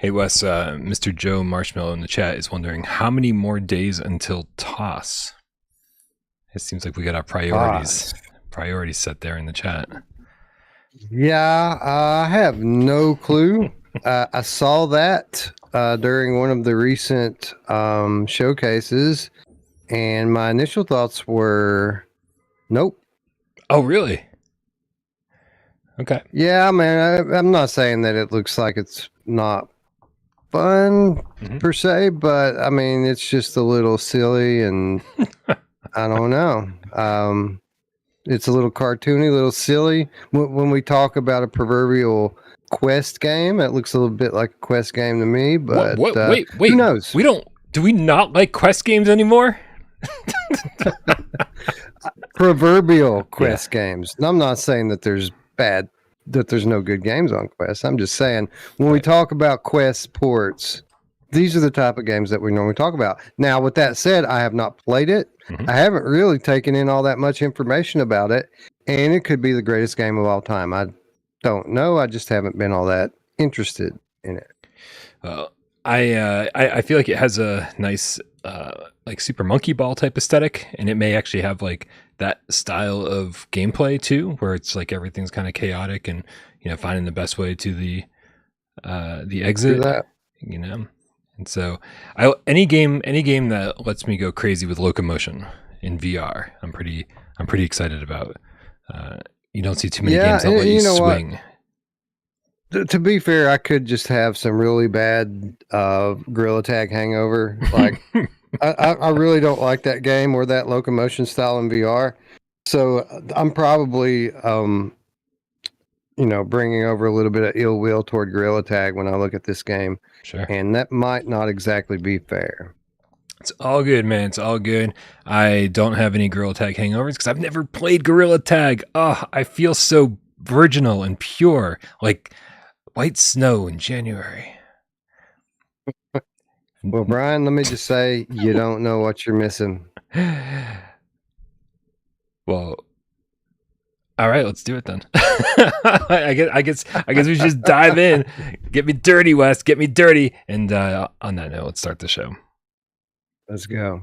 Hey Wes, Mr. Joe Marshmallow in the chat is wondering how many more days until toss. It seems like we got our priorities set there in the chat. Yeah, I have no clue. I saw that during one of the recent showcases, and my initial thoughts were, nope. Oh, really? Okay. Yeah, man, I'm not saying that it looks like it's not fun per se, but I mean, it's just a little silly, and I don't know. It's a little cartoony, a little silly. When we talk about a proverbial quest game, it looks a little bit like a quest game to me, but Wait. who knows? Do we not like quest games anymore? Proverbial quest games. I'm not saying that there's no good games on Quest. I'm just saying when we talk about Quest ports, these are the type of games that we normally talk about. Now, with that said, I have not played it. I haven't really taken in all that much information about it, and it could be the greatest game of all time. I don't know. I just haven't been all that interested in it. I feel like it has a nice like Super Monkey Ball type aesthetic, and it may actually have like that style of gameplay too, where it's like everything's kind of chaotic and finding the best way to the exit. And so any game that lets me go crazy with locomotion in VR, I'm pretty excited about. You don't see too many games that let you swing. To be fair, I could just have some really bad Gorilla Tag hangover. Like, I really don't like that game or that locomotion style in VR. So I'm probably, bringing over a little bit of ill will toward Gorilla Tag when I look at this game. Sure. And that might not exactly be fair. It's all good, man. It's all good. I don't have any Gorilla Tag hangovers because I've never played Gorilla Tag. Oh, I feel so virginal and pure, like white snow in January. Well, Brian, let me just say, you don't know what you're missing. Well, all right, let's do it then. I guess we should just dive in. Get me dirty, Wes. Get me dirty. And on that note, let's start the show. Let's go.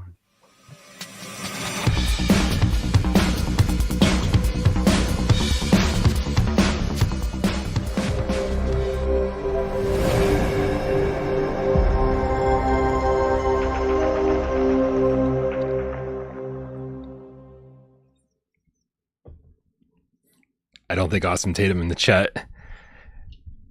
I don't think Awesome Tatum in the chat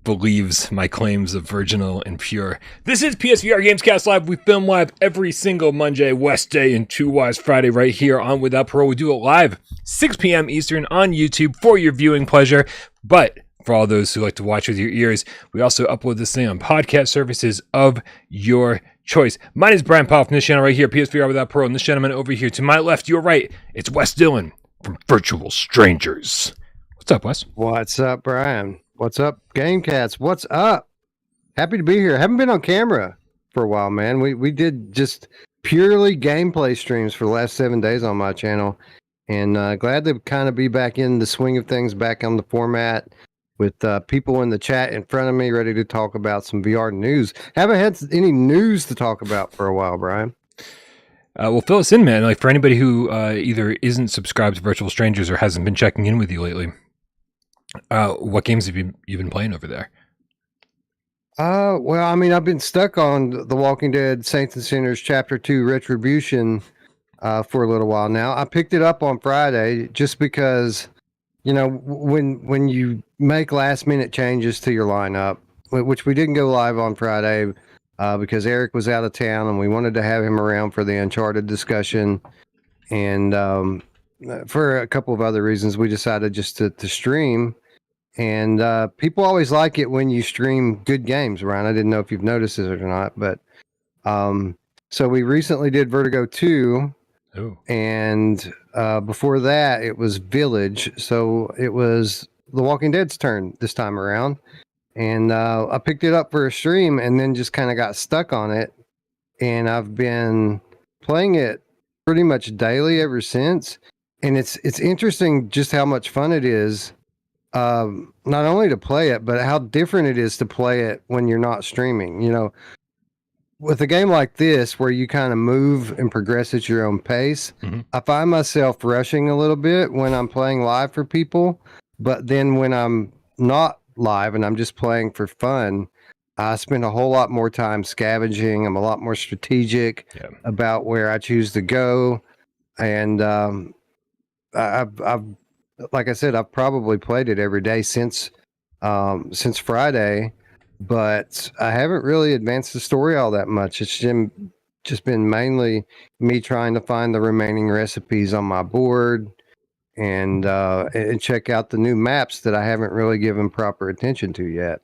believes my claims of virginal and pure. This is PSVR GamesCast Live. We film live every single Monday, Wednesday, and 2 Wise Friday right here on Without Parole. We do it live 6 p.m. Eastern on YouTube for your viewing pleasure. But for all those who like to watch with your ears, we also upload this thing on podcast services of your choice. My name is Brian Powell from this channel right here, PSVR Without Parole. And this gentleman over here to my left, your right, it's Wes Dillon from Virtual Strangers. What's up, Wes? What's up, Brian? What's up, GameCats? What's up? Happy to be here. Haven't been on camera for a while, man. We did just purely gameplay streams for the last 7 days on my channel, and glad to kind of be back in the swing of things, back on the format with people in the chat in front of me, ready to talk about some VR news. Haven't had any news to talk about for a while, Brian. Well, fill us in, man. Like for anybody who either isn't subscribed to Virtual Strangers or hasn't been checking in with you lately. What games have you been playing over there? Well, I mean, I've been stuck on The Walking Dead Saints and Sinners Chapter 2 Retribution for a little while now. I picked it up on Friday just because, when you make last minute changes to your lineup, which we didn't go live on Friday because Eric was out of town and we wanted to have him around for the Uncharted discussion. And for a couple of other reasons, we decided just to stream. And people always like it when you stream good games, Ryan. I didn't know if you've noticed it or not, but so we recently did Vertigo 2. Oh. And before that, it was Village. So it was The Walking Dead's turn this time around. And I picked it up for a stream and then just kind of got stuck on it. And I've been playing it pretty much daily ever since. And it's interesting just how much fun it is not only to play it, but how different it is to play it when you're not streaming. You know, with a game like this where you kind of move and progress at your own pace, I find myself rushing a little bit when I'm playing live for people. But then when I'm not live and I'm just playing for fun, I spend a whole lot more time scavenging. I'm a lot more strategic about where I choose to go. And I've like I said, I've probably played it every day since Friday, but I haven't really advanced the story all that much. It's just been mainly me trying to find the remaining recipes on my board and check out the new maps that I haven't really given proper attention to yet.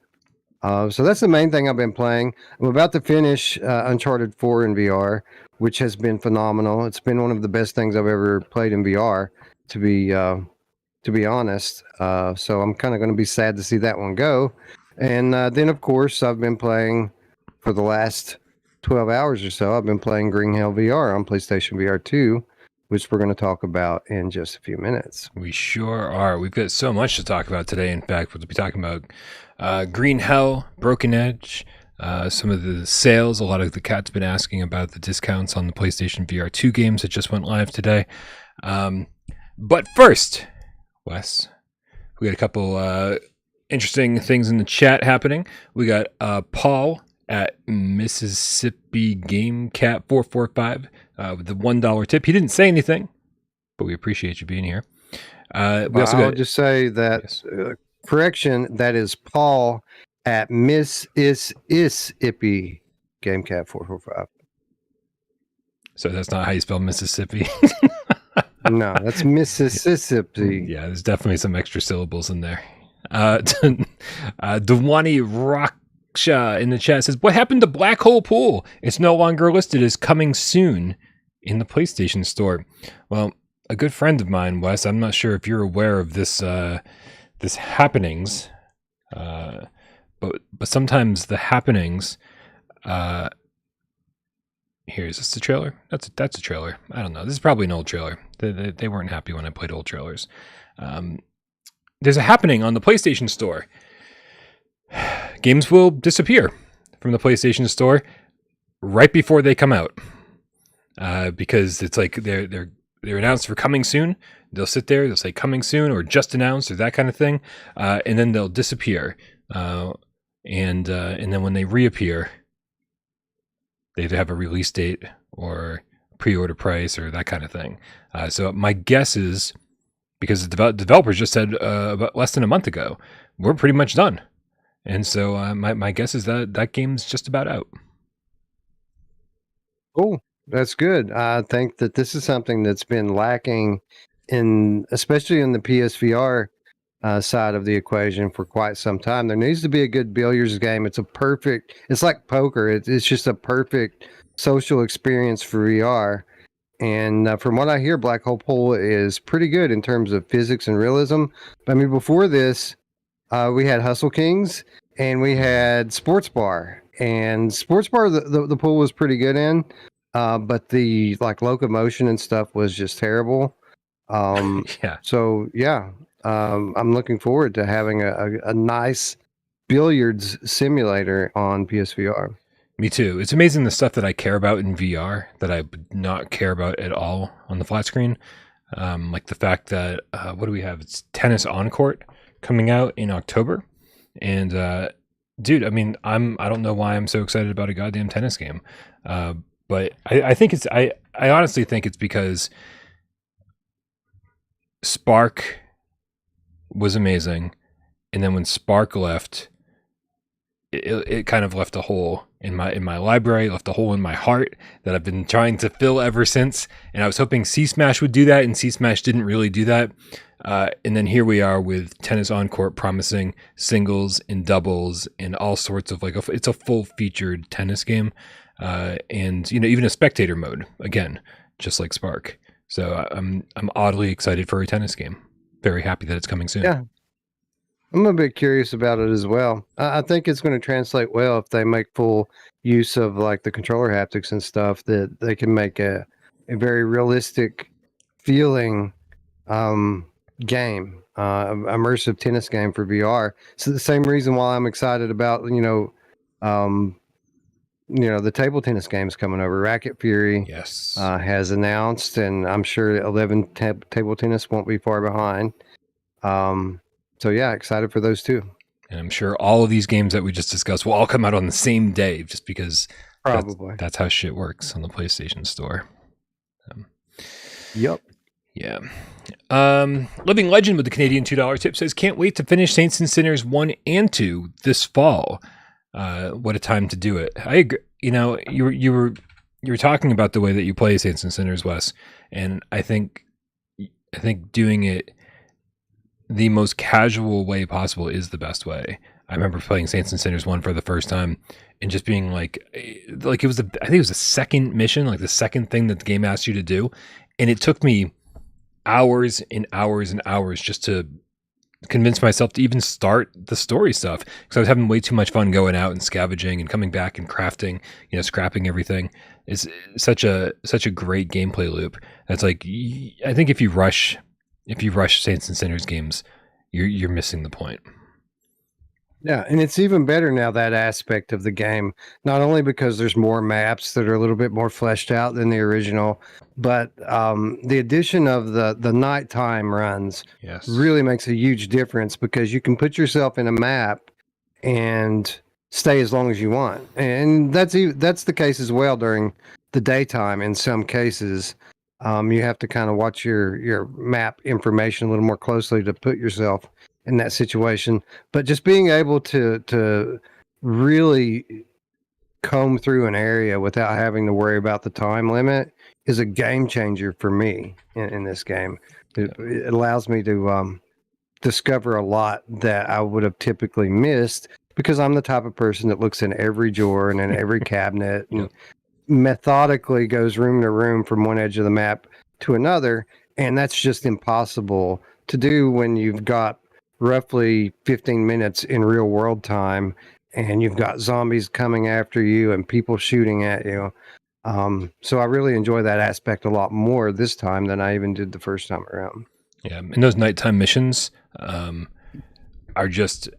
So that's the main thing I've been playing. I'm about to finish Uncharted 4 in VR, which has been phenomenal. It's been one of the best things I've ever played in VR, to be honest. So I'm kind of going to be sad to see that one go. And then, of course, I've been playing for the last 12 hours or so. I've been playing Green Hell VR on PlayStation VR2, which we're going to talk about in just a few minutes. We sure are. We've got so much to talk about today. In fact, we'll be talking about Green Hell, Broken Edge, some of the sales. A lot of the cat's been asking about the discounts on the PlayStation VR2 games that just went live today. But first, Wes, we got a couple interesting things in the chat happening. We got Paul at Mississippi Game Cat 445 with the $1 tip. He didn't say anything, but we appreciate you being here. I'll just say that correction. That is Paul at Mississippi Game Cat 445. So that's not how you spell Mississippi. No, that's Mississippi. Yeah, there's definitely some extra syllables in there. Dewani Raksha in the chat says, what happened to Black Hole Pool? It's no longer listed as coming soon in the PlayStation Store. Well, a good friend of mine, Wes, I'm not sure if you're aware of this happenings, but sometimes the happenings... Here, is this the trailer? That's a trailer. I don't know. This is probably an old trailer. They weren't happy when I played old trailers. There's a happening on the PlayStation Store. Games will disappear from the PlayStation Store right before they come out, because it's like they're announced for coming soon. They'll sit there. They'll say coming soon or just announced or that kind of thing, and then they'll disappear. And then when they reappear, they either have a release date or pre-order price or that kind of thing. So my guess is, because the developers just said about less than a month ago, we're pretty much done. And so my guess is that game's just about out. Cool. That's good. I think that this is something that's been lacking especially in the PSVR side of the equation for quite some time. There needs to be a good billiards game. It's like poker. It's just a perfect social experience for VR. And from what I hear, Black Hole Pool is pretty good in terms of physics and realism. I mean, before this, we had Hustle Kings and we had Sports Bar. And Sports Bar, the pool was pretty good in, but the locomotion and stuff was just terrible. Yeah. So yeah. I'm looking forward to having a nice billiards simulator on PSVR. Me too. It's amazing the stuff that I care about in VR that I would not care about at all on the flat screen. Like the fact that, what do we have? It's Tennis On Court coming out in October. And dude, I mean, I don't know why I'm so excited about a goddamn tennis game. But I think I honestly think it's because Spark was amazing, and then when Spark left, it kind of left a hole in my library, left a hole in my heart that I've been trying to fill ever since. And I was hoping C-Smash would do that, and C-Smash didn't really do that. And then here we are with Tennis On Court promising singles and doubles and all sorts of it's a full featured tennis game, and even a spectator mode again, just like Spark. So I'm oddly excited for a tennis game. Very happy that it's coming soon. Yeah, I'm a bit curious about it as well. I think it's going to translate well if they make full use of the controller haptics and stuff, that they can make a very realistic feeling game. immersive tennis game for VR. So the same reason why I'm excited about the table tennis games coming over. Racket Fury Yes. has announced, and I'm sure 11 table tennis won't be far behind. So yeah, excited for those too. And I'm sure all of these games that we just discussed will all come out on the same day, just because probably that's how shit works on the PlayStation Store. Yep. Yeah. Living Legend with the Canadian $2 tip says, can't wait to finish Saints and Sinners 1 and 2 this fall. What a time to do it. I agree. You were talking about the way that you play Saints and Sinners, Wes, and I think doing it the most casual way possible is the best way. I remember playing Saints and Sinners 1 for the first time and just being like it was I think it was the second mission, like the second thing that the game asked you to do, and it took me hours and hours and hours just to convince myself to even start the story stuff, because I was having way too much fun going out and scavenging and coming back and crafting, scrapping everything. It's such a great gameplay loop. That's like, I think if you rush Saints and Sinners games, you're missing the point. Yeah, and it's even better now, that aspect of the game, not only because there's more maps that are a little bit more fleshed out than the original, but the addition of the nighttime runs really makes a huge difference, because you can put yourself in a map and stay as long as you want. And that's the case as well during the daytime in some cases. You have to kind of watch your map information a little more closely to put yourself in that situation. But just being able to really comb through an area without having to worry about the time limit is a game changer for me in this game. It allows me to discover a lot that I would have typically missed, because I'm the type of person that looks in every drawer and in every cabinet and methodically goes room to room from one edge of the map to another. And that's just impossible to do when you've got roughly 15 minutes in real world time and you've got zombies coming after you and people shooting at you. So I really enjoy that aspect a lot more this time than I even did the first time around. Yeah, and those nighttime missions are just,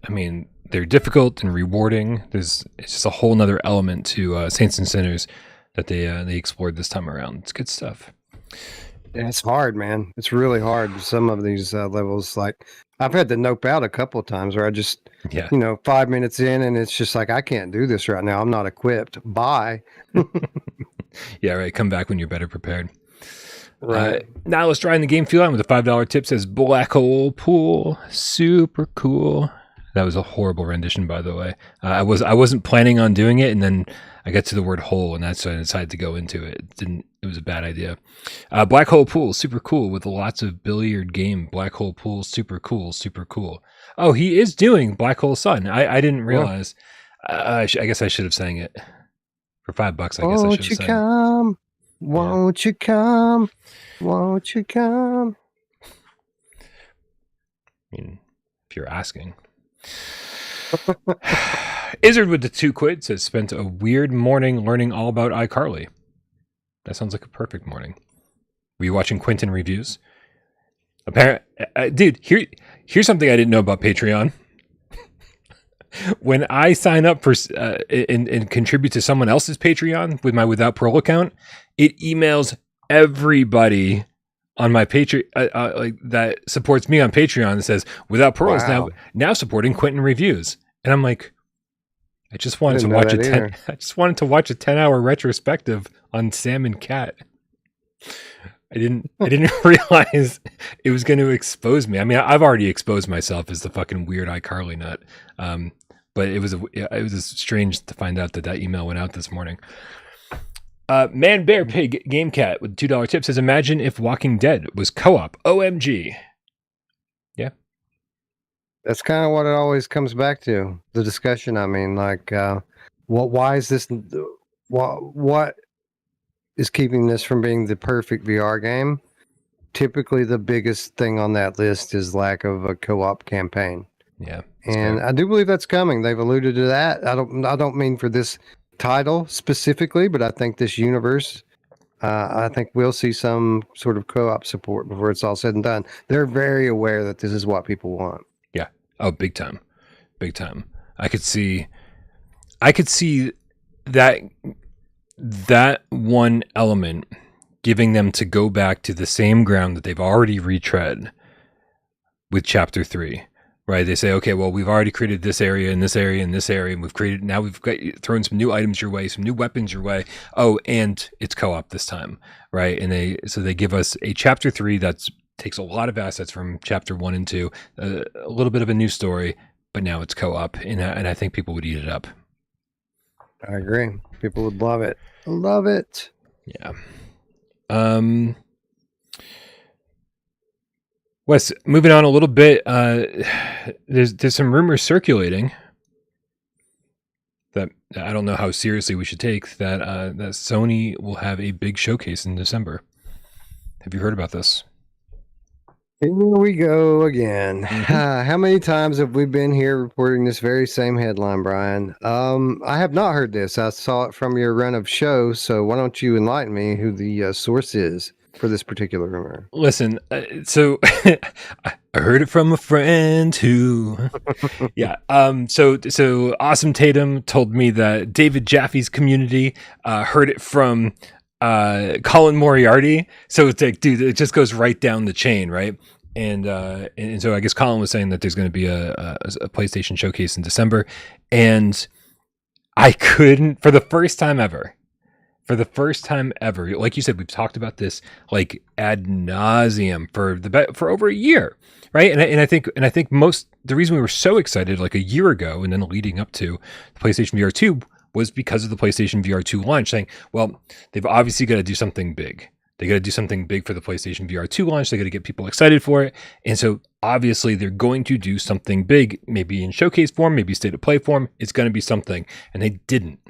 they're difficult and rewarding. It's just a whole nother element to Saints and Sinners that they explored this time around. It's good stuff. Yeah, it's hard, man. It's really hard. Some of these levels, like I've had to nope out a couple of times where I just, 5 minutes in and it's just like, I can't do this right now. I'm not equipped. Bye. Yeah, right. Come back when you're better prepared. Right. Now let's try in the game field line with a $5 tip. Says Black Hole Pool. Super cool. That was a horrible rendition, by the way. I wasn't planning on doing it, and then I got to the word hole, and that's when I decided to go into it. It was a bad idea. Black Hole Pool, super cool, with lots of billiard game. Black Hole Pool, super cool, super cool. Oh, he is doing Black Hole Sun. I didn't realize. I guess I should have sang it. For $5, I guess I should have sang it. Won't you come? Won't you come? If you're asking. Izzard with the $2 says, spent a weird morning learning all about iCarly. That sounds like a perfect morning. Were you watching Quentin reviews? Dude, here's something I didn't know about Patreon. When I sign up for and contribute to someone else's Patreon with my Without Parole account, it emails everybody on my Patreon that supports me on Patreon and says Without Parole is now supporting Quentin reviews, and I'm like, I just wanted to watch I just wanted to watch a 10-hour retrospective on Sam and Cat. I didn't realize it was going to expose me. I've already exposed myself as the fucking weird iCarly nut. But it was strange to find out that email went out this morning. Man Bear Pig Game Cat with $2 tip says, imagine if Walking Dead was co-op. OMG. Yeah. That's kind of what it always comes back to, the discussion. Why is this? What is keeping this from being the perfect VR game? Typically, the biggest thing on that list is lack of a co-op campaign. Yeah, and I do believe that's coming. They've alluded to that. I don't mean for this title specifically, but I think this universe I think we'll see some sort of co-op support before it's all said and done. They're very aware that this is what people want. Yeah. Oh, big time. Big time. I could see that one element giving them to go back to the same ground that they've already retread with chapter 3, right? They say, okay, well, we've already created this area and this area and this area, and we've got thrown some new items your way, some new weapons your way. Oh, and it's co-op this time, right? And they give us a chapter 3 that takes a lot of assets from chapter 1 and 2, a little bit of a new story, but now it's co-op, and I think people would eat it up. I agree. People would love it. Love it. Yeah. Wes, moving on a little bit, there's some rumors circulating that I don't know how seriously we should take that Sony will have a big showcase in December. Have you heard about this? Here we go again. How many times have we been here reporting this very same headline, Brian? I have not heard this. I saw it from your run of shows, so why don't you enlighten me who the source is for this particular rumor? Listen, so I heard it from a friend who, yeah. So Awesome Tatum told me that David Jaffe's community heard it from Colin Moriarty. So it's like, dude, it just goes right down the chain, right? And so I guess Colin was saying that there's going to be a PlayStation showcase in December, and I couldn't, for the first time ever, like you said, we've talked about this like ad nauseum for over a year, right? And I think the reason we were so excited like a year ago and then leading up to the PlayStation VR2 was because of the PlayStation VR2 launch, saying, well, they've obviously got to do something big. They got to do something big for the PlayStation VR2 launch. They got to get people excited for it. And so obviously they're going to do something big, maybe in showcase form, maybe state of play form. It's going to be something. And they didn't.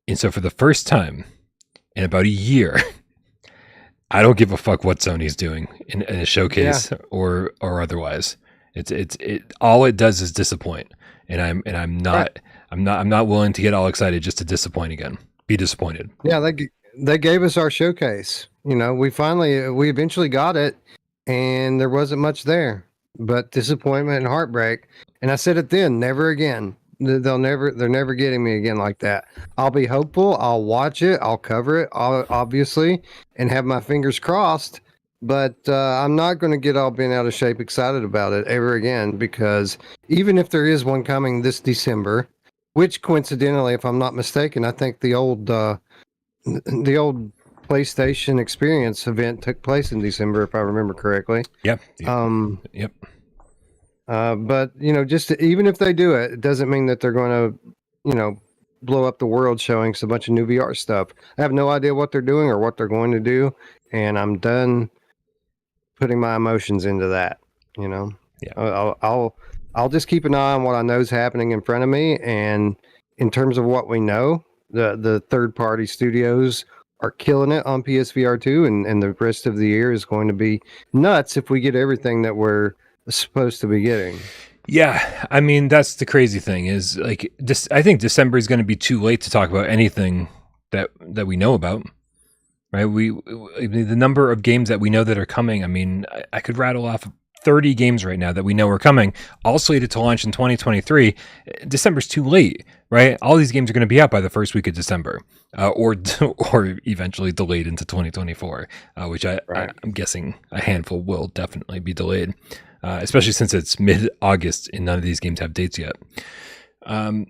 And so for the first time in about a year, I don't give a fuck what Sony's doing in a showcase or otherwise. It all it does is disappoint. And I'm not willing to get all excited just to disappoint again. Be disappointed. Yeah, they gave us our showcase. You know, we eventually got it, and there wasn't much there, but disappointment and heartbreak. And I said it then, never again. They're never getting me again like that. I'll be hopeful. I'll watch it. I'll cover it, obviously, and have my fingers crossed. But I'm not going to get all bent out of shape excited about it ever again, because even if there is one coming this December, which coincidentally, if I'm not mistaken, I think the old PlayStation Experience event took place in December, if I remember correctly. Yep. Yep. But even if they do it, it doesn't mean that they're going to, blow up the world showing us a bunch of new VR stuff. I have no idea what they're doing or what they're going to do, and I'm done putting my emotions into that. Yeah. I'll just keep an eye on what I know is happening in front of me, and in terms of what we know, the third-party studios are killing it on PSVR2, and the rest of the year is going to be nuts if we get everything that we're supposed to be getting. Yeah, I mean, that's the crazy thing is, like, I think December is going to be too late to talk about anything that we know about, right? The number of games that we know that are coming, I mean, I could rattle off 30 games right now that we know are coming, all slated to launch in 2023. December's too late, right? All these games are going to be out by the first week of December, or eventually delayed into 2024, which I'm guessing a handful will definitely be delayed, especially since it's mid-August and none of these games have dates yet. Right.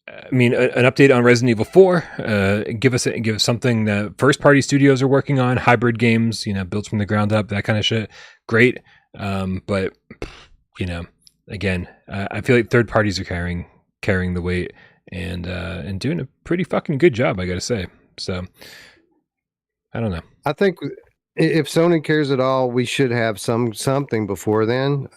I mean, an update on Resident Evil 4. Give us something that first-party studios are working on, hybrid games, built from the ground up, that kind of shit. Great. But again, I feel like third parties are carrying the weight and doing a pretty fucking good job, I gotta say. So I don't know. I think if Sony cares at all, we should have something before then.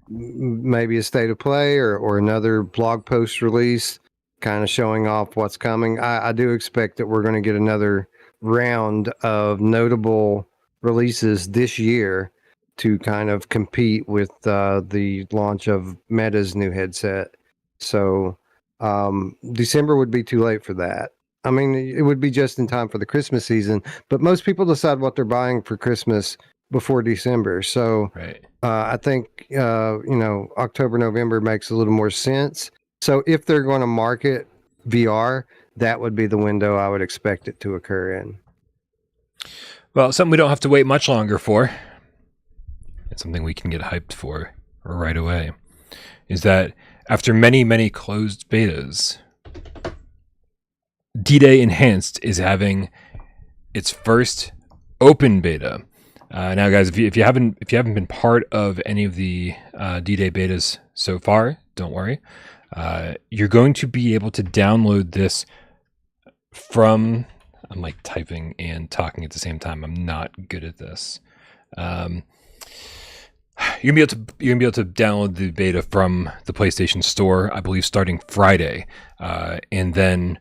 Maybe a state of play or another blog post release, kind of showing off what's coming. I do expect that we're going to get another round of notable releases this year to kind of compete with the launch of Meta's new headset. So December would be too late for that. I mean, it would be just in time for the Christmas season, but most people decide what they're buying for Christmas before December. So Right. I think, October, November makes a little more sense. So if they're going to market VR, that would be the window I would expect it to occur in. Well, something we don't have to wait much longer for. It's something we can get hyped for right away. Is that after many, many closed betas, D-Day Enhanced is having its first open beta. Now, guys, if you haven't been part of any of the D-Day betas so far, don't worry. You're going to be able to download this from. I'm like typing and talking at the same time. I'm not good at this. You're gonna be able to download the beta from the PlayStation Store, I believe, starting Friday, and then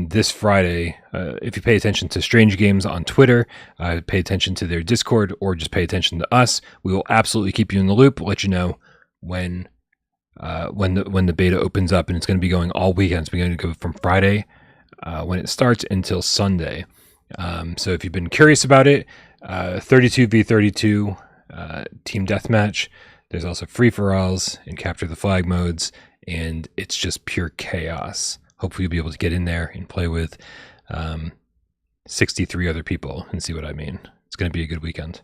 this Friday, if you pay attention to Strange Games on Twitter, pay attention to their Discord, or just pay attention to us, we will absolutely keep you in the loop. We'll let you know when the beta opens up, and it's going to be going all weekend. It's going to go from Friday when it starts until Sunday. So if you've been curious about it, 32v32 team deathmatch. There's also free-for-alls and capture the flag modes, and it's just pure chaos. Hopefully you'll be able to get in there and play with 63 other people and see what I mean. It's going to be a good weekend.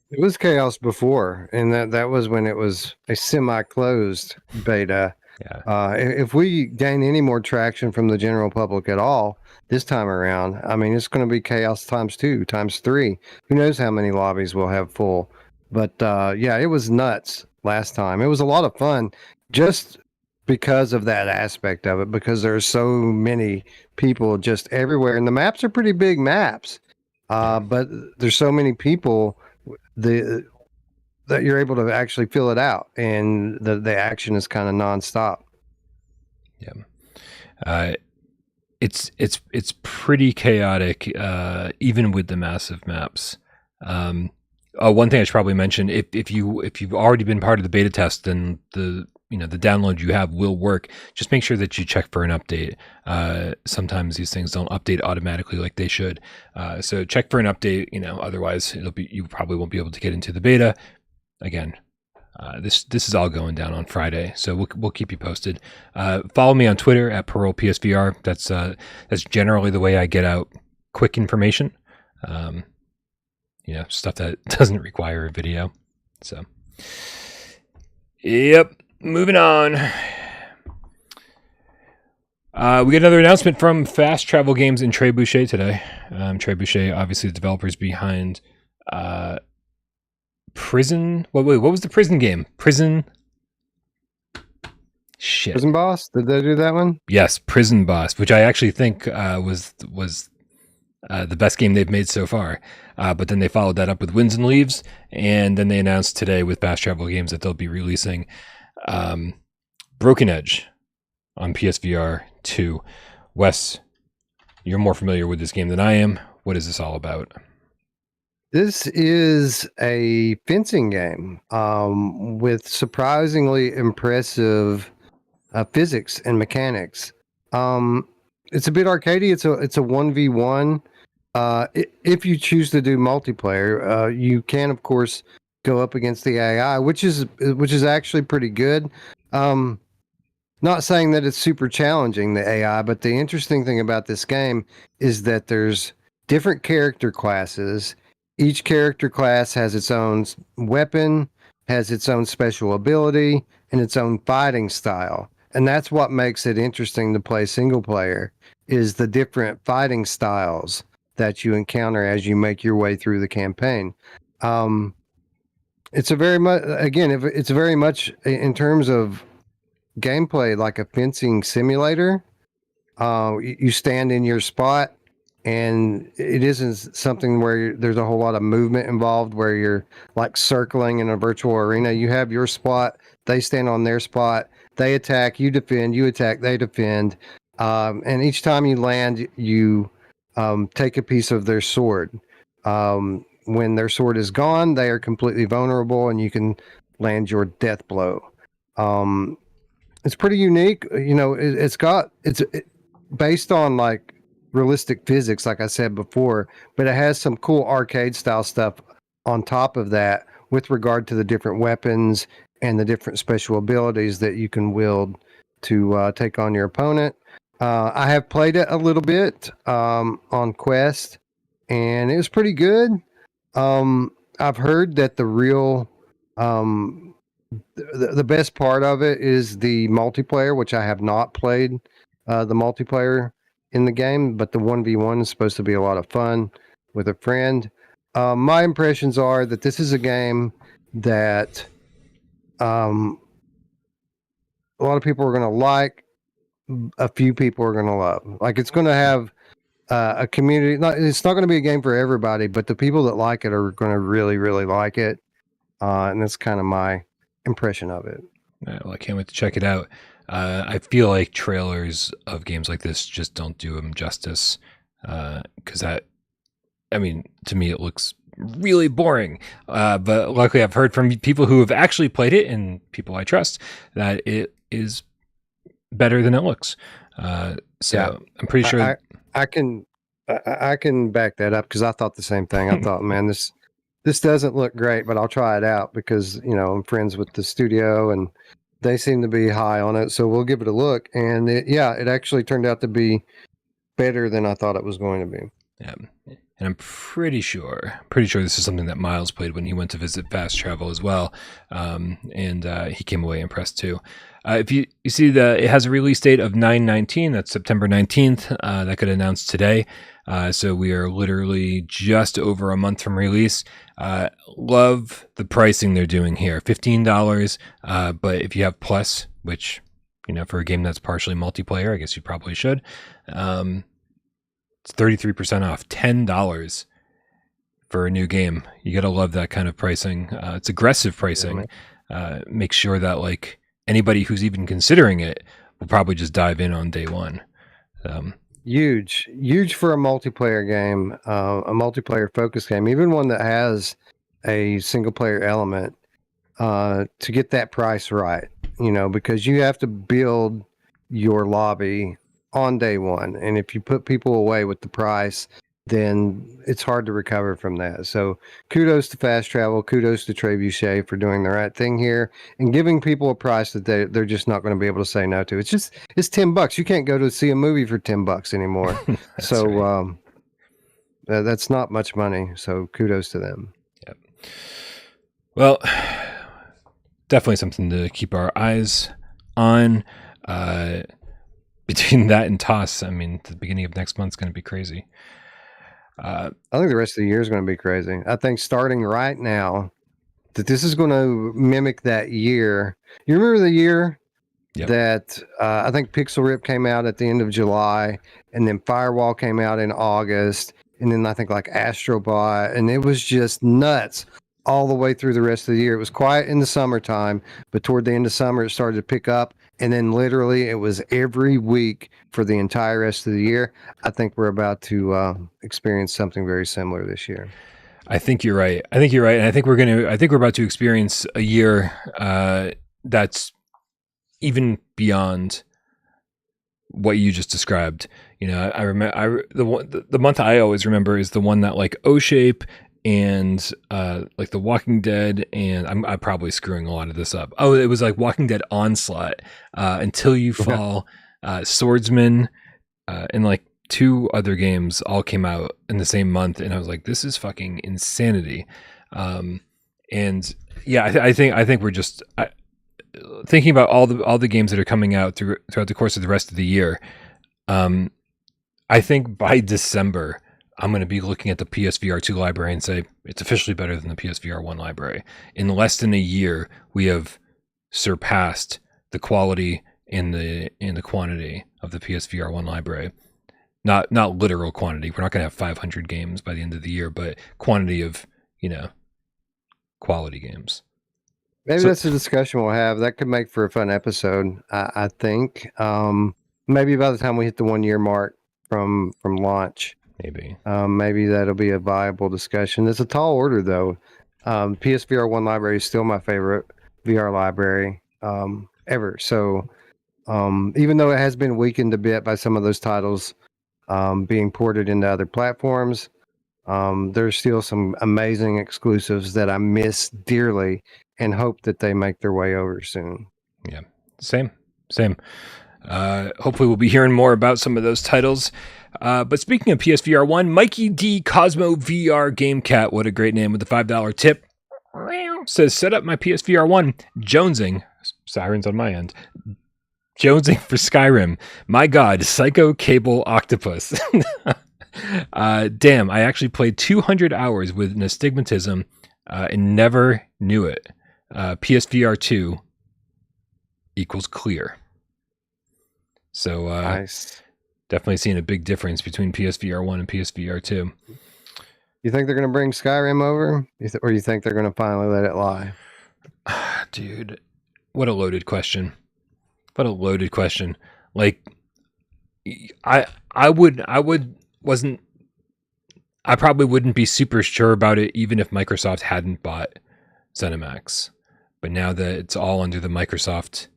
It was chaos before, and that was when it was a semi-closed beta. Yeah. If we gain any more traction from the general public at all this time around, I mean, it's going to be chaos times 2, times 3. Who knows how many lobbies we'll have full. But yeah, it was nuts last time. It was a lot of fun just because of that aspect of it, because there's so many people just everywhere. And the maps are pretty big maps, but there's so many people that you're able to actually fill it out, and the action is kind of nonstop. Yeah. It's pretty chaotic, even with the massive maps. One thing I should probably mention, if you've already been part of the beta test, then the download you have will work. Just make sure that you check for an update. Sometimes these things don't update automatically like they should. So check for an update. Otherwise you probably won't be able to get into the beta. Again, this is all going down on Friday, so we'll keep you posted. Follow me on Twitter at Parole PSVR. That's generally the way I get out quick information. Stuff that doesn't require a video. So, yep. Moving on. We get another announcement from Fast Travel Games and Trebuchet today. Trebuchet, obviously the developers behind Prison. What was the Prison game? Prison Boss? Did they do that one? Yes, Prison Boss, which I actually think was the best game they've made so far. But then they followed that up with Winds and Leaves, and then they announced today with Fast Travel Games that they'll be releasing Broken Edge on PSVR 2. Wes, you're more familiar with this game than I am. What is this all about? This is a fencing game with surprisingly impressive physics and mechanics. It's a bit arcadey. It's a 1v1. If you choose to do multiplayer, you can of course go up against the AI, which is actually pretty good. Not saying that it's super challenging, the AI, but the interesting thing about this game is that there's different character classes. Each character class has its own weapon, has its own special ability, and its own fighting style. And that's what makes it interesting to play single player, is the different fighting styles that you encounter as you make your way through the campaign. It's very much in terms of gameplay like a fencing simulator. You stand in your spot, and it isn't something where there's a whole lot of movement involved, where you're like circling in a virtual arena. You have your spot, they stand on their spot, they attack, you defend, you attack, they defend. And each time you land, you take a piece of their sword. When their sword is gone, they are completely vulnerable, and you can land your death blow. It's pretty unique. based on like realistic physics, like I said before, but it has some cool arcade style stuff on top of that with regard to the different weapons and the different special abilities that you can wield to take on your opponent. I have played it a little bit on Quest, and it was pretty good. I've heard that the real the best part of it is the multiplayer, which I have not played the multiplayer in the game, but the 1v1 is supposed to be a lot of fun with a friend. My impressions are that this is a game that a lot of people are going to like, a few people are going to love. Like it's going to have a community. It's not going to be a game for everybody, but the people that like it are going to really, really like it. And that's kind of my impression of it. Well, I can't wait to check it out. I feel like trailers of games like this just don't do them justice. Because I mean, to me, it looks really boring. But luckily, I've heard from people who have actually played it and people I trust that it is better than it looks. So yeah, I'm pretty sure I can back that up because I thought the same thing. I thought, man, this doesn't look great, but I'll try it out because, you know, I'm friends with the studio and they seem to be high on it. So we'll give it a look. And it actually turned out to be better than I thought it was going to be. Yeah. And I'm pretty sure this is something that Miles played when he went to visit Fast Travel as well. And he came away impressed too. If you see it has a release date of 9/19, that's September 19th. That got announced today. So we are literally just over a month from release. Love the pricing they're doing here, $15. But if you have Plus, which, you know, for a game that's partially multiplayer, I guess you probably should. It's 33% off, $10 for a new game. You got to love that kind of pricing. It's aggressive pricing. Make sure that like anybody who's even considering it will probably just dive in on day one. Huge for a multiplayer game, a multiplayer focused game, even one that has a single player element, to get that price right, you know, because you have to build your lobby on day one. And if you put people away with the price, then it's hard to recover from that. So kudos to Fast Travel, kudos to Trebuchet for doing the right thing here and giving people a price that they're just not going to be able to say no to. It's $10. You can't go to see a movie for $10 anymore. So right. That's not much money. So kudos to them. Yep. Well, definitely something to keep our eyes on. Between that and Toss, I mean, the beginning of next month's going to be crazy. I think the rest of the year is going to be crazy. I think starting right now, that this is going to mimic that year. You remember the year that I think Pixel Rip came out at the end of July, and then Firewall came out in August, and then I think like Astrobot, and it was just nuts all the way through the rest of the year. It was quiet in the summertime, but toward the end of summer, it started to pick up. And then literally it was every week for the entire rest of the year. I think we're about to experience something very similar this year. I think you're right. And I think we're about to experience a year that's even beyond what you just described. You know, I remember the month I always remember is the one that like O-Shape and like The Walking Dead, and I'm probably screwing a lot of this up. Oh, it was like Walking Dead Onslaught, Until You Fall, Swordsman, and like 2 other games all came out in the same month, and I was like, this is fucking insanity. And yeah, I think we're just thinking about all the games that are coming out throughout the course of the rest of the year. I think by December, I'm going to be looking at the PSVR2 library and say it's officially better than the PSVR1 library. In less than a year, we have surpassed the quality and the quantity of the PSVR1 library. Not literal quantity. We're not going to have 500 games by the end of the year, but quantity of, you know, quality games. Maybe that's a discussion we'll have. That could make for a fun episode, I think. Maybe by the time we hit the 1 year mark from launch. Maybe that'll be a viable discussion. It's a tall order, though. PSVR1 library is still my favorite VR library ever. So Even though it has been weakened a bit by some of those titles being ported into other platforms, there's still some amazing exclusives that I miss dearly and hope that they make their way over soon. Yeah, same. Hopefully we'll be hearing more about some of those titles. But speaking of PSVR 1, Mikey D Cosmo VR Game Cat, what a great name, with the $5 tip, says, set up my PSVR 1, jonesing, sirens on my end, jonesing for Skyrim. My God, Psycho Cable Octopus. Damn, I actually played 200 hours with Nystigmatism and never knew it. PSVR2 equals clear. So Nice. Definitely seeing a big difference between PSVR 1 and PSVR 2. You think they're going to bring Skyrim over? Or you think they're going to finally let it lie? Dude, what a loaded question. Like, I probably wouldn't be super sure about it even if Microsoft hadn't bought ZeniMax. But now that it's all under the Microsoft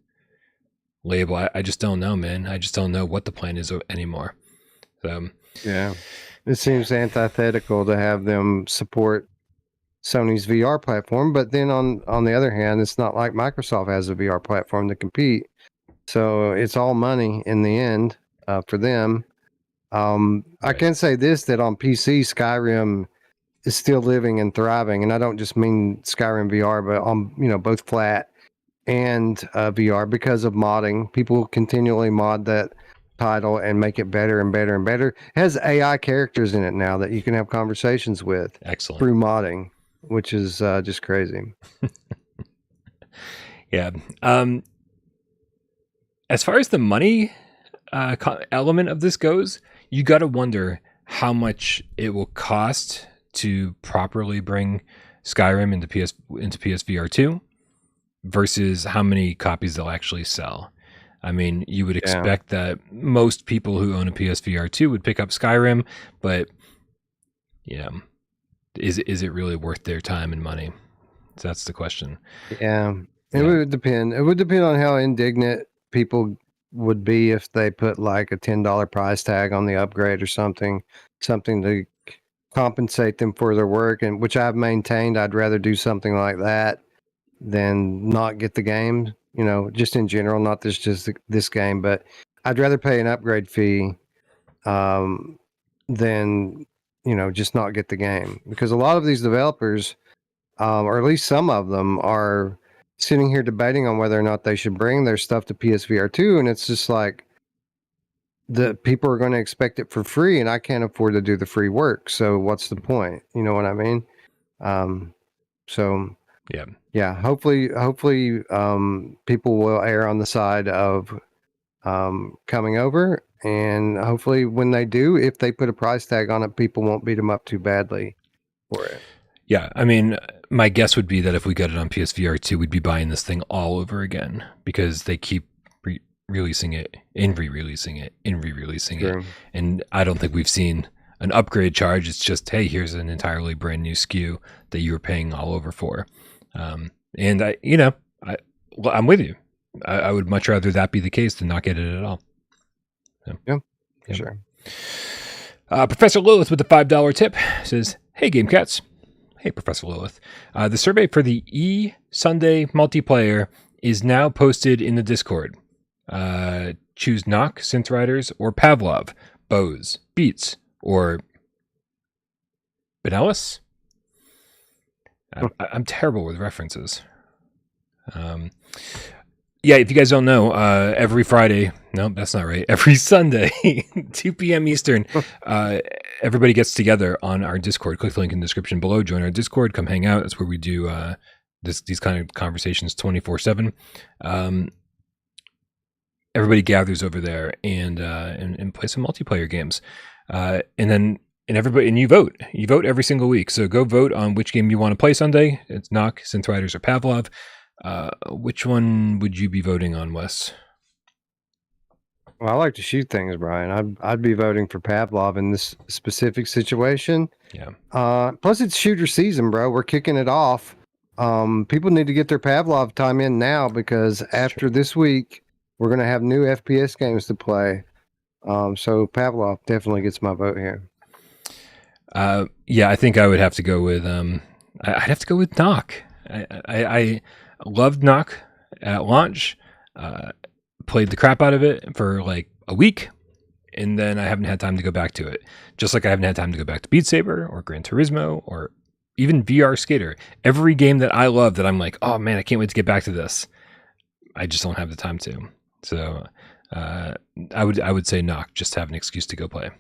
label, I just don't know, man. I just don't know what the plan is anymore. So yeah, it seems antithetical to have them support Sony's VR platform, but then on the other hand, it's not like Microsoft has a VR platform to compete, so it's all money in the end for them. I can say this, that on PC, Skyrim is still living and thriving, and I don't just mean Skyrim VR, but on both flat and VR, because of modding. People continually mod that title and make it better and better and better. It has AI characters in it now that you can have conversations with. Excellent. Through modding, which is just crazy. Yeah. As far as the money element of this goes, you got to wonder how much it will cost to properly bring Skyrim into PSVR 2 versus how many copies they'll actually sell. I mean, you would expect that most people who own a PSVR 2 would pick up Skyrim, but is it really worth their time and money? So that's the question. Yeah, it would depend. It would depend on how indignant people would be if they put like a $10 price tag on the upgrade or something to compensate them for their work, and which I've maintained I'd rather do something like that than not get the game, just in general, not just this game, but I'd rather pay an upgrade fee than just not get the game, because a lot of these developers, or at least some of them, are sitting here debating on whether or not they should bring their stuff to PSVR 2, and it's just like, the people are going to expect it for free, and I can't afford to do the free work. So what's the point? You know what I mean? So yeah. Hopefully, people will err on the side of coming over, and hopefully, when they do, if they put a price tag on it, people won't beat them up too badly for it. Yeah, I mean, my guess would be that if we got it on PSVR 2, we'd be buying this thing all over again, because they keep releasing it and re-releasing it and re-releasing it, and I don't think we've seen an upgrade charge. It's just, hey, here's an entirely brand new SKU that you were paying all over for. And I'm with you. I would much rather that be the case than not get it at all. So, yeah, sure. Professor Lilith with the $5 tip says, hey, GameCats. Hey, Professor Lilith. The survey for the Sunday multiplayer is now posted in the Discord. Choose Knock, Synth Riders, or Pavlov, Bose, Beats, or Benelis. I'm terrible with references. Yeah, if you guys don't know, every Friday, no, that's not right. Every Sunday, 2 p.m. Eastern, everybody gets together on our Discord. Click the link in the description below. Join our Discord. Come hang out. That's where we do these kind of conversations 24/7. Everybody gathers over there and play some multiplayer games, and you vote. You vote every single week. So go vote on which game you want to play Sunday. It's Knock, Synth Riders, or Pavlov. Which one would you be voting on, Wes? Well, I like to shoot things, Brian. I'd be voting for Pavlov in this specific situation. Yeah. Plus, it's shooter season, bro. We're kicking it off. People need to get their Pavlov time in now, because after this week, we're going to have new FPS games to play. So Pavlov definitely gets my vote here. Yeah, I think I would have to go with I'd have to go with Knock. I loved Knock at launch. Played the crap out of it for like a week, and then I haven't had time to go back to it. Just like I haven't had time to go back to Beat Saber or Gran Turismo or even VR Skater. Every game that I love that I'm like, oh man, I can't wait to get back to this. I just don't have the time to. So I would say Knock, just to have an excuse to go play.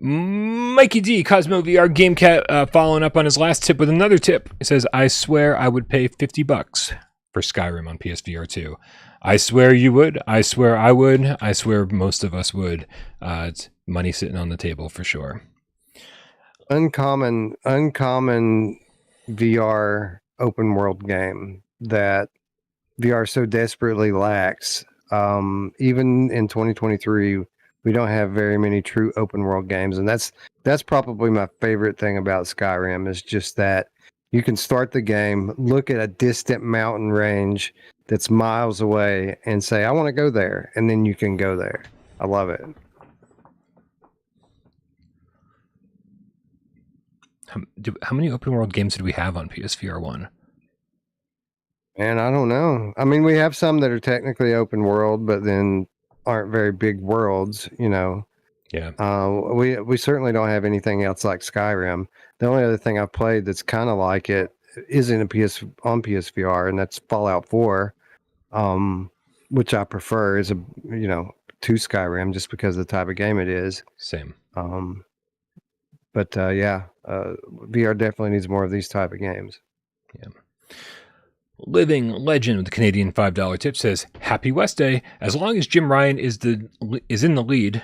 Mikey D, Cosmo VR Game Cat, following up on his last tip with another tip. He says, I swear I would pay $50 for Skyrim on PSVR2. I swear you would. I swear I would. I swear most of us would. It's money sitting on the table for sure. Uncommon VR open world game that VR so desperately lacks. Even in 2023, we don't have very many true open world games, and that's probably my favorite thing about Skyrim is just that you can start the game, look at a distant mountain range that's miles away, and say, "I want to go there," and then you can go there. I love it. How many open world games did we have on PSVR 1? And I don't know. I mean, we have some that are technically open world, but then aren't very big worlds, you know. Yeah. We certainly don't have anything else like Skyrim. The only other thing I've played that's kind of like it isn't on PSVR, and that's Fallout 4, which I prefer is to Skyrim just because of the type of game it is. Same. But VR definitely needs more of these type of games. Yeah. Living Legend with the Canadian $5 tip says, Happy West Day. As long as Jim Ryan is in the lead,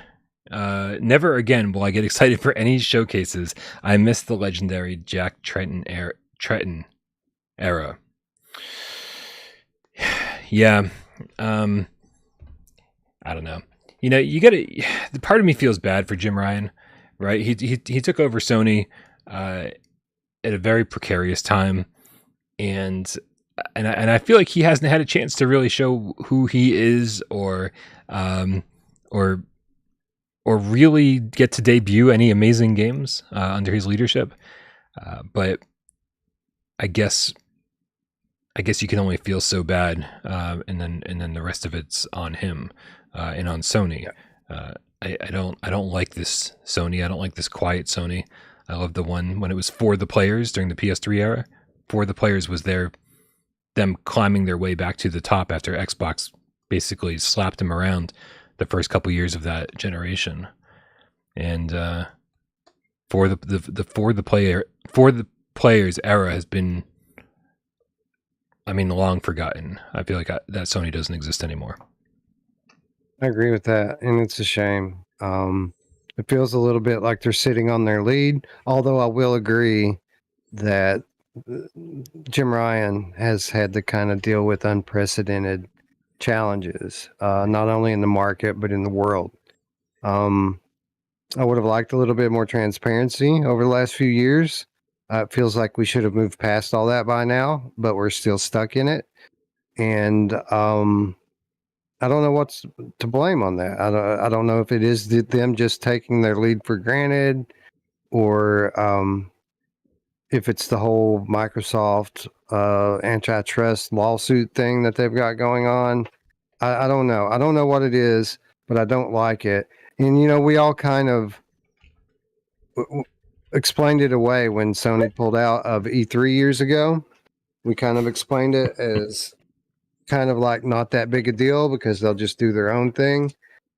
never again will I get excited for any showcases. I miss the legendary Jack Tretton era. Yeah. I don't know. You know, the part of me feels bad for Jim Ryan, right? He took over Sony at a very precarious time, and I feel like he hasn't had a chance to really show who he is or really get to debut any amazing games under his leadership. But I guess you can only feel so bad, and then the rest of it's on him and on Sony. Yeah. I don't like this Sony. I don't like this quiet Sony. I love the one when it was For the Players during the PS3 era. For the Players was them climbing their way back to the top after Xbox basically slapped them around the first couple years of that generation. And For the Players era has been, long forgotten. I feel like that Sony doesn't exist anymore. I agree with that, and it's a shame. It feels a little bit like they're sitting on their lead, although I will agree that Jim Ryan has had to kind of deal with unprecedented challenges, not only in the market, but in the world. I would have liked a little bit more transparency over the last few years. It feels like we should have moved past all that by now, but we're still stuck in it. And I don't know what's to blame on that. I don't know if it is them just taking their lead for granted, or if it's the whole Microsoft antitrust lawsuit thing that they've got going on. I don't know. I don't know what it is, but I don't like it. And, we all kind of explained it away when Sony pulled out of E3 years ago. We kind of explained it as kind of like not that big a deal because they'll just do their own thing.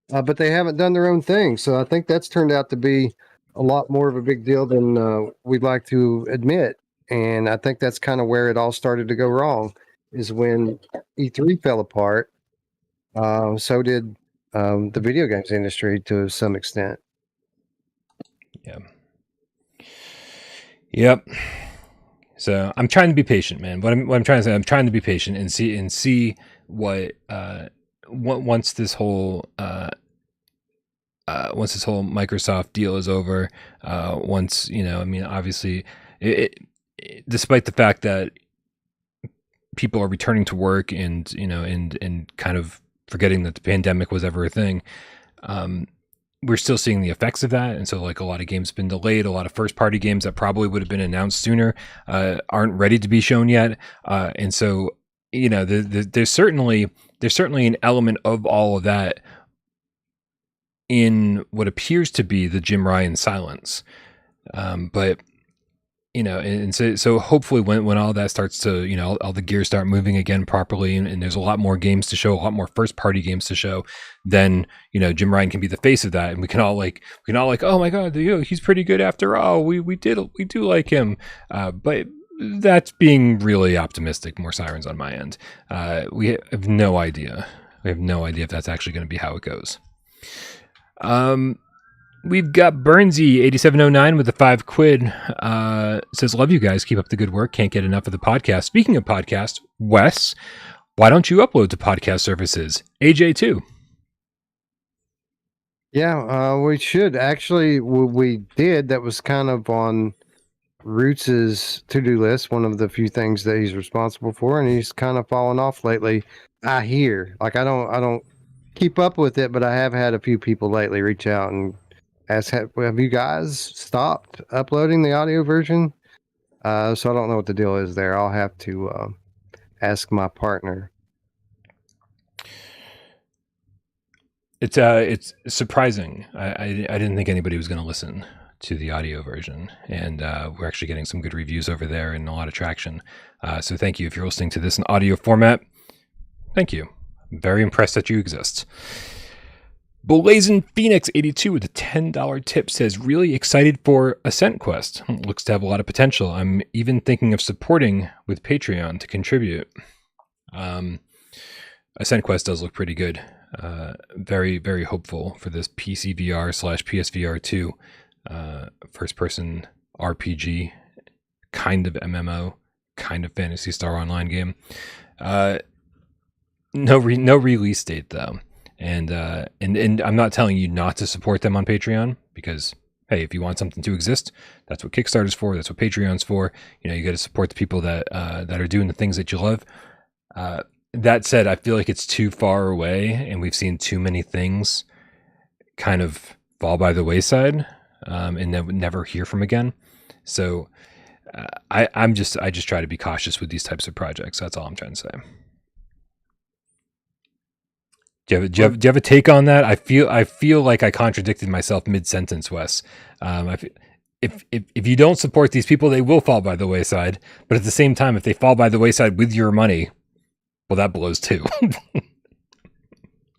But they haven't done their own thing. So I think that's turned out to be a lot more of a big deal than we'd like to admit. And I think that's kind of where it all started to go wrong, is when E3 fell apart. So did the video games industry to some extent. Yeah. Yep. So I'm trying to be patient, man. What I'm trying to say, I'm trying to be patient and see what once this whole Microsoft deal is over. Obviously, despite the fact that people are returning to work and kind of forgetting that the pandemic was ever a thing. We're still seeing the effects of that. And so like a lot of games have been delayed. A lot of first party games that probably would have been announced sooner aren't ready to be shown yet. And so, you know, there's certainly an element of all of that in what appears to be the Jim Ryan silence. But, you know, and so hopefully when all that starts to, you know, all the gears start moving again properly, and there's a lot more games to show, a lot more first party games to show, then, you know, Jim Ryan can be the face of that, and we can all like, oh my God, he's pretty good after all. We do like him, but that's being really optimistic. More sirens on my end. We have no idea. We have no idea if that's actually going to be how it goes. We've got Burnsy 8709 with the £5. Says, love you guys. Keep up the good work. Can't get enough of the podcast. Speaking of podcast, Wes, why don't you upload to podcast services? AJ too. Yeah, we should actually. We did. That was kind of on Roots's to-do list. One of the few things that he's responsible for, and he's kind of fallen off lately. I hear, like, I don't keep up with it, but I have had a few people lately reach out and ask, have you guys stopped uploading the audio version? So I don't know what the deal is there. I'll have to ask my partner. It's surprising. I didn't think anybody was going to listen to the audio version, and we're actually getting some good reviews over there and a lot of traction. So thank you. If you're listening to this in audio format, thank you. I'm very impressed that you exist. Blazing Phoenix 82 with a $10 tip says, really excited for Ascent Quest. Looks to have a lot of potential. I'm even thinking of supporting with Patreon to contribute. Ascent Quest does look pretty good. Very, very hopeful for this PSVR/PSVR2 first person RPG, kind of MMO, kind of Phantasy Star Online game. No release date though. And I'm not telling you not to support them on Patreon, because hey, if you want something to exist, that's what Kickstarter's for. That's what Patreon's for. You know, you got to support the people that are doing the things that you love. That said, I feel like it's too far away, and we've seen too many things kind of fall by the wayside, and then never hear from again. So I just try to be cautious with these types of projects. That's all I'm trying to say. Do you have a take on that? I feel like I contradicted myself mid-sentence, Wes. If you don't support these people, they will fall by the wayside. But at the same time, if they fall by the wayside with your money, well, that blows too.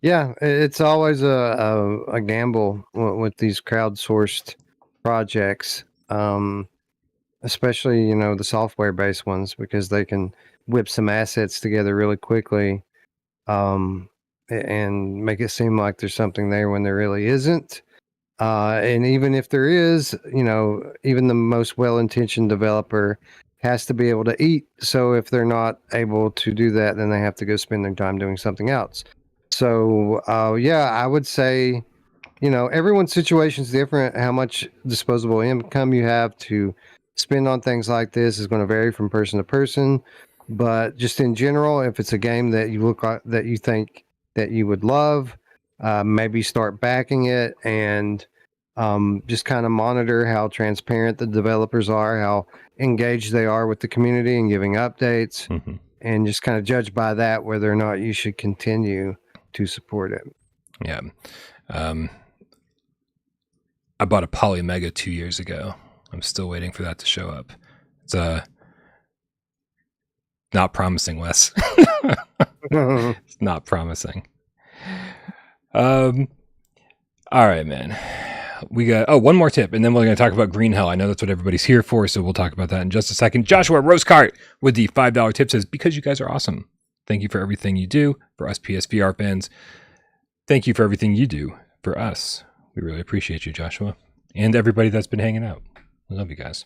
Yeah, it's always a gamble with these crowdsourced projects, especially, you know, the software-based ones, because they can whip some assets together really quickly. And make it seem like there's something there when there really isn't. And even if there is, you know, even the most well-intentioned developer has to be able to eat. So if they're not able to do that, then they have to go spend their time doing something else. So, yeah, I would say, you know, everyone's situation is different. How much disposable income you have to spend on things like this is going to vary from person to person. But just in general, if it's a game that you look like, that you think that you would love, maybe start backing it, and just kind of monitor how transparent the developers are, how engaged they are with the community and giving updates, and just kind of judge by that whether or not you should continue to support it. Yeah. I bought a Polymega 2 years ago. I'm still waiting for that to show up. It's not promising, Wes. It's not promising. All right, man. We got one more tip, and then we're going to talk about Green Hell. I know that's what everybody's here for, so we'll talk about that in just a second. Joshua Rosecart with the $5 tip says, because you guys are awesome. Thank you for everything you do for us PSVR fans. Thank you for everything you do for us. We really appreciate you, Joshua, and everybody that's been hanging out. I love you guys.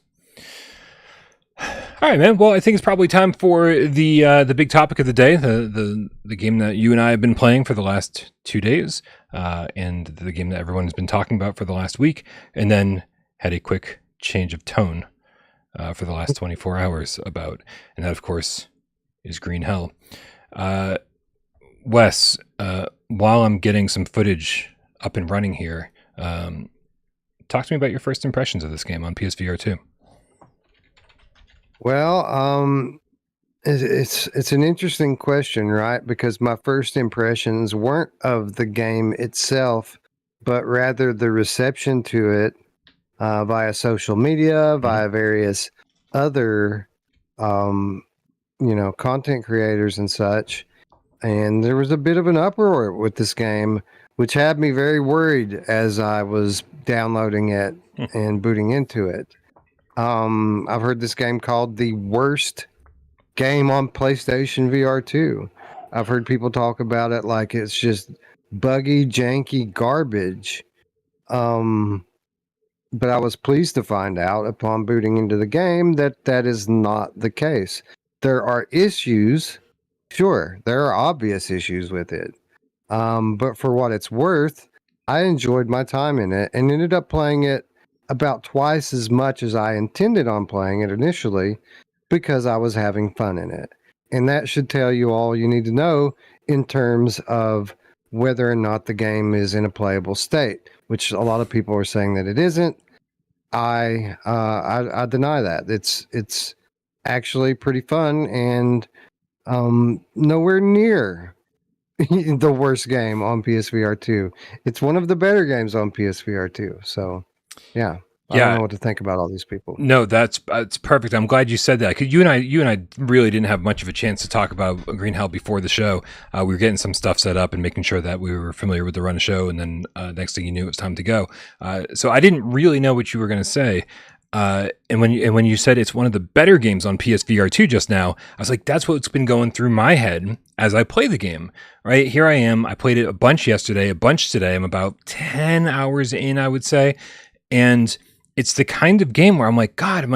All right, man. Well, I think it's probably time for the big topic of the day, the game that you and I have been playing for the last 2 days, and the game that everyone has been talking about for the last week, and then had a quick change of tone for the last 24 hours about, and that, of course, is Green Hell. Wes, while I'm getting some footage up and running here, talk to me about your first impressions of this game on PSVR2. Well, it's an interesting question, right? Because my first impressions weren't of the game itself, but rather the reception to it via social media, via various other, content creators and such. And there was a bit of an uproar with this game, which had me very worried as I was downloading it and booting into it. I've heard this game called the worst game on PlayStation VR2. I've heard people talk about it like it's just buggy, janky garbage. But I was pleased to find out upon booting into the game that that is not the case. There are issues. Sure, there are obvious issues with it. But for what it's worth, I enjoyed my time in it and ended up playing it about twice as much as I intended on playing it initially because I was having fun in it. And that should tell you all you need to know in terms of whether or not the game is in a playable state, which a lot of people are saying that it isn't. I deny that. It's actually pretty fun and nowhere near the worst game on PSVR 2. It's one of the better games on PSVR 2. So, yeah. I don't know what to think about all these people. No, that's perfect. I'm glad you said that. 'Cause you and I really didn't have much of a chance to talk about Green Hell before the show. We were getting some stuff set up and making sure that we were familiar with the run of show. And then next thing you knew, it was time to go. So I didn't really know what you were going to say. And when you said it's one of the better games on PSVR2 just now, I was like, that's what's been going through my head as I play the game. Right here, I am. I played it a bunch yesterday, a bunch today. I'm about 10 hours in, I would say, and it's the kind of game where I'm like, God,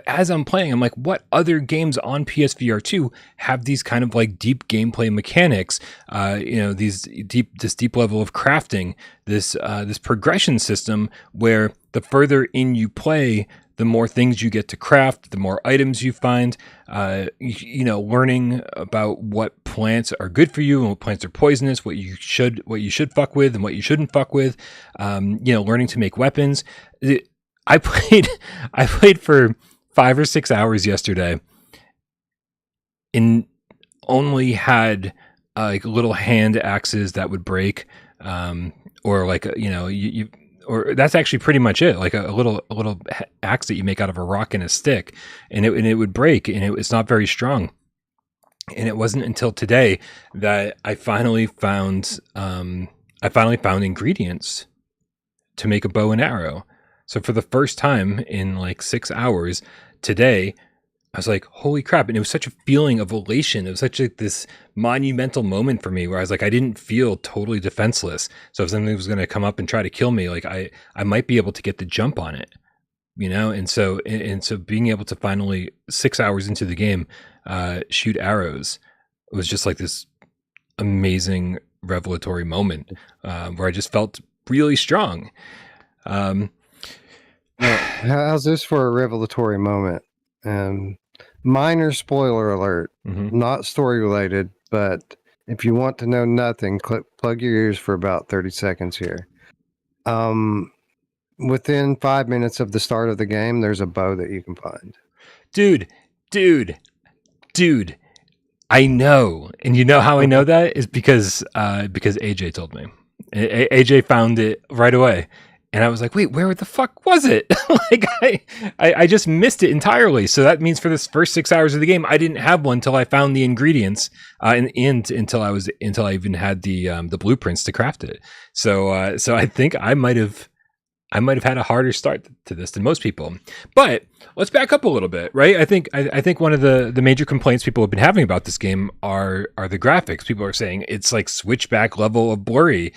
as I'm playing, I'm like, what other games on PSVR2 have these kind of like deep gameplay mechanics? This deep level of crafting, this progression system where the further in you play, the more things you get to craft, the more items you find, learning about what plants are good for you and what plants are poisonous, what you should fuck with and what you shouldn't fuck with, learning to make weapons. I played for 5 or 6 hours yesterday and only had like little hand axes that would break, or like, or that's actually pretty much it. Like a little axe that you make out of a rock and a stick, and it would break, and it's not very strong. And it wasn't until today that I finally found ingredients to make a bow and arrow. So for the first time in like 6 hours today, I was like, holy crap. And it was such a feeling of elation. It was such this monumental moment for me where I was like, I didn't feel totally defenseless. So if something was going to come up and try to kill me, like I might be able to get the jump on it, And so being able to finally 6 hours into the game, shoot arrows, it was just like this amazing revelatory moment, where I just felt really strong. How's this for a revelatory moment? Minor spoiler alert, not story related, but if you want to know nothing, plug your ears for about 30 seconds here. Within 5 minutes of the start of the game, there's a bow that you can find. Dude, I know. And you know how I know that is because AJ told me. AJ found it right away. And I was like, wait, where the fuck was it? Like I just missed it entirely. So that means for this first 6 hours of the game, I didn't have one until I found the ingredients, and until I even had the blueprints to craft it. So I think I might have had a harder start to this than most people. But let's back up a little bit, right? I think one of the major complaints people have been having about this game are the graphics. People are saying it's like switchback level of blurry,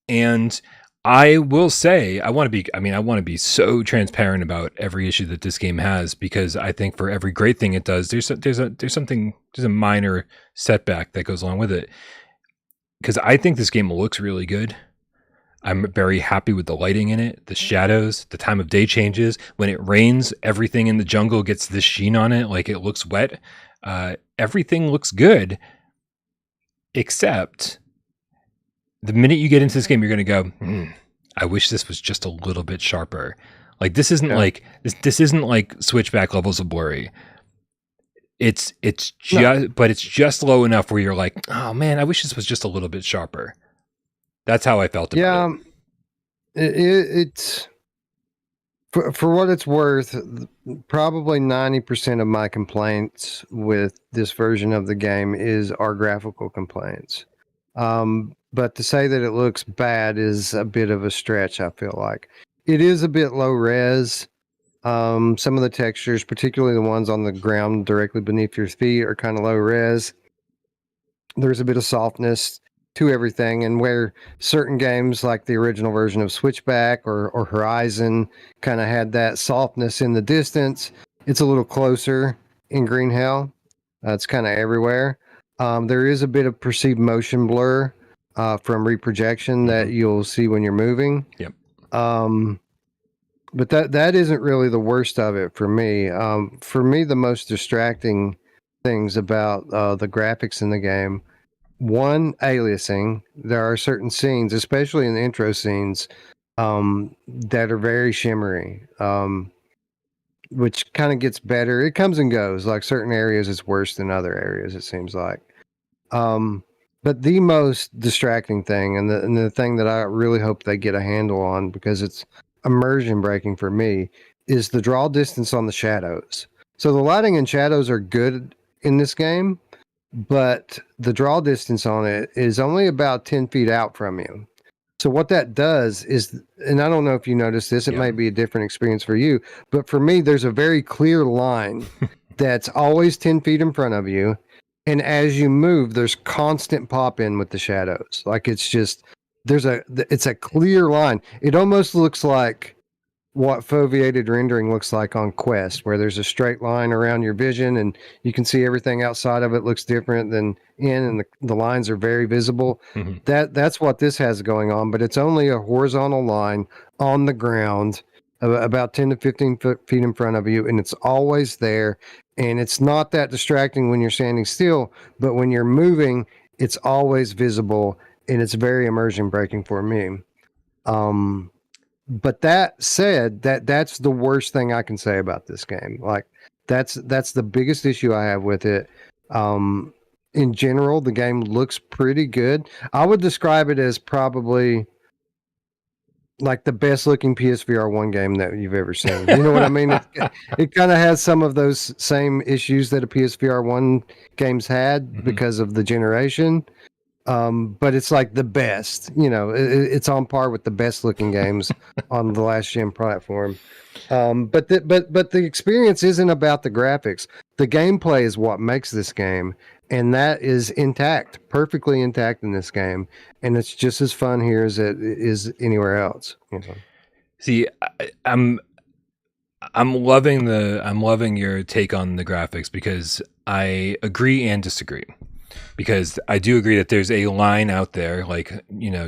and I will say I want to be so transparent about every issue that this game has, because I think for every great thing it does, there's a minor setback that goes along with it. Because I think this game looks really good. I'm very happy with the lighting in it, the shadows, the time of day changes. When it rains, everything in the jungle gets this sheen on it, like it looks wet. Everything looks good. Except the minute you get into this game, you're going to go, I wish this was just a little bit sharper. Like this isn't like this isn't like Switchback levels of blurry. It's just but it's just low enough where you're like, oh man, I wish this was just a little bit sharper. That's how I felt about it. It's for what it's worth, probably 90% of my complaints with this version of the game are graphical complaints. But to say that it looks bad is a bit of a stretch, I feel like. It is a bit low res. Some of the textures, particularly the ones on the ground directly beneath your feet, are kind of low res. There's a bit of softness to everything, and where certain games like the original version of Switchback or Horizon kind of had that softness in the distance, it's a little closer in Green Hell. It's kind of everywhere. There is a bit of perceived motion blur from reprojection that you'll see when you're moving. Yep. But that isn't really the worst of it for me. For me, the most distracting things about the graphics in the game, one, aliasing. There are certain scenes, especially in the intro scenes, that are very shimmery, which kind of gets better. It comes and goes. Like certain areas, it's worse than other areas, it seems like. But the most distracting thing, and the thing that I really hope they get a handle on, because it's immersion breaking for me, is the draw distance on the shadows. So the lighting and shadows are good in this game, but the draw distance on it is only about 10 feet out from you. So what that does is, and I don't know if you noticed this, it may be a different experience for you, but for me, there's a very clear line that's always 10 feet in front of you. And as you move, there's constant pop in with the shadows. Like it's just, it's a clear line. It almost looks like what foveated rendering looks like on Quest, where there's a straight line around your vision and you can see everything outside of it looks different than in, and the lines are very visible. Mm-hmm. That's what this has going on, but it's only a horizontal line on the ground about 10 to 15 feet in front of you, and it's always there. And it's not that distracting when you're standing still, but when you're moving, it's always visible, and it's very immersion breaking for me. But that said, that's the worst thing I can say about this game. Like that's the biggest issue I have with it. In general, the game looks pretty good. I would describe it as probably like the best looking PSVR 1 game that you've ever seen. You know what I mean? It kind of has some of those same issues that a PSVR 1 games had because of the generation. But it's like the best, it's on par with the best looking games on the last gen platform. But the experience isn't about the graphics. The gameplay is what makes this game, and that is intact, perfectly intact in this game. And it's just as fun here as it is anywhere else. See, I'm loving your take on the graphics, because I agree and disagree. Because I do agree that there's a line out there, like,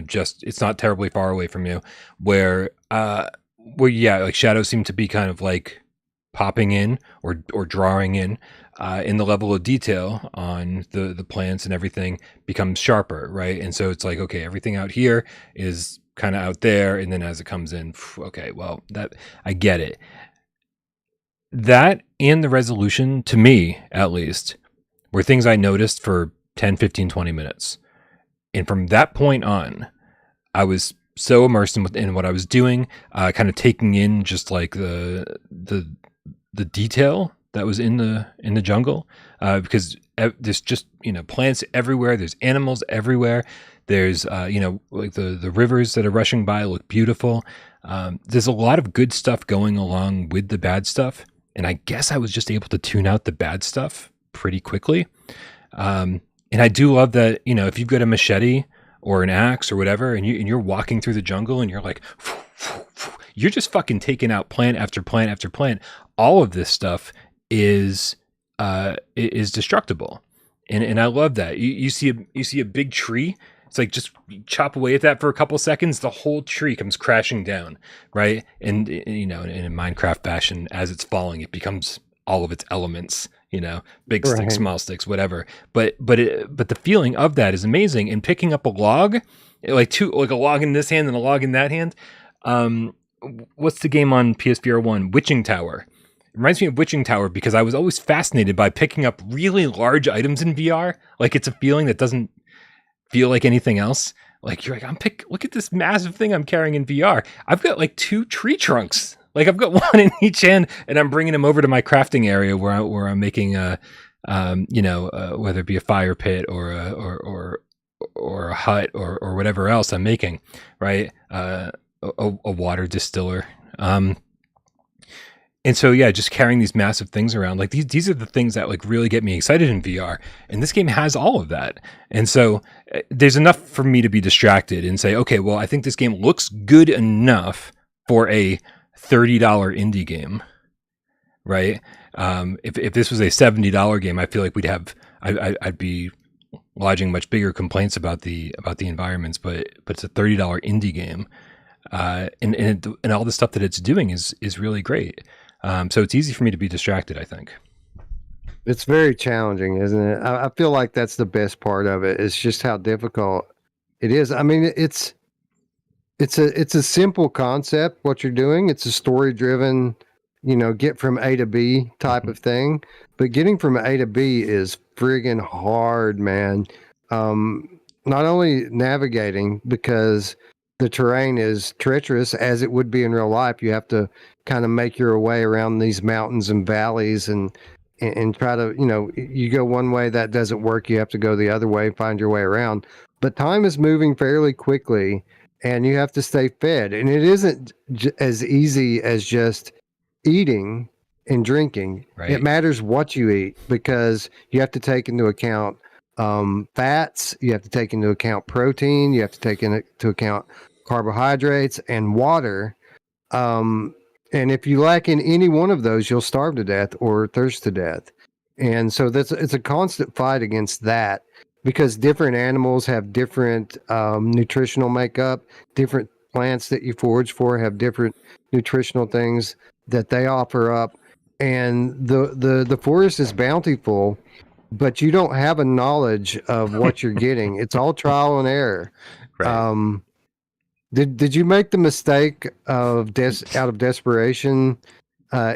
just it's not terribly far away from you, where like shadows seem to be kind of like popping in or drawing in the level of detail on the plants, and everything becomes sharper, right? And so it's like, okay, everything out here is kind of out there, and then as it comes in, okay, well, that I get it. That and the resolution, to me at least, were things I noticed for 10, 15, 20 minutes. And from that point on, I was so immersed in what I was doing, kind of taking in just like the detail that was in the jungle, because there's just, plants everywhere. There's animals everywhere. There's, like the rivers that are rushing by look beautiful. There's a lot of good stuff going along with the bad stuff. And I guess I was just able to tune out the bad stuff pretty quickly. And I do love that, if you've got a machete or an axe or whatever, and you're walking through the jungle and you're like, you're just fucking taking out plant after plant after plant. All of this stuff is destructible. And I love that. You see a big tree. It's like, just chop away at that for a couple seconds, the whole tree comes crashing down, right? And in a Minecraft fashion, as it's falling, it becomes all of its elements, big sticks, small sticks, whatever. But the feeling of that is amazing. And picking up a log, like a log in this hand and a log in that hand. What's the game on PSVR1? Witching Tower. It reminds me of Witching Tower because I was always fascinated by picking up really large items in VR. Like it's a feeling that doesn't feel like anything else. Like you're like, look at this massive thing I'm carrying in VR. I've got like 2 tree trunks. Like I've got one in each hand, and I'm bringing them over to my crafting area where I'm making whether it be a fire pit or a hut or whatever else I'm making, right? A water distiller. And so, yeah, just carrying these massive things around, like these are the things that like really get me excited in VR. And this game has all of that. And so there's enough for me to be distracted and say, okay, well, I think this game looks good enough for a $30 indie game, right? If this was a $70 game, I feel like I'd be lodging much bigger complaints about the environments, but it's a $30 indie game. And all the stuff that it's doing is really great. So it's easy for me to be distracted, I think. It's very challenging, isn't it? I feel like that's the best part of it. It's just how difficult it is. I mean, it's a simple concept, what you're doing. It's a story driven, get from A to B type of thing. But getting from A to B is friggin' hard, man. Not only navigating, because the terrain is treacherous as it would be in real life. You have to kind of make your way around these mountains and valleys and try to, you go one way, that doesn't work. You have to go the other way, find your way around. But time is moving fairly quickly and you have to stay fed. And it isn't as easy as just eating and drinking. Right. It matters what you eat because you have to take into account fats, you have to take into account protein, you have to take into account carbohydrates and water. And if you lack in any one of those, you'll starve to death or thirst to death. And so it's a constant fight against that because different animals have different nutritional makeup, different plants that you forage for have different nutritional things that they offer up. And the forest is bountiful, but you don't have a knowledge of what you're getting. It's all trial and error. Right. Did you make the mistake of out of desperation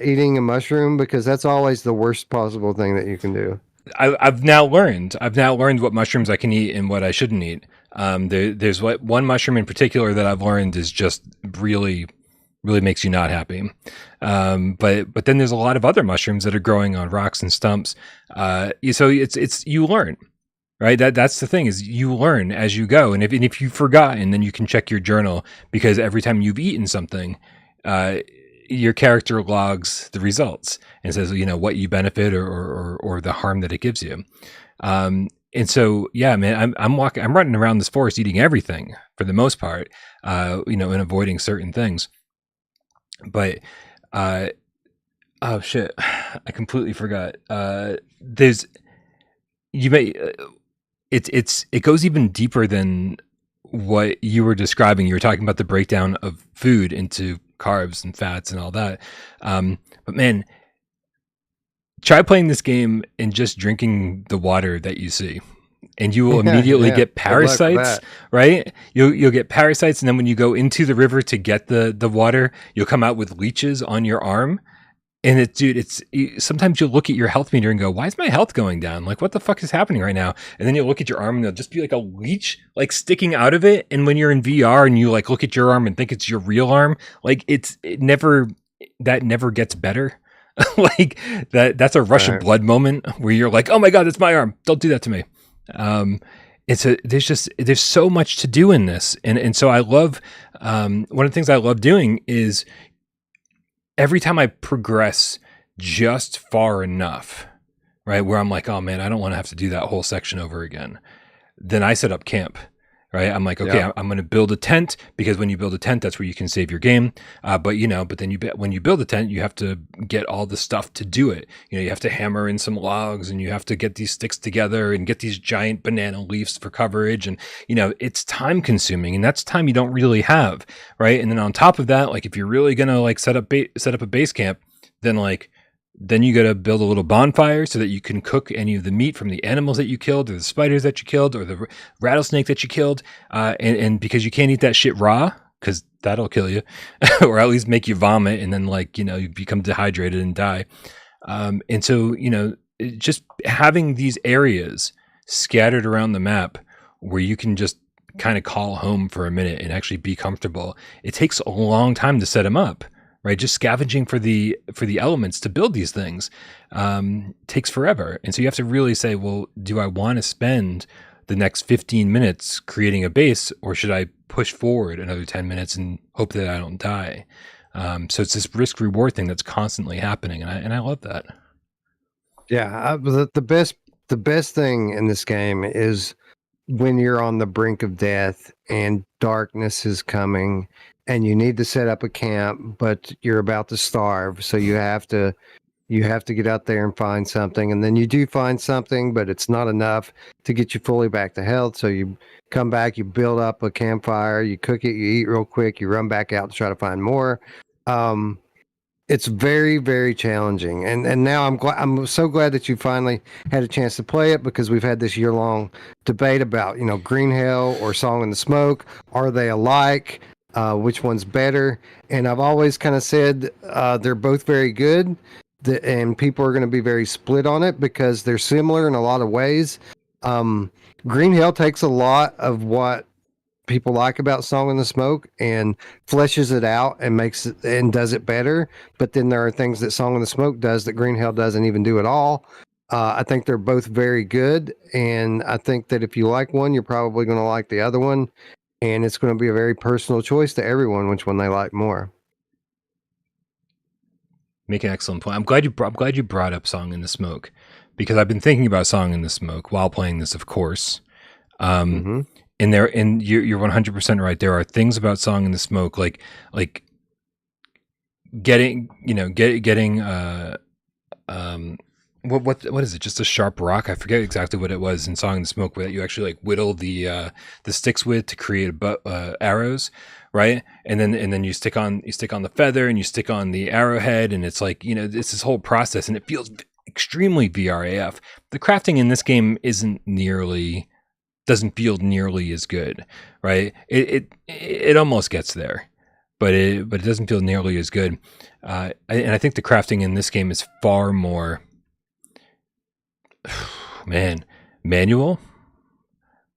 eating a mushroom? Because that's always the worst possible thing that you can do. I've now learned what mushrooms I can eat and what I shouldn't eat. There's one mushroom in particular that I've learned is just really makes you not happy. But then there's a lot of other mushrooms that are growing on rocks and stumps. So it's you learn. Right. That's the thing is you learn as you go. And if you've forgotten, then you can check your journal because every time you've eaten something, your character logs the results and says, what you benefit or the harm that it gives you. And so, yeah, man, I'm running around this forest eating everything for the most part, and avoiding certain things. But, oh shit, I completely forgot. It goes even deeper than what you were describing. You were talking about the breakdown of food into carbs and fats and all that. But man, try playing this game and just drinking the water that you see. And you will immediately get parasites, right? You'll get parasites. And then when you go into the river to get the water, you'll come out with leeches on your arm. And sometimes you'll look at your health meter and go, why is my health going down? Like, what the fuck is happening right now? And then you'll look at your arm and there'll just be like a leech like sticking out of it. And when you're in VR and you like look at your arm and think it's your real arm, like that never gets better. Like that's a rush of blood moment where you're like, oh my God, it's my arm. Don't do that to me. There's so much to do in this. And so I love, one of the things I love doing is every time I progress just far enough, right, where I'm like, oh man, I don't want to have to do that whole section over again, then I set up camp, right? I'm like, okay, I'm going to build a tent because when you build a tent, that's where you can save your game. But then when you build a tent, you have to get all the stuff to do it. You have to hammer in some logs and you have to get these sticks together and get these giant banana leaves for coverage. And, it's time consuming and that's time you don't really have. Right. And then on top of that, like if you're really going to like set up a base camp, then like Then you got to build a little bonfire so that you can cook any of the meat from the animals that you killed, or the spiders that you killed, or the rattlesnake that you killed. And because you can't eat that shit raw, because that'll kill you, or at least make you vomit, and then you become dehydrated and die. And so just having these areas scattered around the map where you can just kind of call home for a minute and actually be comfortable. It takes a long time to set them up. Right, just scavenging for the elements to build these things takes forever, and so you have to really say, well, do I want to spend the next 15 minutes creating a base, or should I push forward another 10 minutes and hope that I don't die? So it's this risk reward thing that's constantly happening, and I love that. Yeah, the best thing in this game is when you're on the brink of death and darkness is coming and you need to set up a camp, but you're about to starve. So you have to get out there and find something. And then you do find something, but it's not enough to get you fully back to health. So you come back, you build up a campfire, you cook it, you eat real quick, you run back out to try to find more. It's very, very challenging. And now I'm so glad that you finally had a chance to play it, because we've had this year-long debate about, Green Hell or Song in the Smoke. Are they alike? Which one's better? And I've always kind of said they're both very good, and people are going to be very split on it because they're similar in a lot of ways. Green Hell takes a lot of what people like about Song in the Smoke and fleshes it out and makes it and does it better. But then there are things that Song in the Smoke does that Green Hell doesn't even do at all. I think they're both very good, and I think that if you like one, you're probably going to like the other one, and it's going to be a very personal choice to everyone which one they like more. Make an excellent point. I'm glad you brought up Song in the Smoke, because I've been thinking about Song in the Smoke while playing this, of course. And you're 100% right. There are things about Song in the Smoke, like getting what is it? Just a sharp rock? I forget exactly what it was in Song in the Smoke, where you actually whittle the sticks with to create arrows, right? And then you stick on the feather and you stick on the arrowhead, and it's it's this whole process, and it feels extremely VR AF. The crafting in this game doesn't feel nearly as good, right? It almost gets there, but it doesn't feel nearly as good. And I think the crafting in this game is far more manual,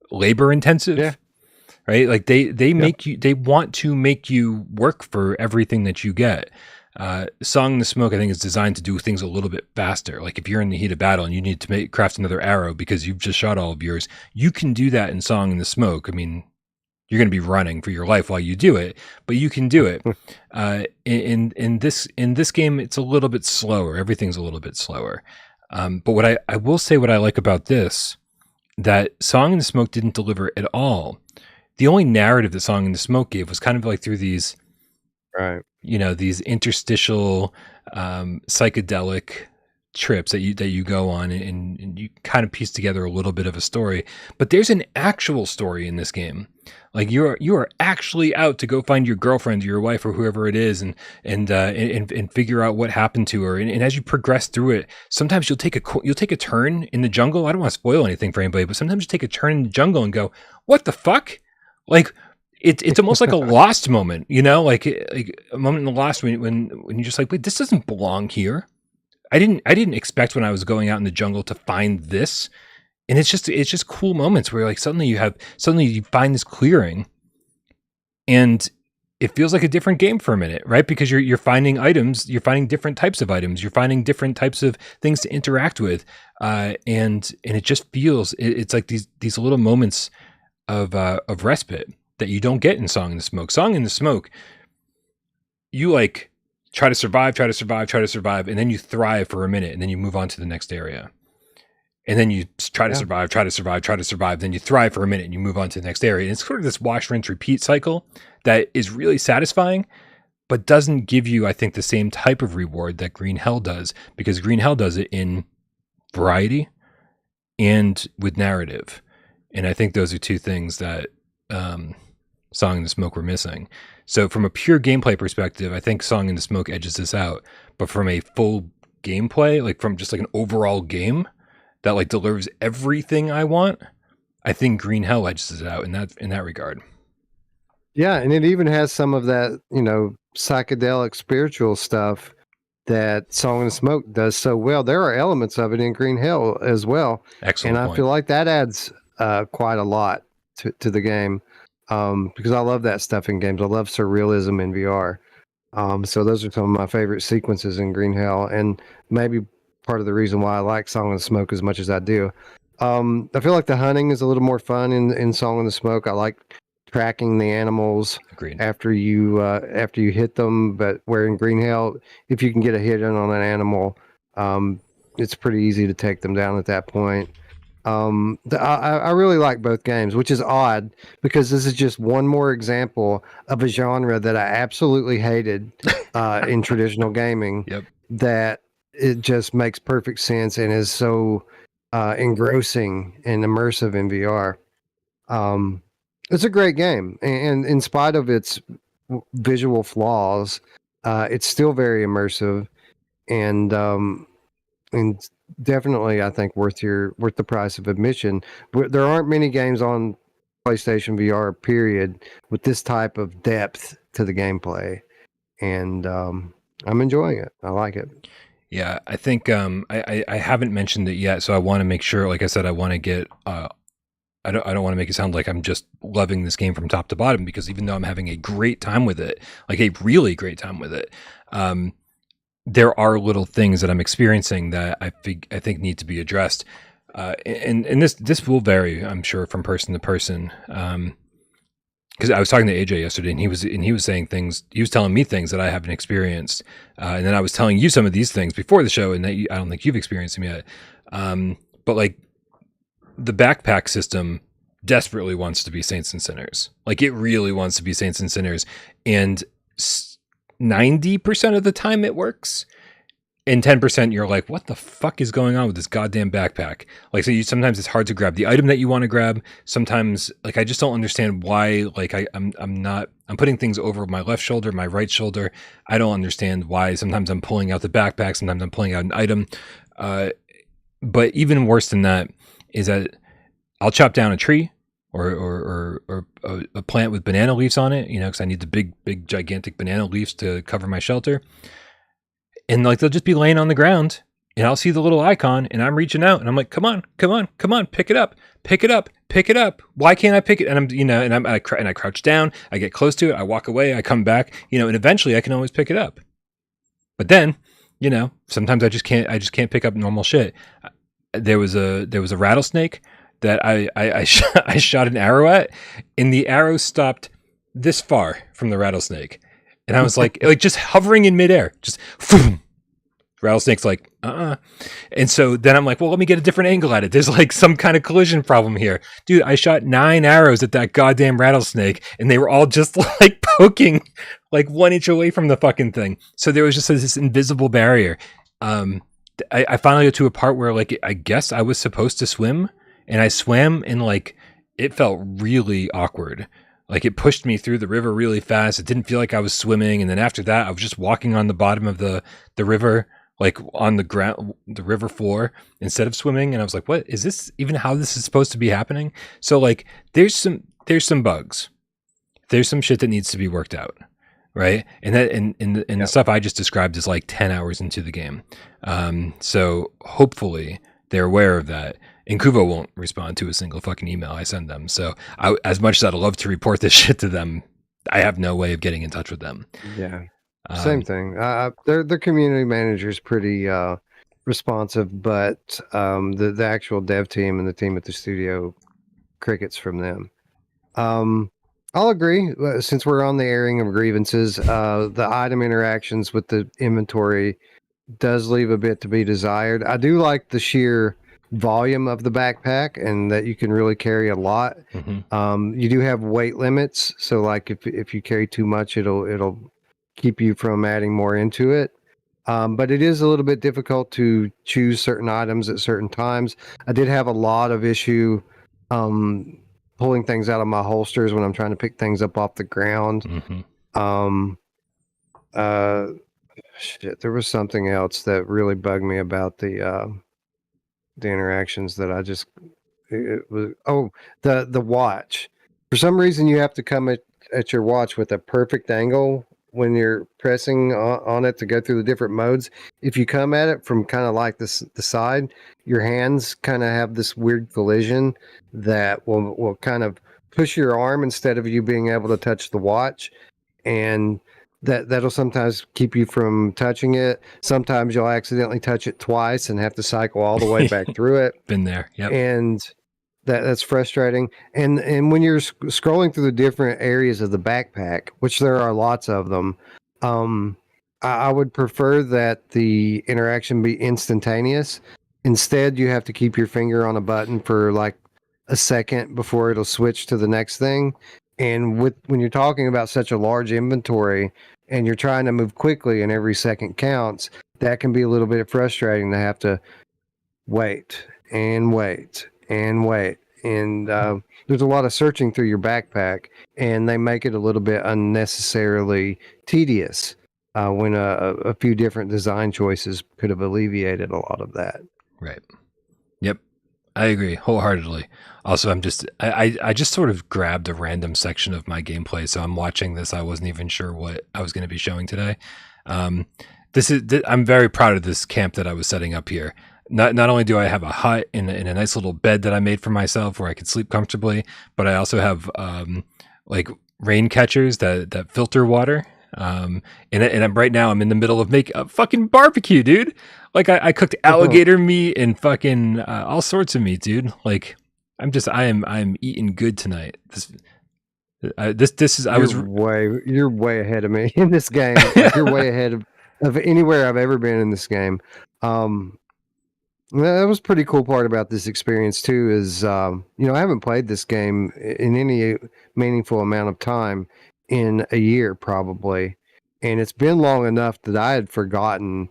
labor intensive. Yeah. Right? They want to make you work for everything that you get. Song in the Smoke, I think, is designed to do things a little bit faster. Like if you're in the heat of battle and you need to craft another arrow because you've just shot all of yours, you can do that in Song in the Smoke. I mean, you're going to be running for your life while you do it, but you can do it. In this game, it's a little bit slower. Everything's a little bit slower. But what I will say, what I like about this, that Song in the Smoke didn't deliver at all. The only narrative that Song in the Smoke gave was kind of like through these, right, these interstitial psychedelic trips that you go on, and you kind of piece together a little bit of a story. But there's an actual story in this game. Like you are actually out to go find your girlfriend or your wife or whoever it is, and figure out what happened to her. And as you progress through it, sometimes you'll take a turn in the jungle. I don't want to spoil anything for anybody, but sometimes you take a turn in the jungle and go, "What the fuck?" Like it's almost like a Lost moment, like a moment in the Lost when you're just like, "Wait, this doesn't belong here." I didn't expect when I was going out in the jungle to find this. And it's just cool moments where suddenly you find this clearing, and it feels like a different game for a minute, right? Because you're finding items, you're finding different types of items, you're finding different types of things to interact with, and it just feels it's like these little moments of respite that you don't get in Song in the Smoke. Song in the Smoke, you try to survive, and then you thrive for a minute, and then you move on to the next area. And then you try to survive, then you thrive for a minute and you move on to the next area. And it's sort of this wash, rinse, repeat cycle that is really satisfying, but doesn't give you, I think, the same type of reward that Green Hell does, because Green Hell does it in variety and with narrative. And I think those are two things that Song in the Smoke were missing. So from a pure gameplay perspective, I think Song in the Smoke edges this out. But from a full gameplay, like from just like an overall game that like delivers everything I want, I think Green Hell edges it out in that regard. Yeah, and it even has some of that, psychedelic spiritual stuff that Song and Smoke does so well. There are elements of it in Green Hell as well. Excellent and I point. feel like that adds quite a lot to the game, because I love that stuff in games. I love surrealism in VR. So those are some of my favorite sequences in Green Hell, and maybe part of the reason why I like Song and Smoke as much as I do. I feel like the hunting is a little more fun in Song and the Smoke. I like tracking the animals. Agreed. after you hit them, but where in Green Hell, if you can get a hit in on an animal, it's pretty easy to take them down at that point. I really like both games, which is odd because this is just one more example of a genre that I absolutely hated in traditional gaming. Yep. That it just makes perfect sense and is so engrossing and immersive in VR. It's a great game, and in spite of its visual flaws, it's still very immersive, and definitely, I think, worth the price of admission. But there aren't many games on PlayStation VR, period, with this type of depth to the gameplay, and I'm enjoying it. I like it. Yeah, I think I haven't mentioned it yet, so I want to make sure. Like I said, I want to get. I don't want to make it sound like I'm just loving this game from top to bottom, because even though I'm having a great time with it, like a really great time with it, there are little things that I'm experiencing that I think need to be addressed, and this will vary, I'm sure, from person to person. Because I was talking to AJ yesterday, and he was saying things. He was telling me things that I haven't experienced, and then I was telling you some of these things before the show, and that I don't think you've experienced them yet. But like, the backpack system desperately wants to be Saints and Sinners. Like, it really wants to be Saints and Sinners, and 90% of the time it works. And 10% you're like, what the fuck is going on with this goddamn backpack? Like, so sometimes it's hard to grab the item that you want to grab. Sometimes, like, I just don't understand why. Like, I'm putting things over my left shoulder, my right shoulder. I don't understand why. Sometimes I'm pulling out the backpack. Sometimes I'm pulling out an item. But even worse than that is that I'll chop down a tree or a plant with banana leaves on it, because I need the big gigantic banana leaves to cover my shelter. And like, they'll just be laying on the ground, and I'll see the little icon, and I'm reaching out, and I'm like, come on, pick it up. Why can't I pick it? And I crouch down, I get close to it, I walk away, I come back, and eventually I can always pick it up. But then, sometimes I just can't pick up normal shit. There was a rattlesnake that I shot an arrow at, and the arrow stopped this far from the rattlesnake. And I was like just hovering in midair, just boom. Rattlesnake's like, And so then I'm like, well, let me get a different angle at it. There's like some kind of collision problem here. Dude, I shot 9 arrows at that goddamn rattlesnake, and they were all just like poking like 1 inch away from the fucking thing. So there was just this invisible barrier. I finally got to a part where, like, I guess I was supposed to swim, and I swam, and like, it felt really awkward. Like, it pushed me through the river really fast. It didn't feel like I was swimming. And then after that, I was just walking on the bottom of the river, like on the ground, the river floor, instead of swimming. And I was like, what is this even, how this is supposed to be happening? So like, there's some bugs. There's some shit that needs to be worked out. Right. And that, and the stuff I just described is like 10 hours into the game. So hopefully they're aware of that. And Kuvo won't respond to a single fucking email I send them. So as much as I'd love to report this shit to them, I have no way of getting in touch with them. Yeah. Same thing. Their community manager is pretty responsive, but the actual dev team and the team at the studio, crickets from them. I'll agree. Since we're on the airing of grievances, the item interactions with the inventory does leave a bit to be desired. I do like the sheer volume of the backpack, and that you can really carry a lot. Mm-hmm. You do have weight limits, so like if you carry too much, it'll keep you from adding more into it. But it is a little bit difficult to choose certain items at certain times. I did have a lot of issue pulling things out of my holsters when I'm trying to pick things up off the ground. Mm-hmm. shit, there was something else that really bugged me about the interactions that I just it was the watch. For some reason, you have to come at your watch with a perfect angle when you're pressing on it to go through the different modes. If you come at it from kind of like this the side, your hands kind of have this weird collision that will kind of push your arm instead of you being able to touch the watch, and that'll sometimes keep you from touching it. Sometimes you'll accidentally touch it twice and have to cycle all the way back through it. Been there. Yep. And that's frustrating. And when you're scrolling through the different areas of the backpack, which there are lots of them, I would prefer that the interaction be instantaneous. Instead, you have to keep your finger on a button for like a second before it'll switch to the next thing. And when you're talking about such a large inventory and you're trying to move quickly and every second counts, that can be a little bit frustrating to have to wait and wait and wait. And there's a lot of searching through your backpack, and they make it a little bit unnecessarily tedious when a few different design choices could have alleviated a lot of that. Right. Yep. I agree wholeheartedly. Also, I just sort of grabbed a random section of my gameplay, so I'm watching this. I wasn't even sure what I was going to be showing today. I'm very proud of this camp that I was setting up here. Not only do I have a hut in a nice little bed that I made for myself where I could sleep comfortably, but I also have like rain catchers that filter water. And right now I'm in the middle of making a fucking barbecue, dude. Like I cooked alligator meat and fucking all sorts of meat, dude. Like I'm eating good tonight. You're way ahead of me in this game. Like, you're way ahead of anywhere I've ever been in this game. That was a pretty cool part about this experience too, is I haven't played this game in any meaningful amount of time in a year probably, and it's been long enough that I had forgotten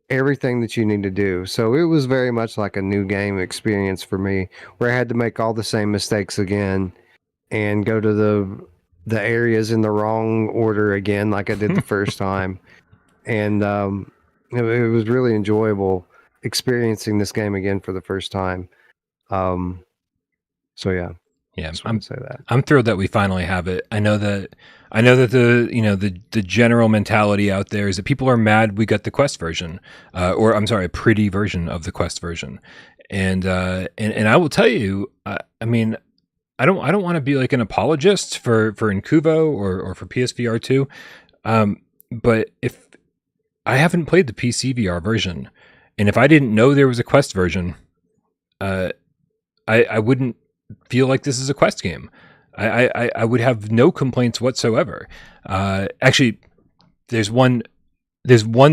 everything that you need to do. So it was very much like a new game experience for me, where I had to make all the same mistakes again and go to the areas in the wrong order again, like I did the first time. And it was really enjoyable experiencing this game again for the first time. So yeah. Yeah, I'm thrilled that we finally have it. I know that the general mentality out there is that people are mad we got the Quest version, or I'm sorry, a pretty version of the Quest version. And I will tell you, I mean, I don't want to be like an apologist for Incuvo or for PSVR2, but if I haven't played the PC VR version, and if I didn't know there was a Quest version, I wouldn't feel like this is a Quest game. I would have no complaints whatsoever. Actually, there's one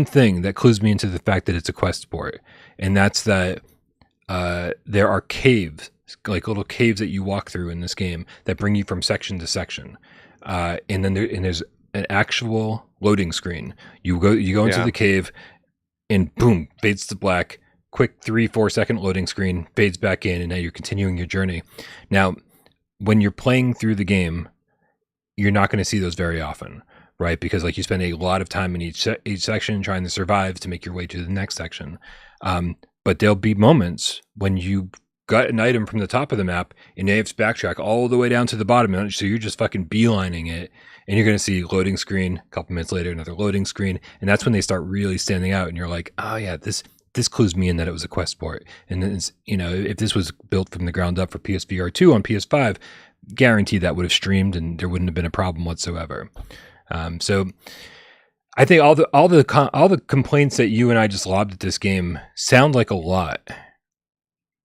thing that clues me into the fact that it's a Quest port, and that's that there are caves, like little caves that you walk through in this game that bring you from section to section, and then there's an actual loading screen. You go into the cave, and boom, fades to black. Quick 3-4 second loading screen, fades back in, and now you're continuing your journey. Now, when you're playing through the game, you're not going to see those very often, right? Because like you spend a lot of time in each section trying to survive to make your way to the next section. But there'll be moments when you got an item from the top of the map and you have to backtrack all the way down to the bottom, so you're just fucking beelining it, and you're going to see loading screen. A couple minutes later, another loading screen, and that's when they start really standing out, and you're like, oh yeah, this clues me in that it was a Quest port. And then, if this was built from the ground up for PSVR2 on PS5, guaranteed that would have streamed and there wouldn't have been a problem whatsoever. So I think all the complaints that you and I just lobbed at this game sound like a lot,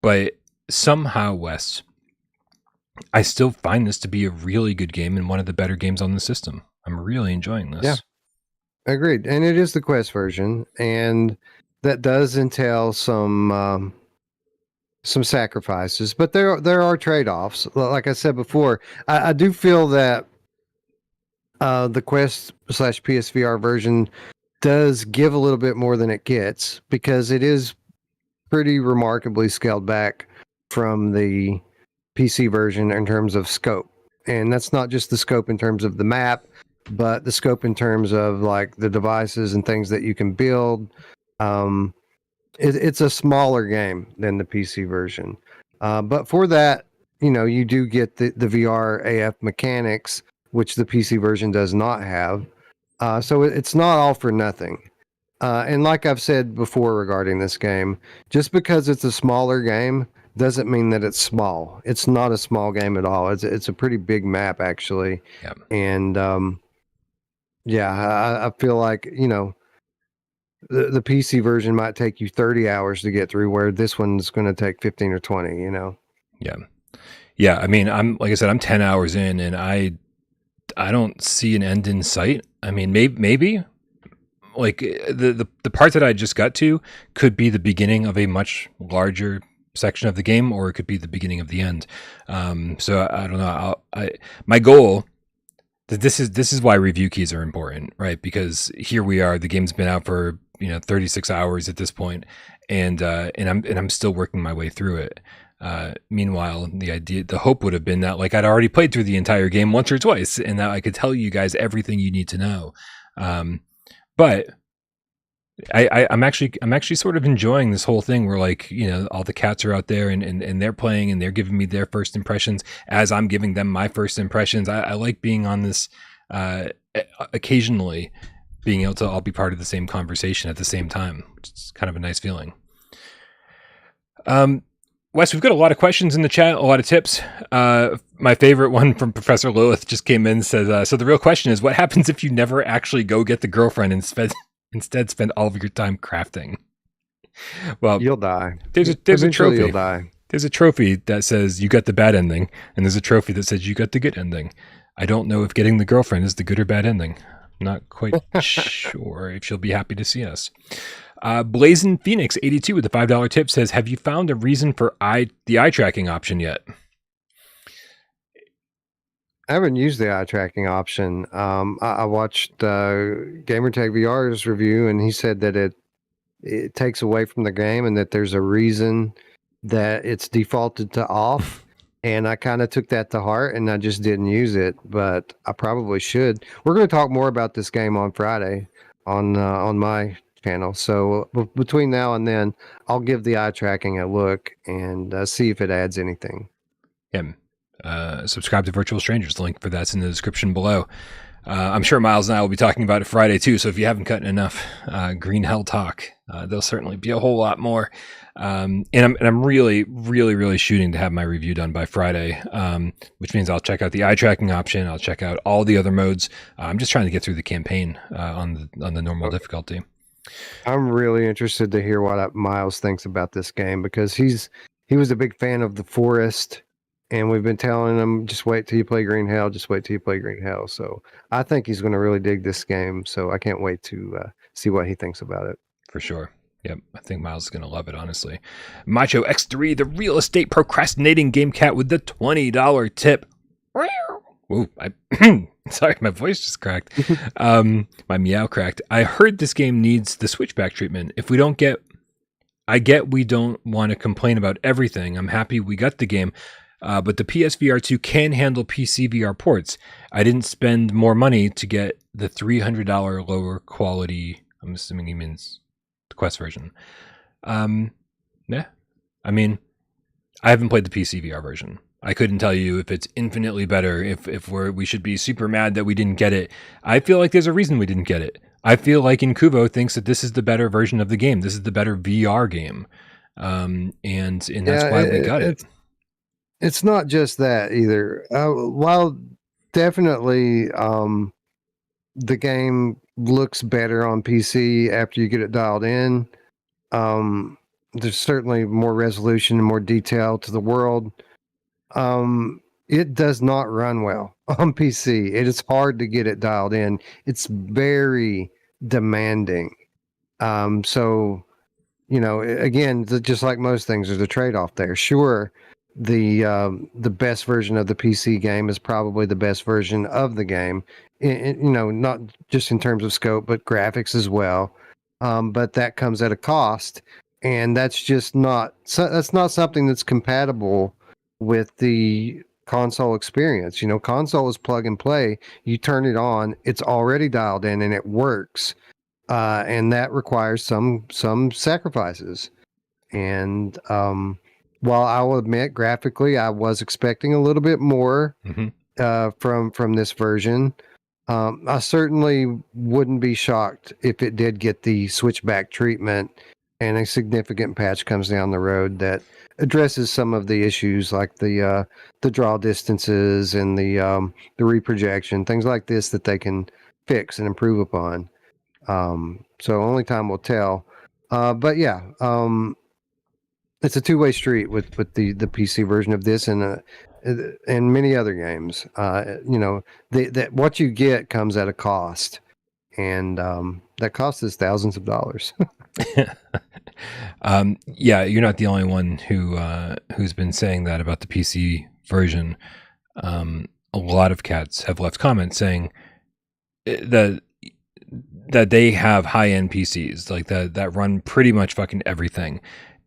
but somehow, Wes, I still find this to be a really good game and one of the better games on the system. I'm really enjoying this. Yeah, agreed. And it is the Quest version, and that does entail some sacrifices, but there are trade-offs. Like I said before, I do feel that the Quest / PSVR version does give a little bit more than it gets, because it is pretty remarkably scaled back from the PC version in terms of scope. And that's not just the scope in terms of the map, but the scope in terms of like the devices and things that you can build, it's a smaller game than the PC version. But for that, you do get the VR AF mechanics, which the PC version does not have. So it's not all for nothing. And like I've said before regarding this game, just because it's a smaller game doesn't mean that it's small. It's not a small game at all. It's a pretty big map actually. Yeah. And I feel like the PC version might take you 30 hours to get through, where this one's going to take 15 or 20. Yeah. Yeah. I mean, like I said, I'm 10 hours in, and I don't see an end in sight. I mean, maybe like the part that I just got to could be the beginning of a much larger section of the game, or it could be the beginning of the end. So I don't know. My goal, this is why review keys are important, right? Because here we are, the game's been out for 36 hours at this point, and I'm still working my way through it. Meanwhile, the hope would have been that like I'd already played through the entire game once or twice, and that I could tell you guys everything you need to know. But I'm actually sort of enjoying this whole thing where like all the cats are out there and they're playing and they're giving me their first impressions as I'm giving them my first impressions. I like being on this occasionally, being able to all be part of the same conversation at the same time. It's kind of a nice feeling. Wes, we've got a lot of questions in the chat, a lot of tips. My favorite one from Professor Lilith just came in and says, so the real question is, what happens if you never actually go get the girlfriend and instead spend all of your time crafting? Well, you'll die. There's a trophy. You'll die. There's a trophy that says you got the bad ending, and there's a trophy that says you got the good ending. I don't know if getting the girlfriend is the good or bad ending. I'm not quite sure if she'll be happy to see us. Blazing Phoenix 82 with the $5 tip says, have you found a reason for the eye tracking option yet? I haven't used the eye tracking option. I watched Gamertag VR's review, and he said that it takes away from the game, and that there's a reason that it's defaulted to off. And I kind of took that to heart, and I just didn't use it. But I probably should. We're going to talk more about this game on Friday on my channel. So between now and then, I'll give the eye tracking a look and see if it adds anything. Yeah. Subscribe to Virtual Strangers. The link for that's in the description below. I'm sure Miles and I will be talking about it Friday too. So if you haven't gotten enough Green Hell talk, there'll certainly be a whole lot more. And I'm really, really, really shooting to have my review done by Friday, which means I'll check out the eye tracking option. I'll check out all the other modes. I'm just trying to get through the campaign on the normal difficulty. I'm really interested to hear what Miles thinks about this game, because he was a big fan of The Forest. And we've been telling him, just wait till you play Green Hell. Just wait till you play Green Hell. So I think he's going to really dig this game. So I can't wait to see what he thinks about it. For sure. Yep. I think Miles is going to love it, honestly. Macho X3, the real estate procrastinating game cat with the $20 tip. Whoa, sorry, my voice just cracked. My meow cracked. I heard this game needs the switchback treatment. If we don't get, I get we don't want to complain about everything. I'm happy we got the game. But the PSVR2 can handle PC VR ports. I didn't spend more money to get the $300 lower quality. I'm assuming he means the Quest version. Yeah. I mean, I haven't played the PC VR version. I couldn't tell you if it's infinitely better, if we should be super mad that we didn't get it. I feel like there's a reason we didn't get it. I feel like Incuvo thinks that this is the better version of the game. This is the better VR game. And that's why we got it. It's not just that either. While definitely the game looks better on PC after you get it dialed in, there's certainly more resolution and more detail to the world. It does not run well on PC. It is hard to get it dialed in. It's very demanding. So, again, just like most things, there's a trade-off there. Sure, the best version of the PC game is probably the best version of the game, not just in terms of scope, but graphics as well. But that comes at a cost, and that's just not that's not something that's compatible with the console experience. Console is plug and play. You turn it on, it's already dialed in and it works. And that requires some sacrifices. And while I will admit, graphically, I was expecting a little bit more from this version. I certainly wouldn't be shocked if it did get the switchback treatment and a significant patch comes down the road that addresses some of the issues like the draw distances and the reprojection, things like this that they can fix and improve upon. So only time will tell. But yeah, it's a two-way street with the PC version of this and many other games. That what you get comes at a cost, and that cost is thousands of dollars. Yeah, you're not the only one who's been saying that about the PC version. A lot of cats have left comments saying that they have high-end PCs like that run pretty much fucking everything,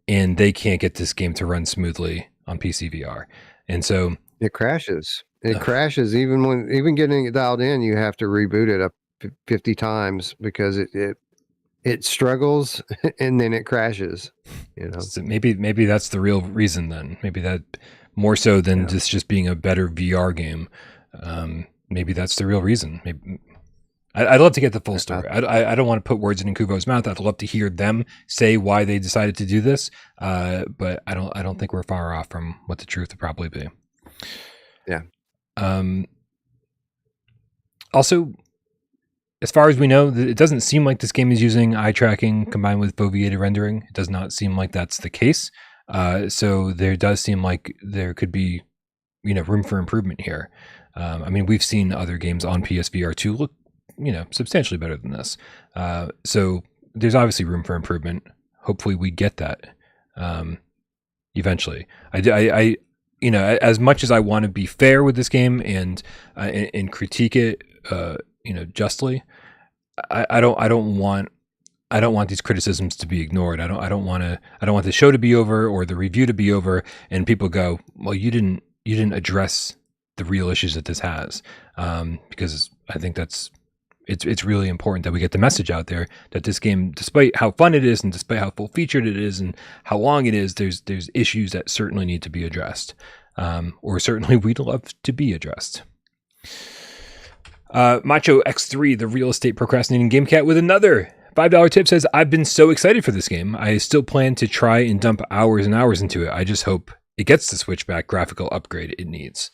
and they can't get this game to run smoothly on PSVR. And so it crashes. It crashes even getting it dialed in. You have to reboot it up 50 times because it struggles and then it crashes. So maybe that's the real reason. Then maybe that more so than just being a better VR game. Maybe that's the real reason. Maybe. I'd love to get the full story. I don't want to put words in Kuvo's mouth. I'd love to hear them say why they decided to do this. But I don't think we're far off from what the truth would probably be. Yeah. Also, as far as we know, it doesn't seem like this game is using eye tracking combined with foveated rendering. It does not seem like that's the case. So there does seem like there could be, room for improvement here. I mean, we've seen other games on PSVR2 look, substantially better than this. So there's obviously room for improvement. Hopefully we get that eventually. I as much as I want to be fair with this game and critique it, justly, I don't want these criticisms to be ignored. I don't want the show to be over or the review to be over and people go, well, you didn't address the real issues that this has, because I think it's really important that we get the message out there that this game, despite how fun it is and despite how full featured it is and how long it is, there's issues that certainly need to be addressed, or certainly we'd love to be addressed. Macho X3, the real estate procrastinating game cat, with another $5 tip, says, I've been so excited for this game. I still plan to try and dump hours and hours into it. I just hope it gets the switchback graphical upgrade it needs.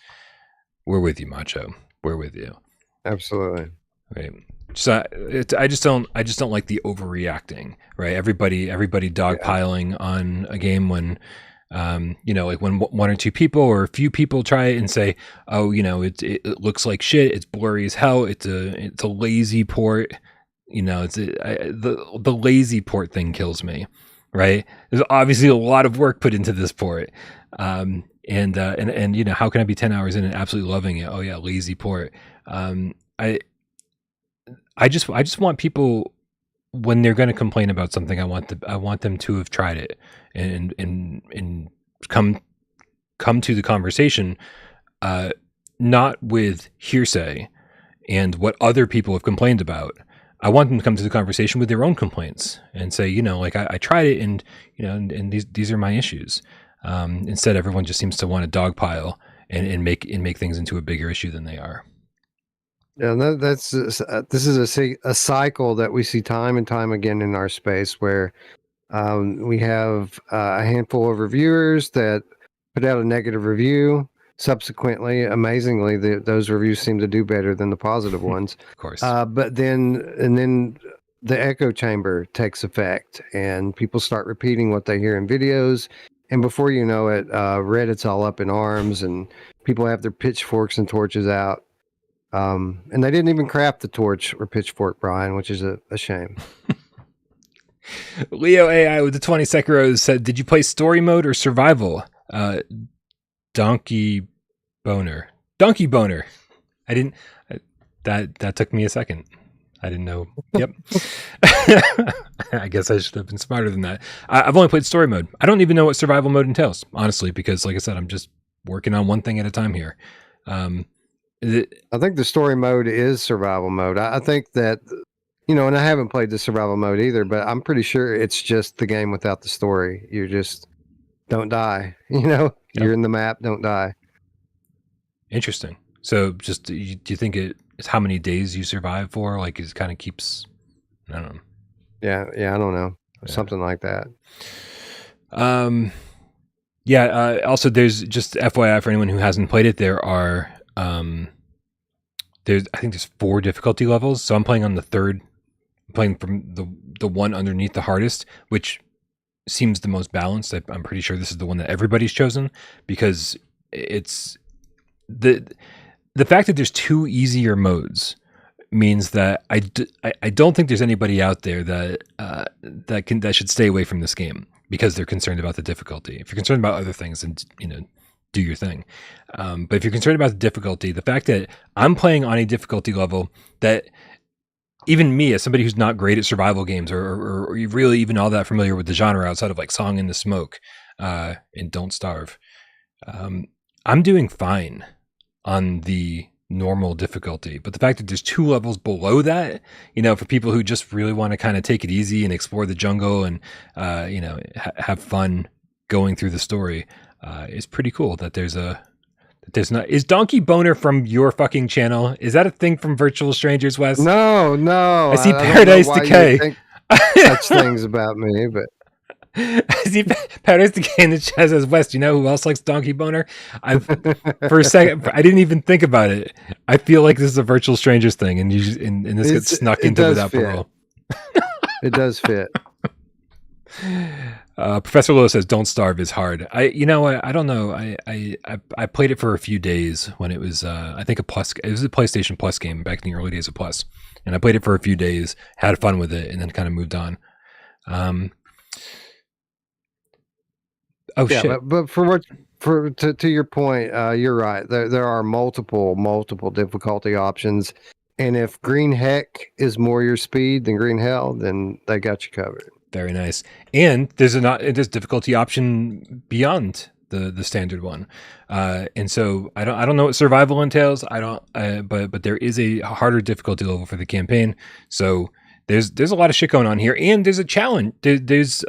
We're with you, Macho. We're with you. Absolutely. Right. So I just don't like the overreacting, right? Everybody dogpiling on a game when, like when one or two people or a few people try it and say, oh, it looks like shit. It's blurry as hell. It's a lazy port. The lazy port thing kills me, right? There's obviously a lot of work put into this port. And how can I be 10 hours in and absolutely loving it? Oh yeah, lazy port. I just want people, when they're going to complain about something, I want them to have tried it and come to the conversation, not with hearsay and what other people have complained about. I want them to come to the conversation with their own complaints and say, I tried it and and these are my issues. Instead, everyone just seems to want to dogpile and make things into a bigger issue than they are. Yeah, this is a cycle that we see time and time again in our space where we have a handful of reviewers that put out a negative review. Subsequently, amazingly, those reviews seem to do better than the positive ones. Of course. But then the echo chamber takes effect and people start repeating what they hear in videos. And before you know it, Reddit's all up in arms and people have their pitchforks and torches out. And they didn't even craft the torch or pitchfork, Brian, which is a shame. Leo AI with the 20 Sekiros said, did you play story mode or survival? Donkey boner. I didn't, that took me a second. I didn't know. Yep. I guess I should have been smarter than that. I've only played story mode. I don't even know what survival mode entails, honestly, because like I said, I'm just working on one thing at a time here. I think the story mode is survival mode. I think that, and I haven't played the survival mode either, but I'm pretty sure it's just the game without the story. You just don't die. You're in the map, don't die. Interesting. So just, do you think it's how many days you survive for? Like it kind of keeps, I don't know. Yeah, I don't know. Something like that. Also, there's just FYI for anyone who hasn't played it, there are I think there's 4 difficulty levels. So I'm playing on the 3rd. I'm playing from the one underneath the hardest, which seems the most balanced. I'm pretty sure this is the one that everybody's chosen, because it's the fact that there's 2 easier modes means that I don't think there's anybody out there that should stay away from this game because they're concerned about the difficulty. If you're concerned about other things, then do your thing. But if you're concerned about the difficulty, the fact that I'm playing on a difficulty level that even me, as somebody who's not great at survival games or really even all that familiar with the genre outside of like Song in the Smoke and Don't Starve, I'm doing fine on the normal difficulty. But the fact that there's 2 levels below that, for people who just really want to kind of take it easy and explore the jungle and have fun going through the story, is pretty cool. That there's not. Is Donkey Boner from your fucking channel? Is that a thing from Virtual Strangers, Wes? No. I see Paradise Decay. Such things about me, but I see Paradise Decay in the chat says, Wes, you know who else likes Donkey Boner? For a second, I didn't even think about it. I feel like this is a Virtual Strangers thing, and this gets snuck into without parole. It does fit. Professor Lowe says, "Don't Starve is hard." I don't know. I played it for a few days when it was, I think it was a PlayStation Plus game back in the early days of Plus, and I played it for a few days, had fun with it, and then kind of moved on. Shit. But to your point, you're right. There are multiple difficulty options, and if Green Heck is more your speed than Green Hell, then they got you covered. Very nice. And there's difficulty option beyond the standard one, and so I don't know what survival entails. But there is a harder difficulty level for the campaign. So there's a lot of shit going on here, and there's a challenge. There's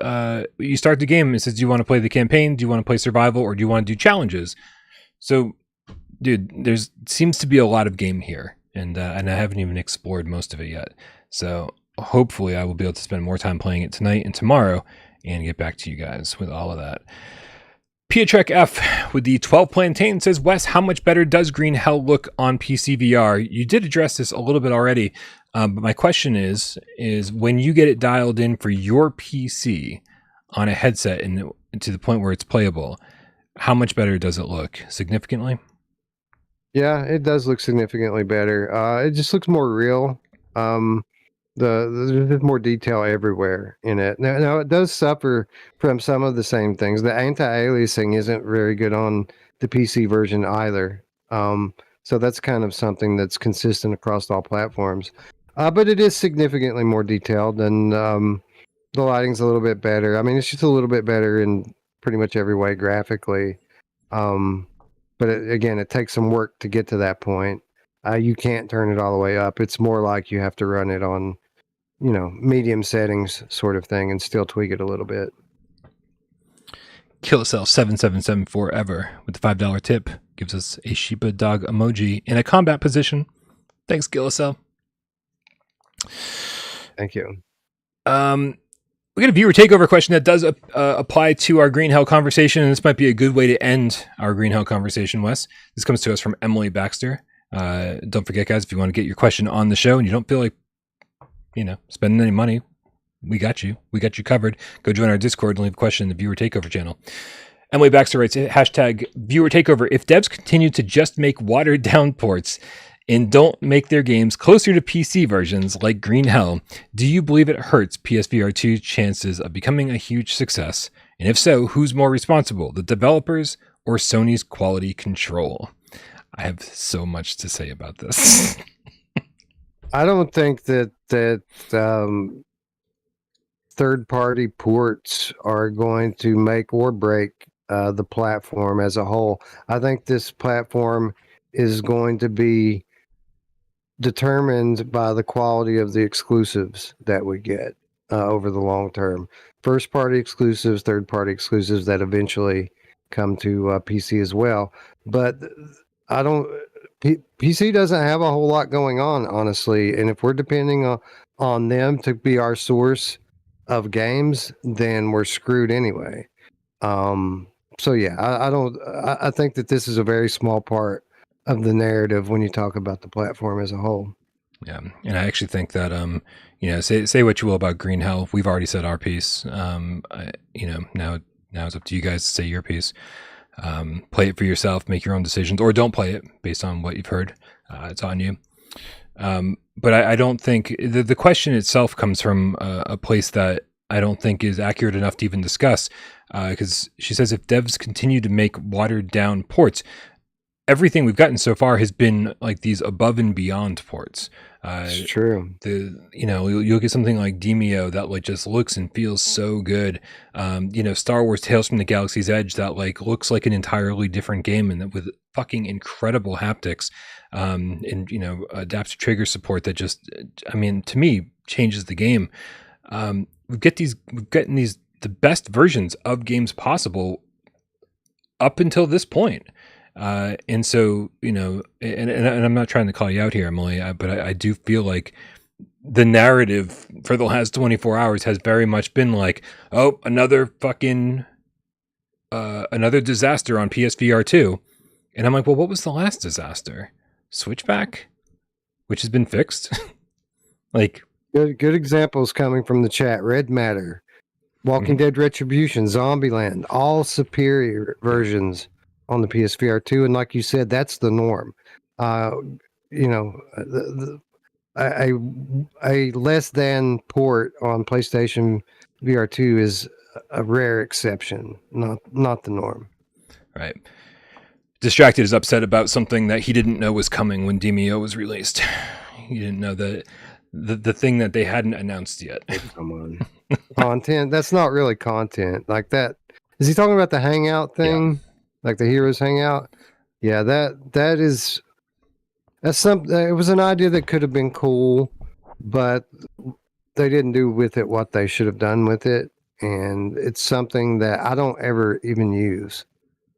you start the game, it says, do you want to play the campaign, do you want to play survival, or do you want to do challenges? So, dude, there's seems to be a lot of game here, and I haven't even explored most of it yet. So hopefully I will be able to spend more time playing it tonight and tomorrow and get back to you guys with all of that. Pietrek F with the 12 plantain says, Wes, how much better does Green Hell look on PSVR? You did address this a little bit already, but my question is when you get it dialed in for your PC on a headset and to the point where it's playable, how much better does it look? Significantly? Yeah, it does look significantly better. It just looks more real. There's more detail everywhere in it. Now it does suffer from some of the same things. The anti-aliasing isn't very good on the PC version either. So that's kind of something that's consistent across all platforms. But it is significantly more detailed, and the lighting's a little bit better. I mean, it's just a little bit better in pretty much every way graphically. But again, it takes some work to get to that point. You can't turn it all the way up. It's more like you have to run it on, medium settings sort of thing and still tweak it a little bit. Killcell777 forever with the $5 tip gives us a Shiba dog emoji in a combat position. Thanks, Gillicell. Thank you. We got a viewer takeover question that does apply to our Green Hell conversation, and this might be a good way to end our Green Hell conversation, Wes. This comes to us from Emily Baxter. Don't forget, guys, if you want to get your question on the show and you don't feel like, spending any money, we got you. We got you covered. Go join our Discord and leave a question in the viewer takeover channel. Emily Baxter writes, hashtag viewer takeover. If devs continue to just make watered down ports and don't make their games closer to PC versions like Green Hell, do you believe it hurts PSVR2's chances of becoming a huge success? And if so, who's more responsible, the developers or Sony's quality control? I have so much to say about this. I don't think that third-party ports are going to make or break the platform as a whole. I think this platform is going to be determined by the quality of the exclusives that we get over the long term. First party exclusives, third party exclusives that eventually come to PC as well. But I don't. PC doesn't have a whole lot going on, honestly. And if we're depending on them to be our source of games, then we're screwed anyway. So yeah, I think that this is a very small part of the narrative when you talk about the platform as a whole. Yeah, and I actually think that say what you will about Green Hell, we've already said our piece. Now it's up to you guys to say your piece. Play it for yourself, make your own decisions, or don't play it based on what you've heard. It's on you. But I don't think the question itself comes from a place that I don't think is accurate enough to even discuss. Because she says if devs continue to make watered down ports, everything we've gotten so far has been like these above and beyond ports. It's true. You'll get something like Demio that like just looks and feels so good. Star Wars Tales from the Galaxy's Edge that like looks like an entirely different game and with fucking incredible haptics. Adaptive trigger support that just, to me, changes the game. We've gotten the best versions of games possible up until this point. And so, and I'm not trying to call you out here, Emily, but I do feel like the narrative for the last 24 hours has very much been like, oh, another disaster on PSVR2. And I'm like, well, what was the last disaster? Switchback, which has been fixed. Like good examples coming from the chat. Red Matter, Walking Dead Retribution, Zombieland, all superior versions on the PSVR2, and like you said, that's the norm. A less than port on PlayStation VR2 is a rare exception, not the norm. Right. Distracted is upset about something that he didn't know was coming when Demio was released. He didn't know that the thing that they hadn't announced yet. Come on. Content. That's not really content. Like that. Is he talking about the Hangout thing? Yeah. Like the Heroes Hangout? Yeah, that's it was an idea that could have been cool, but they didn't do with it what they should have done with it. And it's something that I don't ever even use.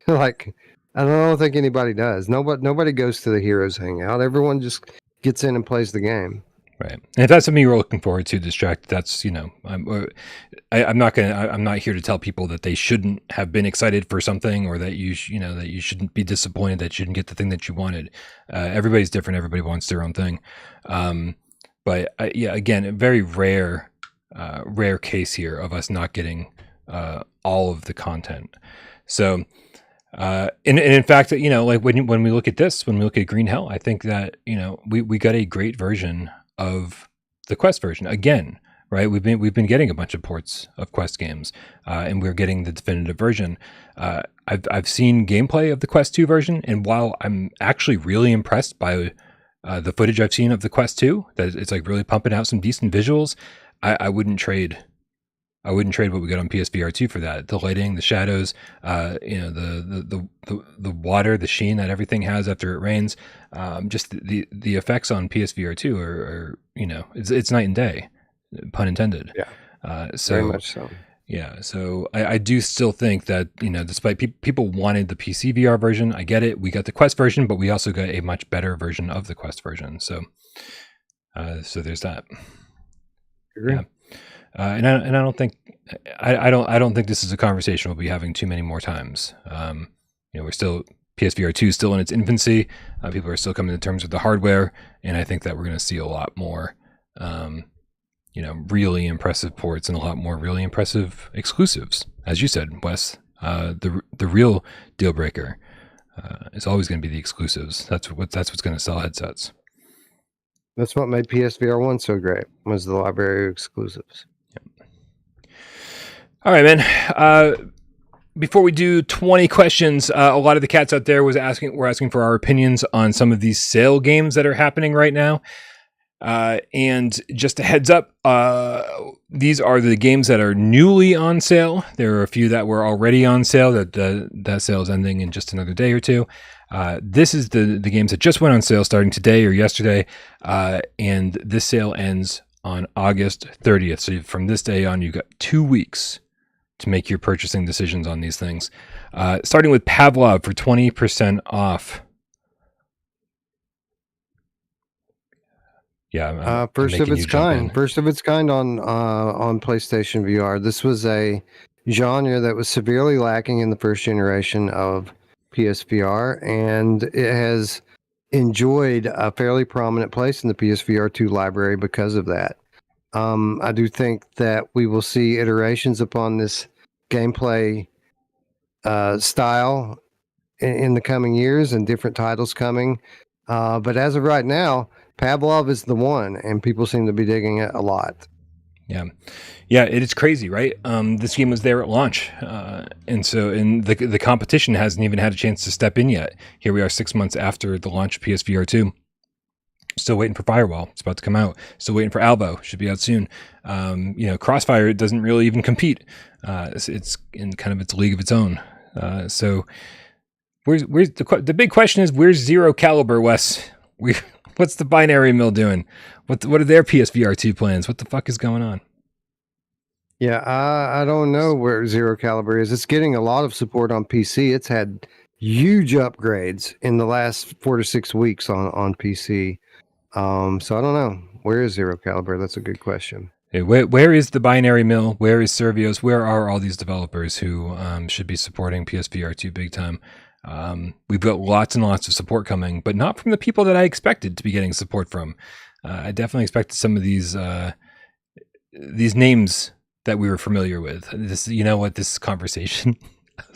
Like, I don't think anybody does. Nobody goes to the Heroes Hangout. Everyone just gets in and plays the game. Right. And if that's something you're looking forward to, Distract, that's, I'm not here to tell people that they shouldn't have been excited for something or that you shouldn't be disappointed that you didn't get the thing that you wanted. Everybody's different. Everybody wants their own thing. But again, a very rare case here of us not getting all of the content. So, and in fact, like when we look at this, when we look at Green Hell, I think that, we got a great version of the Quest version again, right? We've been getting a bunch of ports of Quest games, and we're getting the definitive version. I've seen gameplay of the Quest 2 version, and while I'm actually really impressed by the footage I've seen of the Quest 2, that it's like really pumping out some decent visuals, I wouldn't trade what we got on PSVR2 for that. The lighting, the shadows, the water, the sheen that everything has after it rains, just the effects on PSVR2 are it's night and day, pun intended. Yeah. Very much so. Yeah. So I do still think that, despite people wanted the PC VR version, I get it. We got the Quest version, but we also got a much better version of the Quest version. So there's that. Agree. Yeah. And I don't think I don't think this is a conversation we'll be having too many more times. We're still PSVR2 is still in its infancy. People are still coming to terms with the hardware, and I think that we're going to see a lot more, really impressive ports and a lot more really impressive exclusives. As you said, Wes, the real deal breaker is always going to be the exclusives. That's what's going to sell headsets. That's what made PSVR1 so great, was the library of exclusives. All right, man. Before we do 20 questions, a lot of the cats out there were asking for our opinions on some of these sale games that are happening right now. And just a heads up, these are the games that are newly on sale. There are a few that were already on sale. That sale is ending in just another day or two. This is the games that just went on sale starting today or yesterday, and this sale ends on August 30th. So from this day on, you've got 2 weeks to make your purchasing decisions on these things. Starting with Pavlov for 20% off. Yeah, first of its kind on PlayStation VR. This was a genre that was severely lacking in the first generation of PSVR, and it has enjoyed a fairly prominent place in the PSVR2 library because of that. I do think that we will see iterations upon this gameplay style in the coming years and different titles coming. But as of right now, Pavlov is the one, and people seem to be digging it a lot. Yeah, it is crazy, right? This game was there at launch, and the competition hasn't even had a chance to step in yet. Here we are 6 months after the launch of PSVR2. Still waiting for Firewall. It's about to come out. Still waiting for Albo. Should be out soon. Crossfire doesn't really even compete. It's in kind of its league of its own. So where's the big question is, where's Zero Caliber, Wes? What's the Binary Mill doing? What are their PSVR2 plans? What the fuck is going on? Yeah, I don't know where Zero Caliber is. It's getting a lot of support on PC. It's had huge upgrades in the last 4 to 6 weeks on PC. So I don't know. Where is Zero Caliber? That's a good question. Hey, where is the Binary Mill? Where is Servios? Where are all these developers who should be supporting PSVR2 big time? We've got lots and lots of support coming, but not from the people that I expected to be getting support from. I definitely expected some of these names that we were familiar with. This conversation,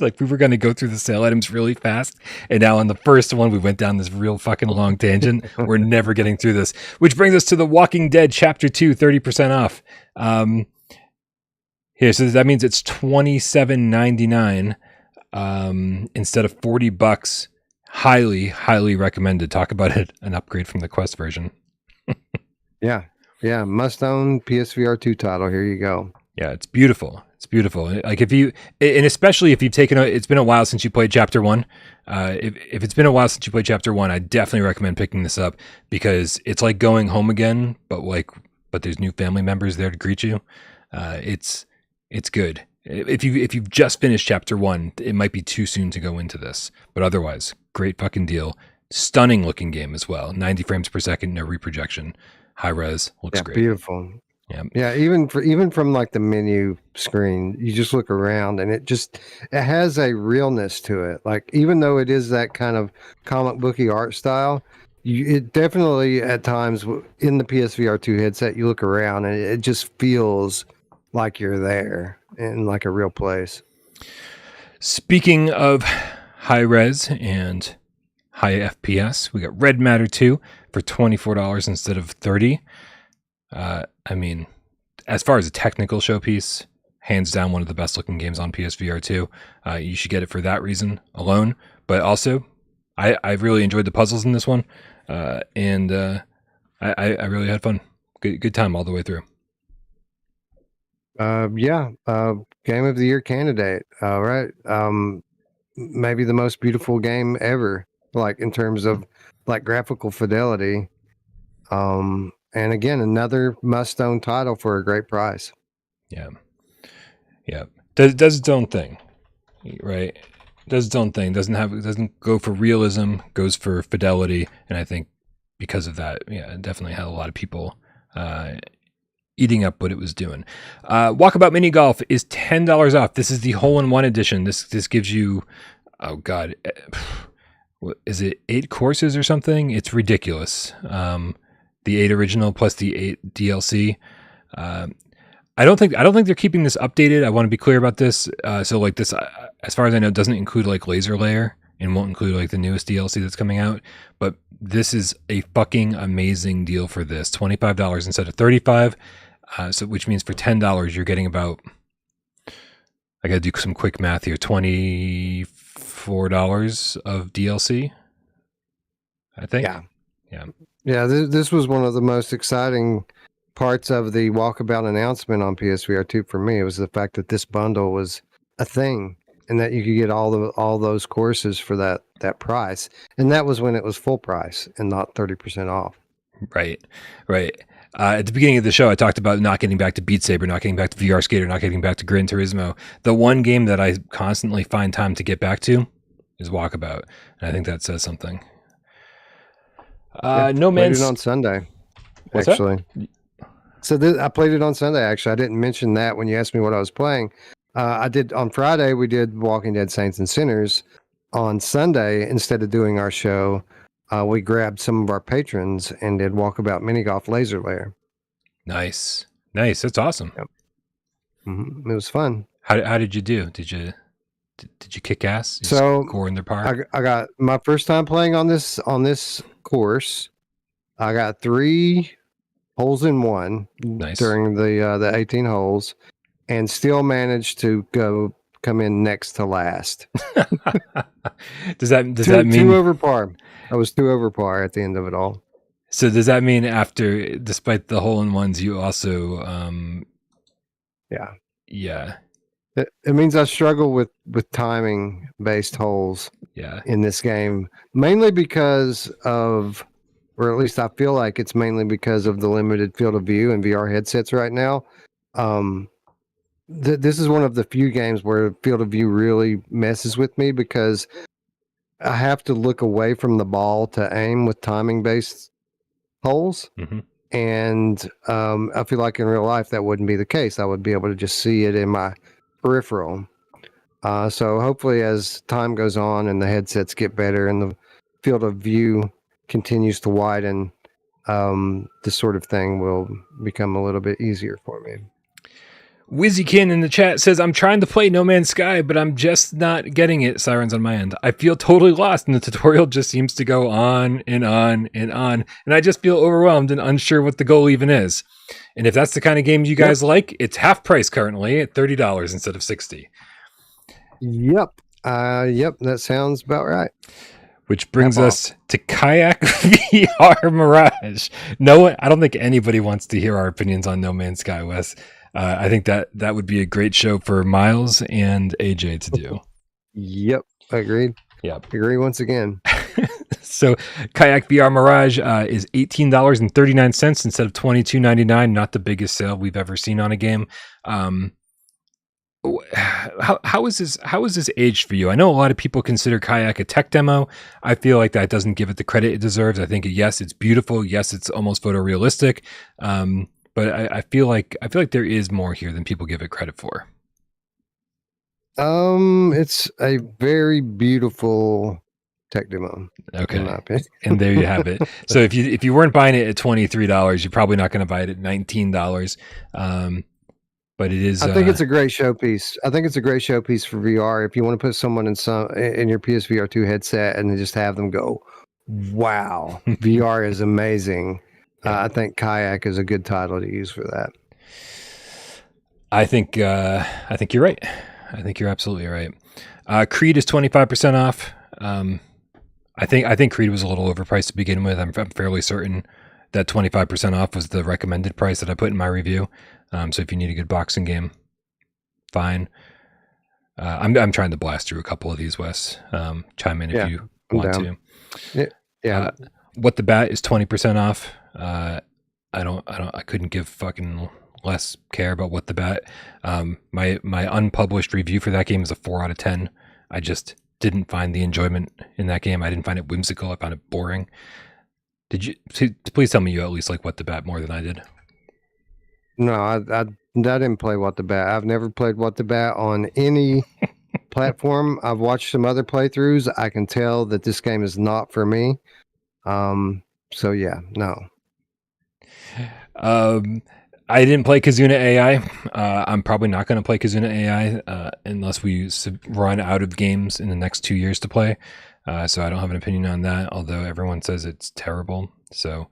like we were going to go through the sale items really fast, and now on the first one, we went down this real fucking long tangent. We're never getting through this, which brings us to The Walking Dead Chapter 2, 30% off. Here, so that means it's $27.99. Instead of $40. Highly recommended. Talk about it, an upgrade from the Quest version. yeah must own PSVR2 title. Here you go. Yeah, it's beautiful. Like especially if you've it's been a while since you played Chapter 1. If it's been a while since you played Chapter 1, I definitely recommend picking this up, because it's like going home again, but there's new family members there to greet you. It's good. If you've just finished Chapter 1, it might be too soon to go into this. But otherwise, great fucking deal. Stunning looking game as well. 90 frames per second, no reprojection. High res, looks great. Beautiful. Yeah. Even from like the menu screen, you just look around and it has a realness to it. Like, even though it is that kind of comic booky art style, it definitely at times in the PSVR2 headset, you look around and it just feels like you're there in like a real place. Speaking of high res and high FPS, we got Red Matter 2 for $24 instead of $30. I mean, as far as a technical showpiece, hands down one of the best looking games on PSVR 2. You should get it for that reason alone. But also, I really enjoyed the puzzles in this one, and I really had fun. Good time all the way through. Game of the Year candidate. All right. Maybe the most beautiful game ever, like in terms of like graphical fidelity. And again, another must-own title for a great price. Yeah. Does its own thing, right? Does its own thing. Doesn't go for realism. Goes for fidelity, and I think because of that, it definitely had a lot of people eating up what it was doing. Walkabout Mini Golf is $10 off. This is the hole-in-one edition. This gives you, oh god, what is it, 8 courses or something? It's ridiculous. The 8 original plus the 8 DLC. I don't think they're keeping this updated. I want to be clear about this. So like this, as far as I know, doesn't include like Laser Layer and won't include like the newest DLC that's coming out. But this is a fucking amazing deal for this. $25 instead of $35. So which means for $10 you're getting about, I gotta do some quick math here, $24 of DLC, I think. Yeah, this was one of the most exciting parts of the walkabout announcement on PSVR2 for me. It was the fact that this bundle was a thing and that you could get all those courses for that price. And that was when it was full price and not 30% off. Right. At the beginning of the show, I talked about not getting back to Beat Saber, not getting back to VR Skater, not getting back to Gran Turismo. The one game that I constantly find time to get back to is Walkabout. And I think that says something. No Man's... Played it on Sunday, What's actually. That? So I played it on Sunday, actually. I didn't mention that when you asked me what I was playing. I did on Friday, we did Walking Dead Saints and Sinners. On Sunday, instead of doing our show, we grabbed some of our patrons and did Walkabout Mini Golf Laser Lair. Nice. That's awesome. Yep. Mm-hmm. It was fun. How did you do? Did you kick ass? You score in their park? I got my first time playing on this course. I got 3 holes in one during the 18 holes, and still managed to come in next to last. Does that mean 2 over par? I was 2 over par at the end of it all. So does that mean despite the hole in ones, you also yeah. It means I struggle with timing based holes in this game, mainly because of, or at least I feel like it's mainly because of the limited field of view in VR headsets right now. This is one of the few games where field of view really messes with me because I have to look away from the ball to aim with timing based holes. Mm-hmm. And I feel like in real life that wouldn't be the case. I would be able to just see it in my peripheral. So hopefully as time goes on and the headsets get better and the field of view continues to widen, this sort of thing will become a little bit easier for me. Wizzykin in the chat says, I'm trying to play No Man's Sky, but I'm just not getting it. Sirens on my end. I feel totally lost, and the tutorial just seems to go on and on and on. And I just feel overwhelmed and unsure what the goal even is. And if that's the kind of game you guys like, it's half price currently at $30 instead of $60. Yep. That sounds about right. Which brings us to Kayak VR Mirage. No, I don't think anybody wants to hear our opinions on No Man's Sky, Wes. I think that would be a great show for Miles and AJ to do. Yep, agreed. Yep, agree once again. So, Kayak VR Mirage is $18.39 instead of $22.99. Not the biggest sale we've ever seen on a game. How is this aged for you? I know a lot of people consider Kayak a tech demo. I feel like that doesn't give it the credit it deserves. I think yes, it's beautiful. Yes, it's almost photorealistic. But I feel like there is more here than people give it credit for. It's a very beautiful tech demo. Okay, and there you have it. So if you weren't buying it at $23, you're probably not going to buy it at $19. But it is. I think it's a great showpiece. I think it's a great showpiece for VR. If you want to put someone in your PSVR2 headset and then just have them go, "Wow, VR is amazing." I think Kayak is a good title to use for that. I think you're right. I think you're absolutely right. Creed is 25% off. I think Creed was a little overpriced to begin with. I'm fairly certain that 25% off was the recommended price that I put in my review. So if you need a good boxing game, fine. I'm trying to blast through a couple of these, Wes. Chime in if you want to. Yeah. What the Bat is 20% off. I couldn't give fucking less care about What the Bat. My unpublished review for that game is a 4 out of 10. I just didn't find the enjoyment in that game. I didn't find it whimsical. I found it boring. Did you? Please tell me you at least like What the Bat more than I did. No, I didn't play What the Bat. I've never played What the Bat on any platform. I've watched some other playthroughs. I can tell that this game is not for me. So yeah, no. I didn't play Kazuna AI. I'm probably not going to play Kazuna AI unless we run out of games in the next 2 years to play. So I don't have an opinion on that, although everyone says it's terrible. So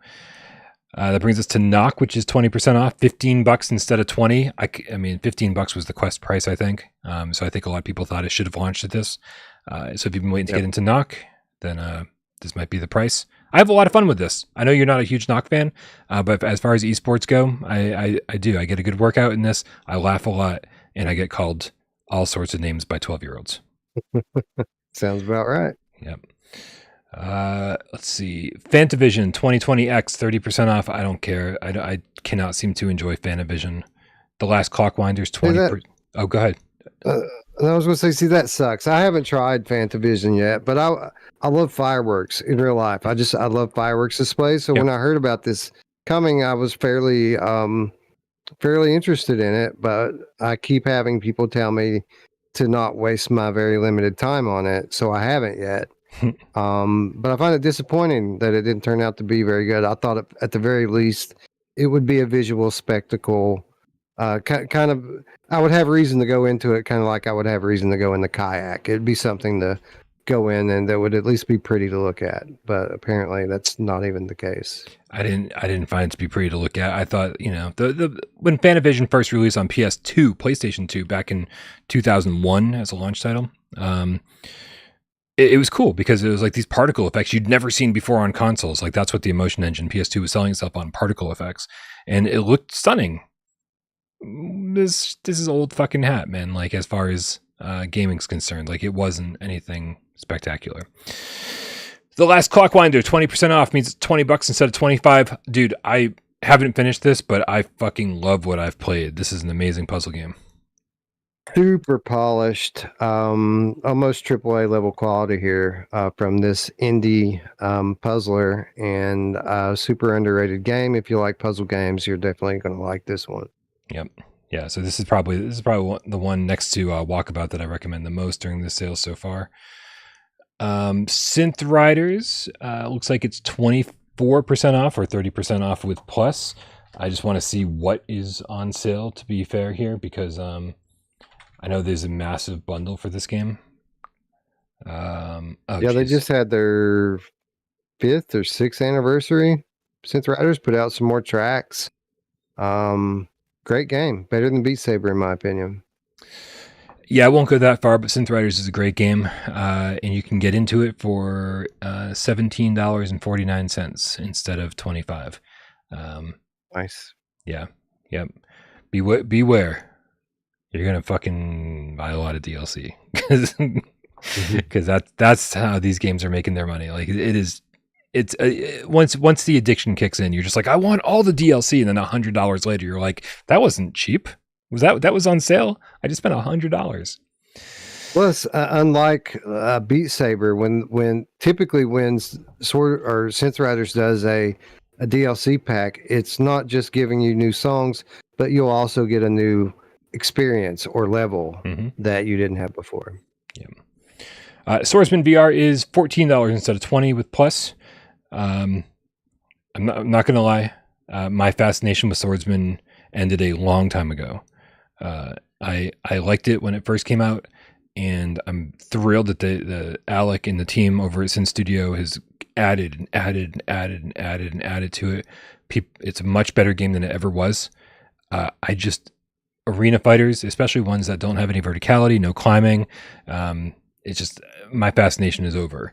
that brings us to Knock, which is 20% off, $15 instead of $20. I mean, $15 was the Quest price, I think. So I think a lot of people thought it should have launched at this. So if you've been waiting to get into Knock, then this might be the price. I have a lot of fun with this. I know you're not a huge knock fan, but as far as esports go, I do. I get a good workout in this. I laugh a lot, and I get called all sorts of names by 12-year-olds. Sounds about right. Yep. Let's see. Fantavision 2020X 30% off. I don't care. I cannot seem to enjoy Fantavision. The Last Clockwinders 20%. Oh, go ahead. I was going to say, see, that sucks. I haven't tried Fantavision yet, but I love fireworks in real life. I love fireworks displays. So when I heard about this coming, I was fairly interested in it, but I keep having people tell me to not waste my very limited time on it. So I haven't yet. But I find it disappointing that it didn't turn out to be very good. I thought at the very least it would be a visual spectacle. Kind of, I would have reason to go into it, kind of like I would have reason to go in the kayak. It'd be something to go in, and that would at least be pretty to look at. But apparently, that's not even the case. I didn't find it to be pretty to look at. I thought, the when Fantavision first released on PS2, PlayStation 2, back in 2001 as a launch title, it was cool because it was like these particle effects you'd never seen before on consoles. Like that's what the Emotion Engine PS2 was selling itself on, particle effects, and it looked stunning. This is old fucking hat, man. Like as far as gaming's concerned, like it wasn't anything spectacular. The Last Clockwinder 20% off means it's $20 instead of $25. Dude, I haven't finished this, but I fucking love what I've played. This is an amazing puzzle game. Super polished, almost AAA level quality here from this indie puzzler, and super underrated game. If you like puzzle games, you're definitely going to like this one. Yep. Yeah. So this is probably the one next to Walkabout that I recommend the most during the sale so far. Synth Riders looks like it's 24% off or 30% off with Plus. I just want to see what is on sale, to be fair here, because I know there's a massive bundle for this game. They just had their 5th or 6th anniversary. Synth Riders put out some more tracks. Great game, better than Beat Saber in my opinion. Yeah, I won't go that far, but Synth Riders is a great game, and you can get into it for $17.49 instead of $25. Nice. Yeah. Yep. Beware. You're gonna fucking buy a lot of DLC because that's how these games are making their money. Like it's once the addiction kicks in, you're just like, I want all the DLC, and then $100 later, you're like, that wasn't cheap. That was on sale? I just spent $100. Plus, unlike Beat Saber, when typically when Sword or Synth Riders does a DLC pack, it's not just giving you new songs, but you'll also get a new experience or level that you didn't have before. Yeah. Swordsman VR is $14 instead of $20 with Plus. I'm not gonna lie, my fascination with Swordsman ended a long time ago. I liked it when it first came out, and I'm thrilled that the Alec and the team over at Sin Studio has added to it. It's a much better game than it ever was. Arena fighters, especially ones that don't have any verticality, no climbing, it's just, my fascination is over.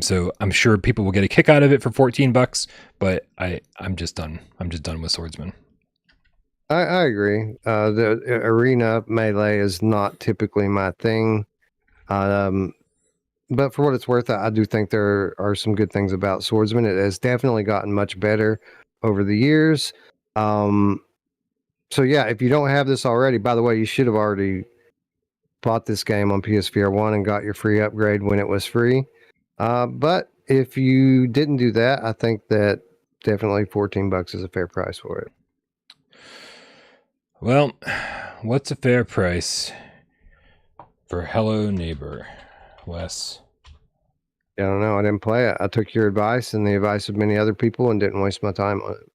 So I'm sure people will get a kick out of it for $14, but I'm just done. I'm just done with Swordsman. I agree. The arena melee is not typically my thing. But for what it's worth, I do think there are some good things about Swordsman. It has definitely gotten much better over the years. So yeah, if you don't have this already, by the way, you should have already bought this game on PSVR1 and got your free upgrade when it was free. But if you didn't do that, I think that definitely $14 is a fair price for it. Well, what's a fair price for Hello Neighbor, Wes? I don't know. I didn't play it. I took your advice and the advice of many other people and didn't waste my time on it.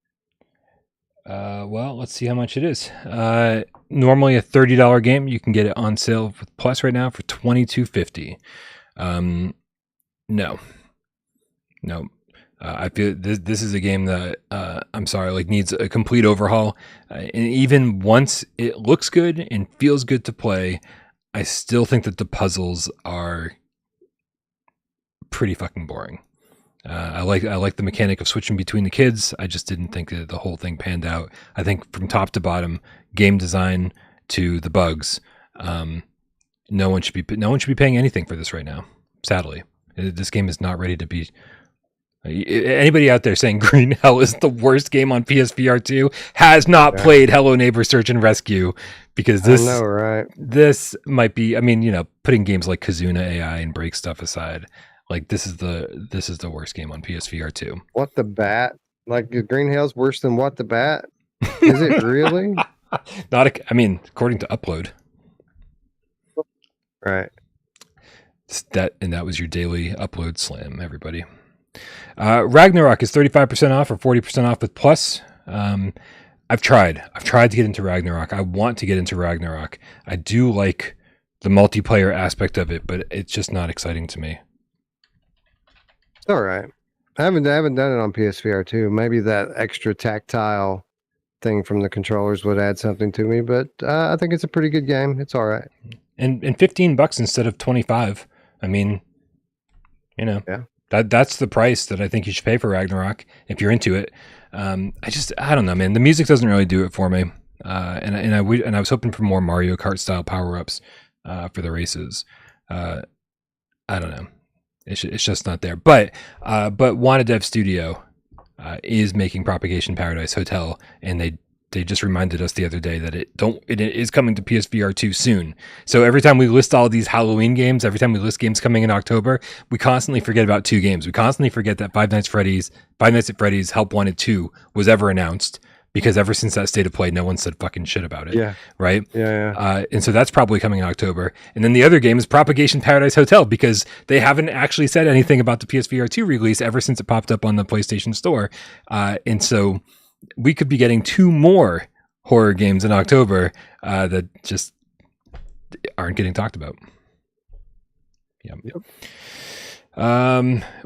Well, let's see how much it is. Normally a $30 game. You can get it on sale with Plus right now for $22.50. No. I feel this is a game that I'm sorry, like needs a complete overhaul. And even once it looks good and feels good to play, I still think that the puzzles are pretty fucking boring. I like the mechanic of switching between the kids. I just didn't think that the whole thing panned out. I think from top to bottom, game design to the bugs, no one should be paying anything for this right now. Sadly, this game is not ready to be. Anybody out there saying Green Hell is the worst game on PSVR2 has not played Hello Neighbor Search and Rescue, because this might be. I mean, putting games like Kazuna AI and Break Stuff aside, like this is the worst game on PSVR2. What the Bat? Like Green Hell's worse than What the Bat? Is it really? According to Upload. Right. That was your daily Upload slam, everybody. Ragnarok is 35% off or 40% off with Plus. I've tried to get into Ragnarok. I want to get into Ragnarok. I do like the multiplayer aspect of it, but it's just not exciting to me. It's all right. I haven't done it on PSVR 2. Maybe that extra tactile thing from the controllers would add something to me, but I think it's a pretty good game. It's all right. And $15 instead of $25. I mean, Yeah. That's the price that I think you should pay for Ragnarok if you're into it. I don't know, man. The music doesn't really do it for me. And I was hoping for more Mario Kart style power-ups for the races. I don't know. It's just not there. But Wanna Dev Studio is making Propagation Paradise Hotel, and they just reminded us the other day that it is coming to PSVR 2 soon. So every time we list all these Halloween games, every time we list games coming in October, we constantly forget about 2 games. We constantly forget that Five Nights at Freddy's Help Wanted 2 was ever announced, because ever since that state of play, no one said fucking shit about it. Yeah. Right? Yeah. And so that's probably coming in October. And then the other game is Propagation Paradise Hotel, because they haven't actually said anything about the PSVR 2 release ever since it popped up on the PlayStation Store. And so we could be getting 2 more horror games in October that just aren't getting talked about. Yep.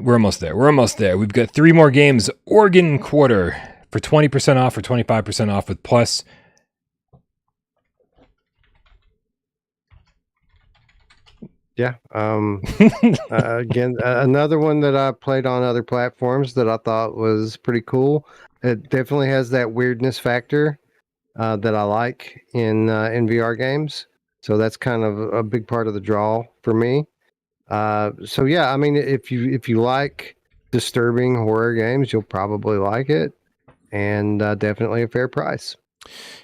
We're almost there. We've got 3 more games. Organ Quarter for 20% off or 25% off with Plus. Yeah. Again, another one that I played on other platforms that I thought was pretty cool. It definitely has that weirdness factor that I like in VR games. So that's kind of a big part of the draw for me. So yeah, I mean, if you like disturbing horror games, you'll probably like it, and definitely a fair price.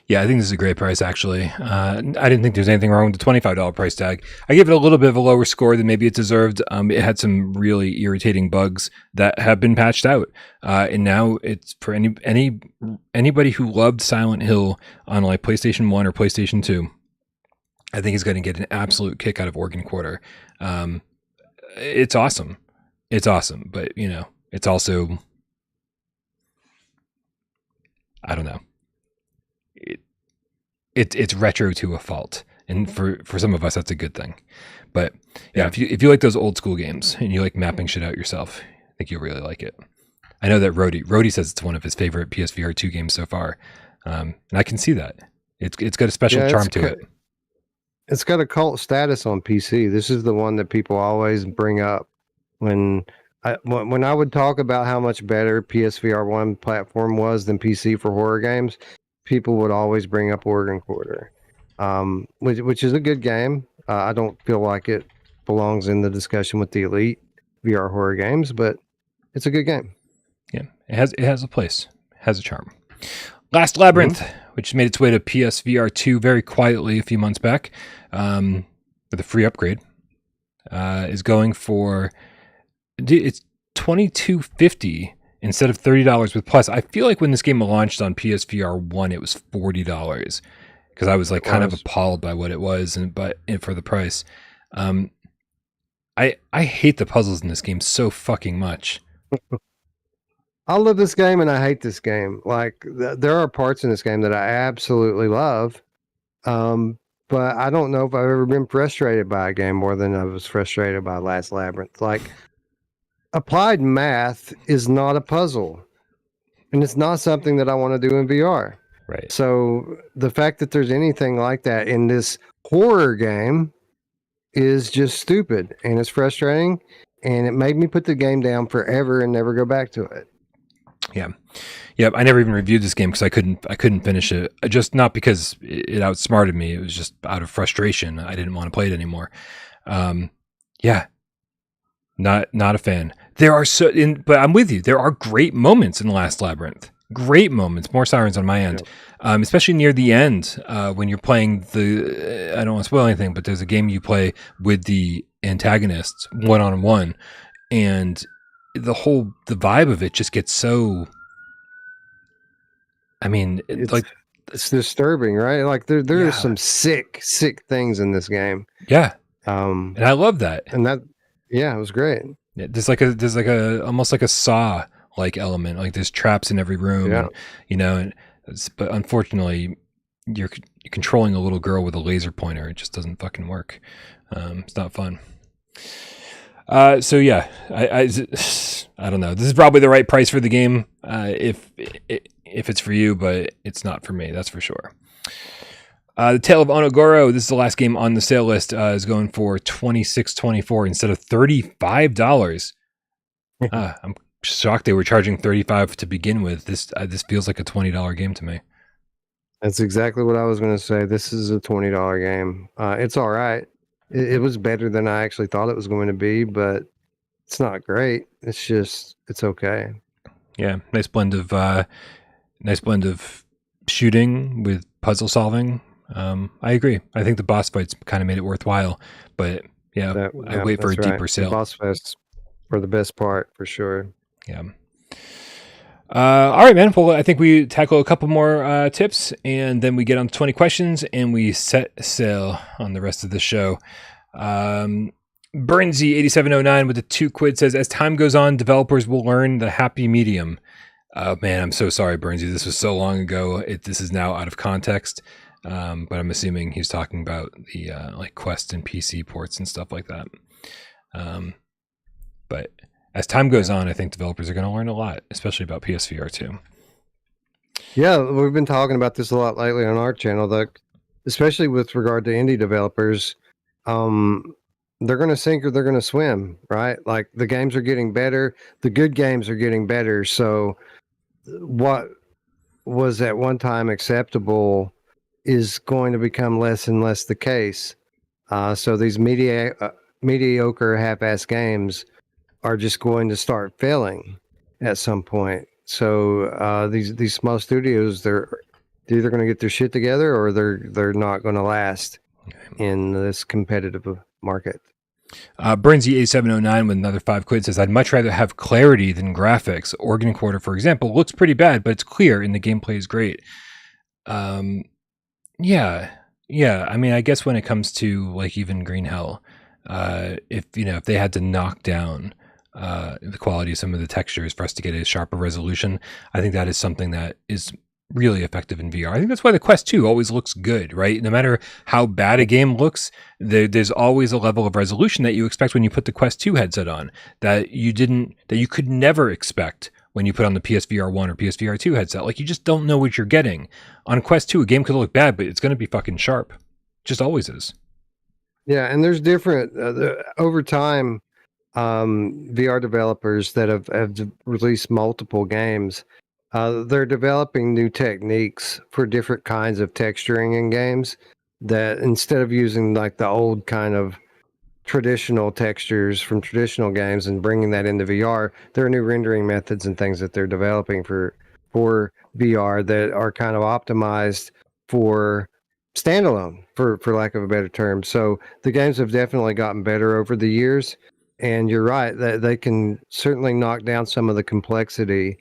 Yeah, I think this is a great price, actually. I didn't think there's anything wrong with the $25 price tag. I gave it a little bit of a lower score than maybe it deserved. It had some really irritating bugs that have been patched out. And now it's for anybody who loved Silent Hill on like PlayStation 1 or PlayStation 2, I think is going to get an absolute kick out of Organ Quarter. It's awesome. But, it's also, I don't know. It's retro to a fault, and for some of us that's a good thing. But yeah, if you like those old school games and you like mapping shit out yourself, I think you'll really like it. I know that Rody says it's one of his favorite PSVR 2 games so far, and I can see that. It's got a special charm to it. It's got a cult status on PC. This is the one that people always bring up when I would talk about how much better PSVR 1 platform was than PC for horror games. People would always bring up Organ Quarter, which is a good game. I don't feel like it belongs in the discussion with the elite VR horror games, but it's a good game. Yeah, it has a place, has a charm. Last Labyrinth, which made its way to PSVR 2 very quietly a few months back, with a free upgrade, is going for it's $22.50. Instead of $30 with Plus. I feel like when this game launched on PSVR 1, it was $40 because I was like kind of appalled by what it was and for the price. I hate the puzzles in this game so fucking much. I love this game and I hate this game. Like there are parts in this game that I absolutely love, but I don't know if I've ever been frustrated by a game more than I was frustrated by Last Labyrinth. Like, applied math is not a puzzle, and it's not something that I want to do in VR. Right. So the fact that there's anything like that in this horror game is just stupid, and it's frustrating. and it made me put the game down forever and never go back to it. Yeah. Yep. I never even reviewed this game because I couldn't finish it. Just not because it outsmarted me. It was just out of frustration. I didn't want to play it anymore. Yeah. Not a fan. There are but I'm with you. There are great moments in The Last Labyrinth. Great moments. More sirens on my end. Yep. Especially near the end, when you're playing I don't want to spoil anything, but there's a game you play with the antagonists one-on-one, and the vibe of it just gets so, I mean, it's disturbing, right? Like there are some sick things in this game. Yeah. And I love that. And that, it was great. Yeah, there's like a almost like a Saw like element. Like there's traps in every room. Yeah. And, but unfortunately you're controlling a little girl with a laser pointer. It just doesn't fucking work. It's not fun. So yeah, I don't know. This is probably the right price for the game, if it's for you, but it's not for me. That's for sure. The Tale of Onogoro. This is the last game on the sale list. Is going for $26.24 instead of $35. I'm shocked they were charging $35 to begin with. This feels like a $20 game to me. That's exactly what I was going to say. This is a $20 game. It's all right. It was better than I actually thought it was going to be, but it's not great. It's okay. Yeah, nice blend of shooting with puzzle solving. I agree. I think the boss fights kind of made it worthwhile, but I wait for a deeper sale. The boss fights were the best part for sure. Yeah. All right, man. Well, I think we tackle a couple more tips, and then we get on 20 questions, and we set sail on the rest of the show. Burnsy8709 with the 2 quid says, as time goes on, developers will learn the happy medium. Man, I'm so sorry, Burnsy. This was so long ago. This is now out of context, but I'm assuming he's talking about the like Quest and PC ports and stuff like that. But as time goes on, I think developers are going to learn a lot, especially about PSVR2. Yeah, we've been talking about this a lot lately on our channel, especially with regard to indie developers. They're going to sink or they're going to swim, right? Like the games are getting better. The good games are getting better. So what was at one time acceptable is going to become less and less the case. So these mediocre half-ass games are just going to start failing at some point. So these small studios, they're either going to get their shit together or they're not going to last in this competitive market. Burnsy8709 with another 5 quid says, I'd much rather have clarity than graphics. Organ Quarter, for example, looks pretty bad, but it's clear and the gameplay is great. Yeah. I mean, I guess when it comes to like even Green Hell, if they had to knock down the quality of some of the textures for us to get a sharper resolution, I think that is something that is really effective in VR. I think that's why the Quest 2 always looks good, right? No matter how bad a game looks, there's always a level of resolution that you expect when you put the Quest 2 headset on that you could never expect when you put on the PSVR 1 or PSVR 2 headset. Like, you just don't know what you're getting. On Quest 2, a game could look bad, but it's going to be fucking sharp. Just always is. Yeah, and there's different over time. VR developers that have released multiple games, they're developing new techniques for different kinds of texturing in games, that instead of using like the old kind of traditional textures from traditional games and bringing that into VR, there are new rendering methods and things that they're developing for VR that are kind of optimized for standalone, for lack of a better term. So the games have definitely gotten better over the years. And you're right, that they can certainly knock down some of the complexity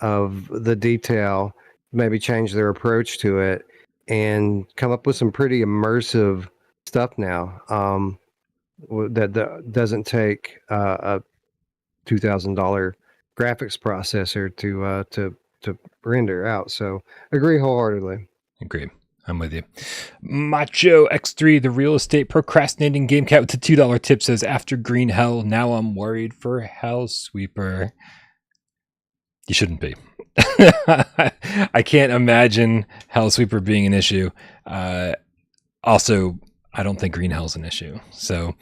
of the detail, maybe change their approach to it, and come up with some pretty immersive stuff now that doesn't take a $2,000 graphics processor to render out. So agree wholeheartedly. Agree. I'm with you. Macho X3, the real estate procrastinating game cat with the $2 tip, says, after Green Hell, now I'm worried for Hellsweeper. You shouldn't be. I can't imagine Hellsweeper being an issue. Also, I don't think Green Hell's an issue. So,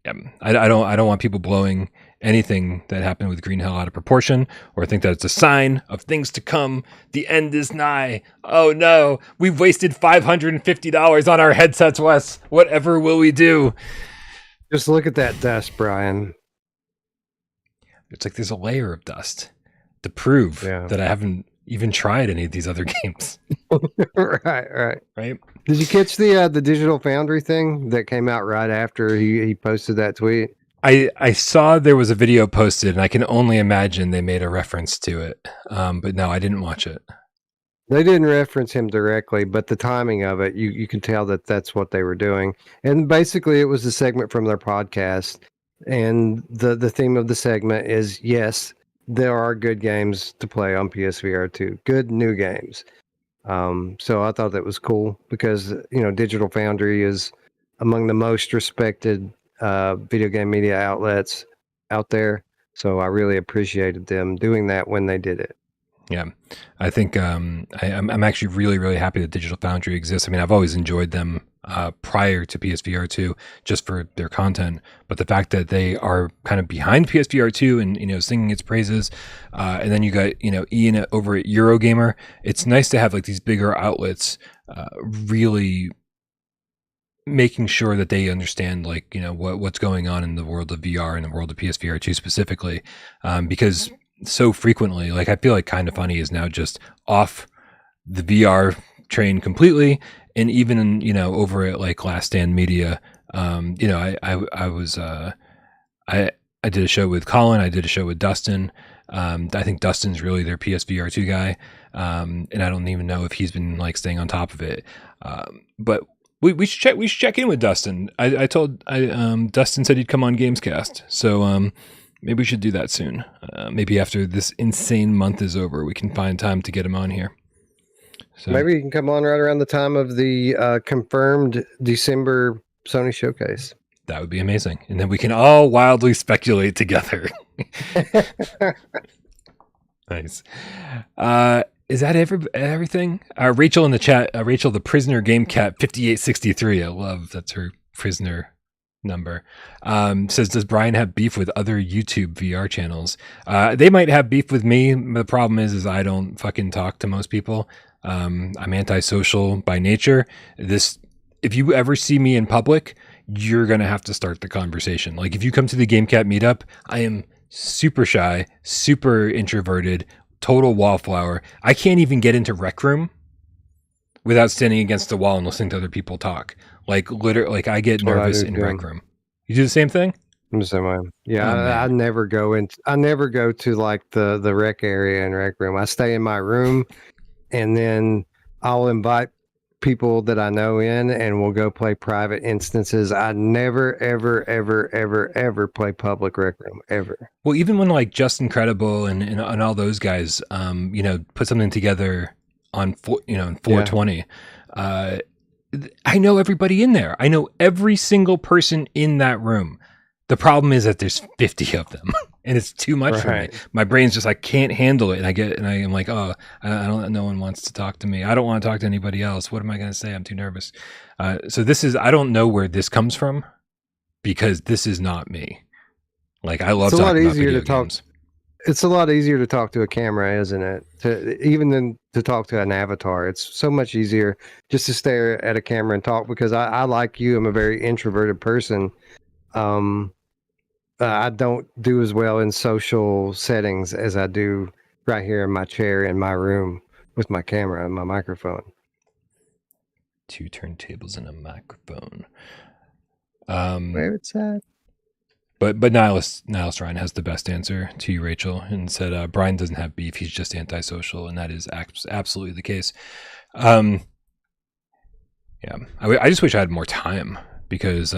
Yeah, I don't want people blowing anything that happened with Green Hell out of proportion, or think that it's a sign of things to come. The end is nigh. Oh no, we've wasted $550 on our headsets, Wes. Whatever will we do? Just look at that dust, Brian. It's like there's a layer of dust to prove that I haven't even tried any of these other games. Right. Right. Did you catch the Digital Foundry thing that came out right after he posted that tweet? I saw there was a video posted, and I can only imagine they made a reference to it. But no, I didn't watch it. They didn't reference him directly, but the timing of it, you can tell that that's what they were doing. And basically, it was a segment from their podcast. And the theme of the segment is, yes, there are good games to play on PSVR2, good new games. So I thought that was cool because, Digital Foundry is among the most respected video game media outlets out there. So I really appreciated them doing that when they did it. Yeah, I think I'm actually really, really happy that Digital Foundry exists. I mean, I've always enjoyed them prior to PSVR2 just for their content, but the fact that they are kind of behind PSVR2 and singing its praises, and then you got Ian over at Eurogamer. It's nice to have like these bigger outlets really making sure that they understand what's going on in the world of VR and the world of PSVR2 specifically, because so frequently, like I feel like Kind of Funny is now just off the VR train completely. And even over at like Last Stand Media, I did a show with Colin, I did a show with Dustin. I think Dustin's really their PSVR2 guy, and I don't even know if he's been like staying on top of it. But we should check in with Dustin. Dustin said he'd come on Gamescast, so maybe we should do that soon. Maybe after this insane month is over, we can find time to get him on here. So maybe you can come on right around the time of the confirmed December Sony showcase. That would be amazing. And then we can all wildly speculate together. Nice. Is that everything? Rachel in the chat, Rachel the Prisoner Game Cat 5863. I love that's her prisoner number. Says, does Brian have beef with other YouTube VR channels? They might have beef with me. The problem is I don't fucking talk to most people. I'm antisocial by nature. If you ever see me in public, you're going to have to start the conversation. Like if you come to the GameCat meetup, I am super shy, super introverted, total wallflower. I can't even get into Rec Room without standing against the wall and listening to other people talk. Like literally, like I get nervous in Rec Room. You do the same thing? I'm the same way. Yeah, I never go to like the rec area and Rec Room. I stay in my room, and then I'll invite people that I know in, and we'll go play private instances. I never, ever, ever, ever, ever play public Rec Room ever. Well, even when like Just Incredible and all those guys, put something together on 420. Yeah. I know everybody in there. I know every single person in that room. The problem is that there's 50 of them, and it's too much for me. My brain's just like can't handle it, and I am like, oh, I don't. No one wants to talk to me. I don't want to talk to anybody else. What am I going to say? I'm too nervous. So this is. I don't know where this comes from, because this is not me. Like I love talking about video games. It's a lot easier to talk to a camera, isn't it? Even than to talk to an avatar. It's so much easier just to stare at a camera and talk, because I like you. I'm a very introverted person. I don't do as well in social settings as I do right here in my chair in my room with my camera and my microphone. 2 turntables and a microphone. Where it's at. But Nihilus Ryan has the best answer to you, Rachel, and said Brian doesn't have beef. He's just antisocial, and that is absolutely the case. Yeah, I just wish I had more time, because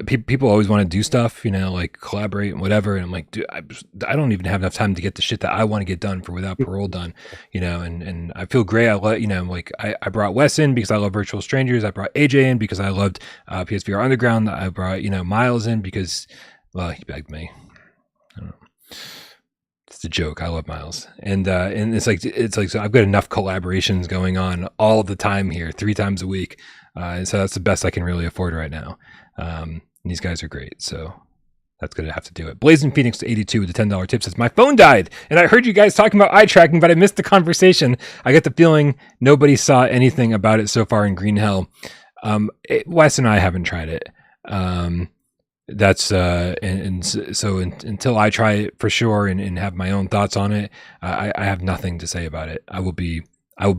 people always want to do stuff, like collaborate and whatever. And I'm like, dude, I don't even have enough time to get the shit that I want to get done for Without Parole done, and I feel great. I brought Wes in because I love Virtual Strangers. I brought AJ in because I loved PSVR Underground. I brought, Miles in because, well, he begged me. I don't know. It's a joke. I love Miles. And it's like, so I've got enough collaborations going on all of the time here, 3 times a week. And so that's the best I can really afford right now. These guys are great, so that's going to have to do it. Blazing Phoenix 82 with the $10 tip says, my phone died, and I heard you guys talking about eye tracking, but I missed the conversation. I get the feeling nobody saw anything about it so far in Green Hell. Wes and I haven't tried it. So until I try it for sure and have my own thoughts on it, I have nothing to say about it. I will be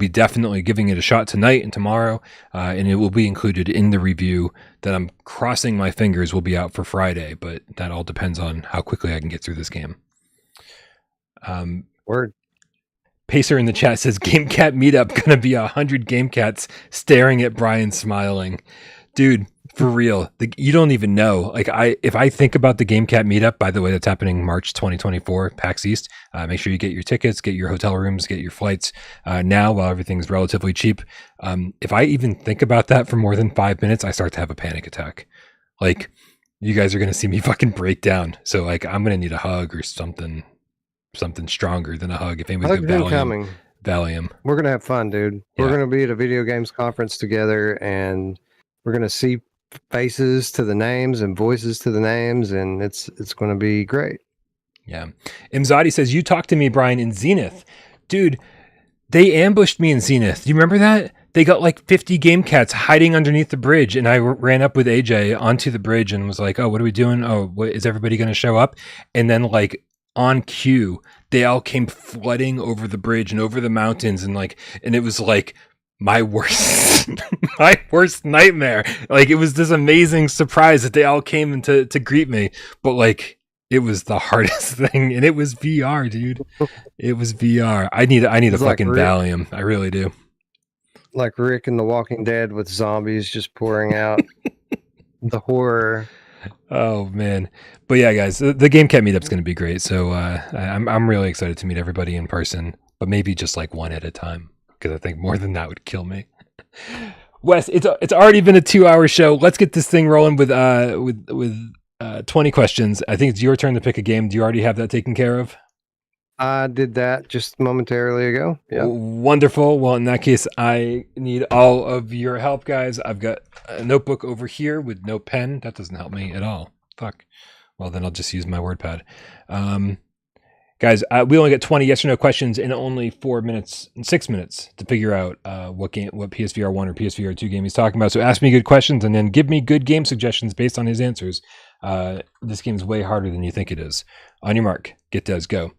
definitely giving it a shot tonight and tomorrow, and it will be included in the review that I'm crossing my fingers will be out for Friday, but that all depends on how quickly I can get through this game. Word. Pacer in the chat says, GameCat Meetup, gonna be 100 GameCats staring at Brian smiling. Dude, for real, you don't even know. Like, if I think about the GameCat Meetup, by the way, that's happening March 2024, PAX East. Make sure you get your tickets, get your hotel rooms, get your flights now while everything's relatively cheap. If I even think about that for more than 5 minutes, I start to have a panic attack. Like, you guys are gonna see me fucking break down. So, like, I'm gonna need a hug or something stronger than a hug. If anybody's got Valium. We're gonna have fun, dude. Yeah. We're gonna be at a video games conference together, and we're gonna see faces to the names and voices to the names, and it's gonna be great. Yeah. Imzadi says, you talked to me, Brian, in Zenith. Dude, they ambushed me in Zenith. Do you remember that? They got like 50 game cats hiding underneath the bridge, and I ran up with AJ onto the bridge and was like, oh, what are we doing? Oh, is everybody gonna show up? And then, like, on cue, they all came flooding over the bridge and over the mountains, and it was like my worst nightmare. Like, it was this amazing surprise that they all came to greet me, but like, it was the hardest thing, and it was VR, dude. It was VR. I need a fucking Valium. I really do. Like Rick in The Walking Dead with zombies just pouring out. The horror. Oh man, but yeah, guys, the GameCat meetup's going to be great. So I'm really excited to meet everybody in person, but maybe just like one at a time, because I think more than that would kill me. Wes, it's already been a 2-hour show. Let's get this thing rolling with 20 questions. I think it's your turn to pick a game. Do you already have that taken care of? I did that just momentarily ago. Yeah. Wonderful. Well, in that case, I need all of your help, guys. I've got a notebook over here with no pen. That doesn't help me at all. Fuck. Well, then I'll just use my WordPad. Guys, we only get 20 yes or no questions in only 6 minutes to figure out what PSVR 1 or PSVR 2 game he's talking about. So ask me good questions and then give me good game suggestions based on his answers. This game's way harder than you think it is. On your mark, get des, go.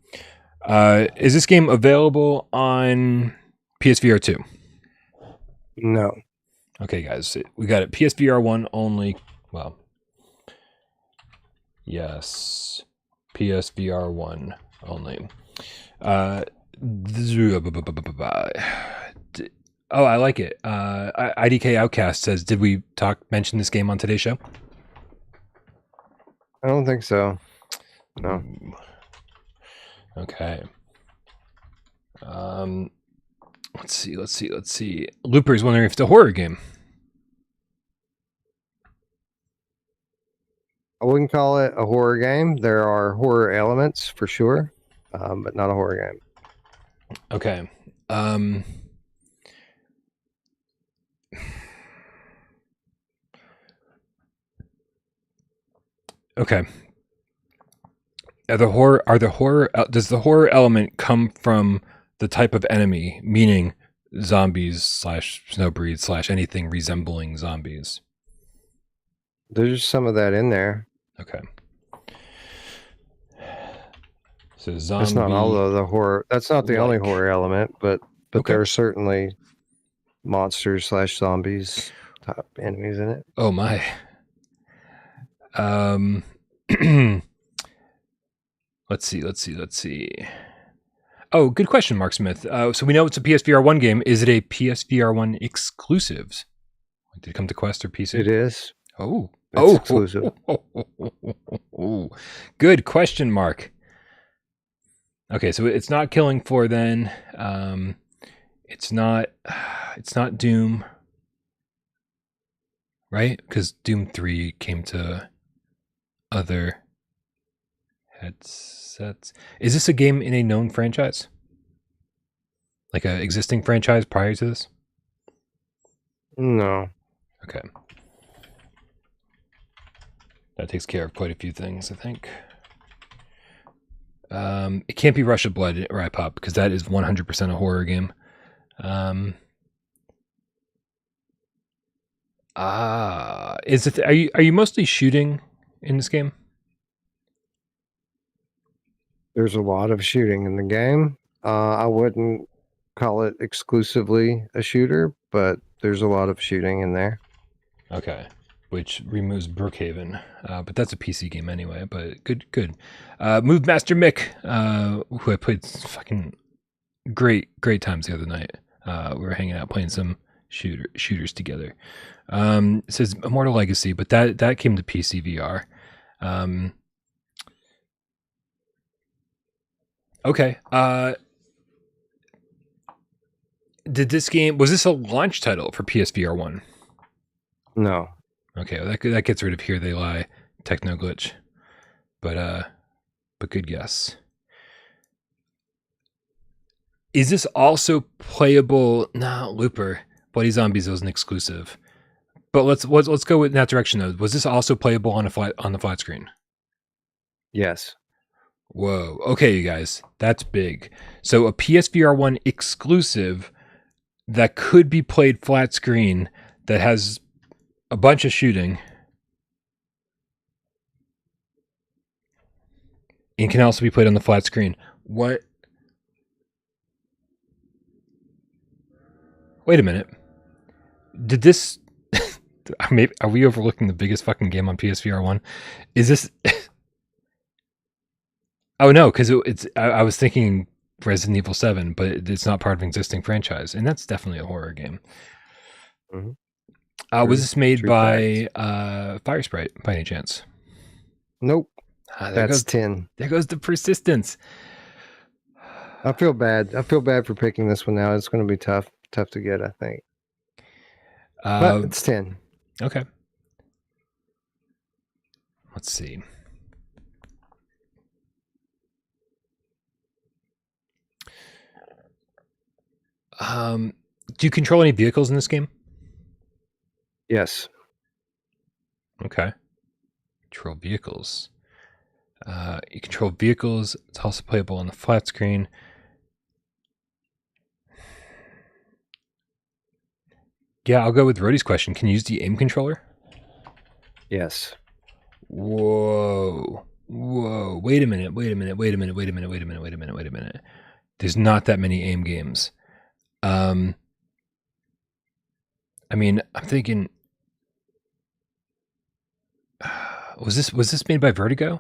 Is this game available on PSVR 2? No. Okay, guys, we got it. PSVR 1 only. Well, yes, PSVR 1 only. Oh, I like it. IDK Outcast says, did we mention this game on today's show? I don't think so. No. Okay. Let's see. Looper's wondering if it's a horror game. I wouldn't call it a horror game. There are horror elements for sure, but not a horror game. Okay. Okay. Does the horror element come from the type of enemy, meaning zombies / snowbreed / anything resembling zombies? There's some of that in there. Okay. So zombie. That's not all of the horror. That's not the only horror element, but okay. There are certainly monsters / zombies type enemies in it. Oh my. Let's see. Oh, good question, Mark Smith. So we know it's a PSVR 1 game. Is it a PSVR 1 exclusive? Did it come to Quest or PC? It is. It's exclusive. Good question, Mark. Okay, so it's not Killing Floor then. It's not Doom, right? Because Doom 3 came to other headsets. Is this a game in a known franchise? Like an existing franchise prior to this? No. Okay. That takes care of quite a few things, I think. It can't be Rush of Blood or iPop because that is 100% a horror game. Is it? Are you mostly shooting in this game? There's a lot of shooting in the game. I wouldn't call it exclusively a shooter, but there's a lot of shooting in there. Okay, which removes Brookhaven, but that's a PC game anyway. But good. Move Master Mick, who I played fucking great times the other night. We were hanging out playing some shooters together. It says Immortal Legacy, but that came to PC VR. Okay. Was this a launch title for PSVR 1? No. Okay, well, that gets rid of Here They Lie, Techno Glitch. But good guess. Is this also playable? No, Looper. Bloody Zombies was an exclusive. But let's go in that direction though. Was this also playable on the flat screen? Yes. Whoa. Okay, you guys. That's big. So a PSVR 1 exclusive that could be played flat screen that has a bunch of shooting and can also be played on the flat screen. What? Wait a minute. Did this... Are we overlooking the biggest fucking game on PSVR 1? Is this... Oh no, because I was thinking Resident Evil 7, but it's not part of an existing franchise, and that's definitely a horror game. Mm-hmm. Was this made by Firesprite by any chance? Nope. That's 10. There goes the persistence. I feel bad. I feel bad for picking this one now. It's going to be tough to get, I think. But it's 10. Okay. Let's see. Do you control any vehicles in this game? Yes. Okay. Control vehicles. You control vehicles. It's also playable on the flat screen. Yeah, I'll go with Rhodey's question. Can you use the aim controller? Yes. Whoa. Wait a minute. There's not that many aim games. I mean, I'm thinking, was this made by Vertigo?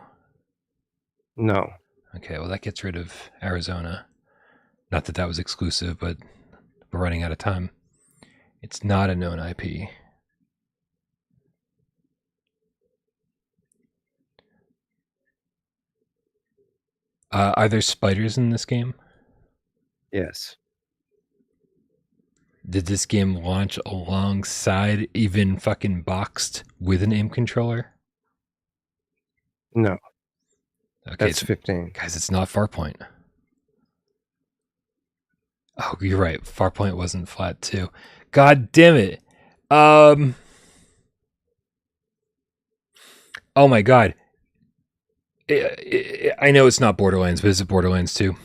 No. Okay, well that gets rid of Arizona. Not that was exclusive, but we're running out of time. It's not a known IP. Are there spiders in this game? Yes. Did this game launch alongside, even fucking boxed with an aim controller? No. Okay, that's 15. Guys, it's not Farpoint. Oh, you're right. Farpoint wasn't flat too. God damn it. Oh my god. I know it's not Borderlands, but is it Borderlands 2?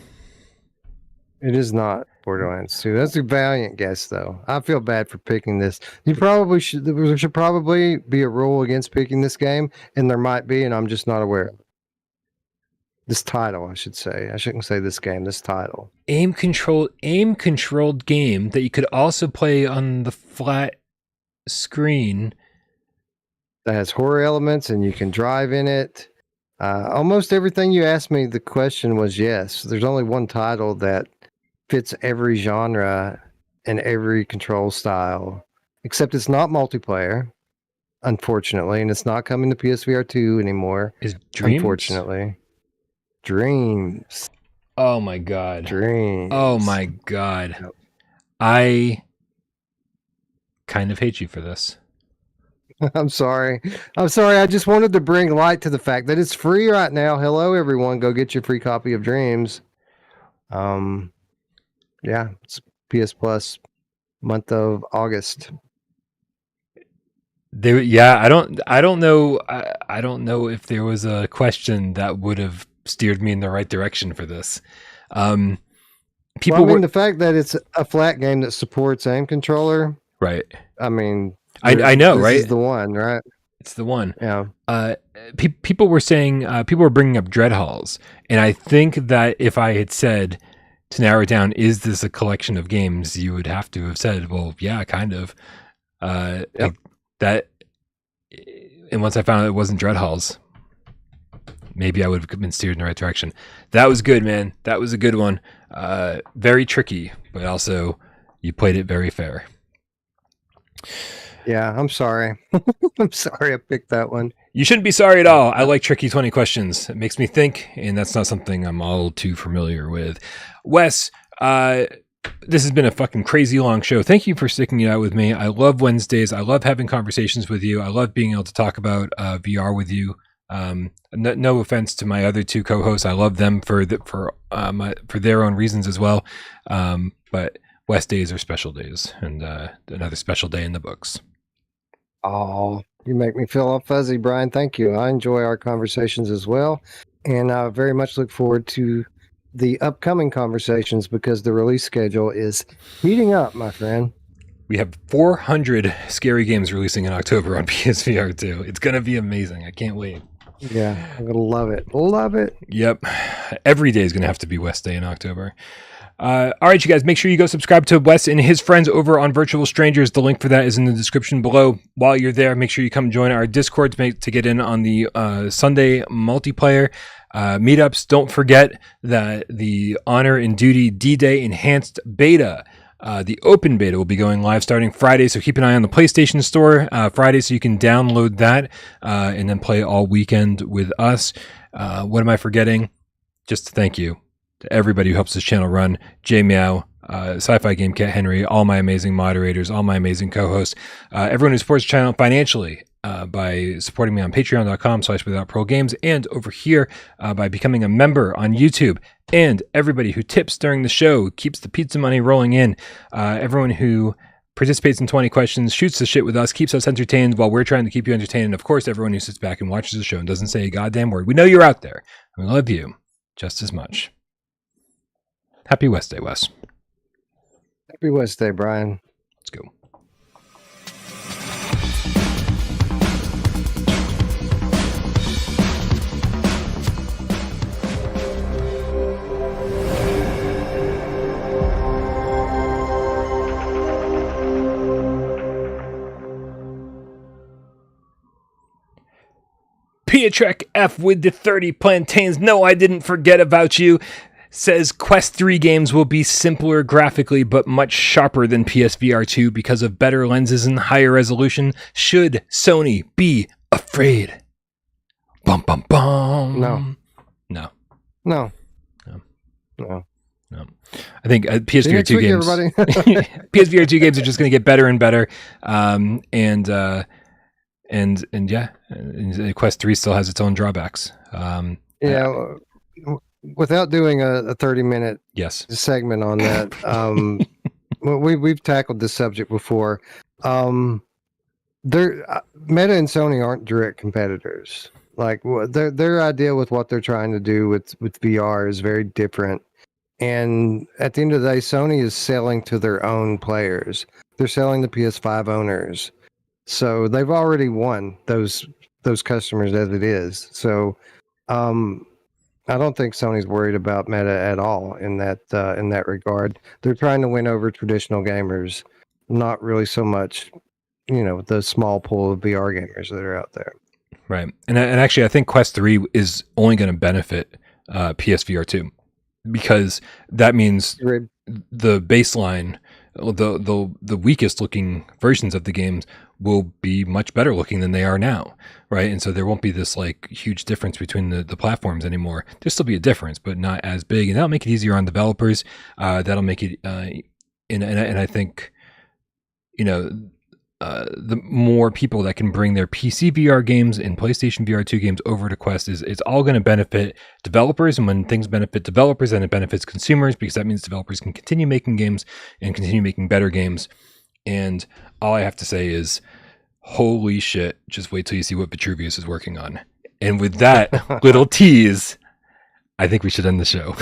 It is not Borderlands 2. That's a valiant guess, though. I feel bad for picking this. You probably should. There should probably be a rule against picking this game, and there might be, and I'm just not aware of it. This title, I should say. I shouldn't say this game. This title. Aim controlled game that you could also play on the flat screen. That has horror elements, and you can drive in it. Almost everything you asked me, the question was yes. There's only one title that fits every genre and every control style, except it's not multiplayer, unfortunately, and it's not coming to PSVR 2 anymore. Is Dreams? Unfortunately. Dreams. Oh my god. Dreams. Oh my god. Yep. I kind of hate you for this. I'm sorry. I just wanted to bring light to the fact that it's free right now. Hello, everyone. Go get your free copy of Dreams. Yeah, it's PS Plus month of August. I don't know. I don't know if there was a question that would have steered me in the right direction for this. People the fact that it's a flat game that supports aim controller, right? I mean, I know, right? Is the one, right? It's the one. Yeah. People were saying, people were bringing up Dread Halls, and I think that if I had said to narrow it down, is this a collection of games? You would have to have said, well, yeah, kind of. Yep. And once I found out it wasn't Dread Halls, maybe I would have been steered in the right direction. That was good, man. That was a good one. Very tricky, but also you played it very fair. Yeah, I'm sorry. I'm sorry I picked that one. You shouldn't be sorry at all. I like tricky 20 questions. It makes me think, and that's not something I'm all too familiar with. Wes, this has been a fucking crazy long show. Thank you for sticking it out with me. I love Wednesdays. I love having conversations with you. I love being able to talk about VR with you. No offense to my other two co-hosts. I love them for their own reasons as well. But West days are special days, and another special day in the books. Oh, you make me feel all fuzzy, Brian. Thank you. I enjoy our conversations as well, and I very much look forward to the upcoming conversations because the release schedule is heating up, my friend. We have 400 scary games releasing in October on PSVR2. It's going to be amazing. I can't wait. Yeah, I'm going to love it. Love it. Yep. Every day is going to have to be West Day in October. All right, you guys, make sure you go subscribe to Wes and his friends over on Virtual Strangers. The link for that is in the description below. While you're there, make sure you come join our Discord to get in on the Sunday multiplayer meetups. Don't forget that the Honor and Duty D-Day Enhanced Beta, the open beta, will be going live starting Friday, so keep an eye on the PlayStation Store Friday so you can download that and then play all weekend with us. What am I forgetting? Just thank you to everybody who helps this channel run. J Meow, Sci-Fi Game Cat Henry, all my amazing moderators, all my amazing co-hosts, everyone who supports the channel financially by supporting me on patreon.com/withoutprogames and over here by becoming a member on YouTube, and everybody who tips during the show, keeps the pizza money rolling in, everyone who participates in 20 questions, shoots the shit with us, keeps us entertained while we're trying to keep you entertained, and of course everyone who sits back and watches the show and doesn't say a goddamn word. We know you're out there, and we love you just as much. Happy West Day, Wes. Happy West Day, Brian. Let's go. Pietrek F with the 30 plantains. No, I didn't forget about you. Says Quest 3 games will be simpler graphically but much sharper than PSVR2 because of better lenses and higher resolution. Should Sony be afraid? Bum bum bum. No. No. No. No. No. No. I think PSVR2 games. Everybody. PSVR2 games are just going to get better and better. And yeah, and Quest 3 still has its own drawbacks. Yeah. Without doing a 30-minute yes segment on that, we've tackled this subject before. Meta and Sony aren't direct competitors. Like their idea with what they're trying to do with VR is very different. And at the end of the day, Sony is selling to their own players. They're selling to PS5 owners. So they've already won those customers as it is. So I don't think Sony's worried about Meta at all in that regard. They're trying to win over traditional gamers, not really so much, the small pool of VR gamers that are out there. Right. And actually, I think Quest 3 is only going to benefit PSVR 2 because that means the baseline, the weakest looking versions of the games will be much better looking than they are now, right? And so there won't be this like huge difference between the platforms anymore. There'll still be a difference, but not as big, and that'll make it easier on developers. That'll make it, and I think, the more people that can bring their PC VR games and PlayStation VR2 games over to Quest it's all going to benefit developers. And when things benefit developers, then it benefits consumers because that means developers can continue making games and continue making better games. And all I have to say is Holy shit. Just wait till you see what Vitruvius is working on. And with that little tease, I think we should end the show.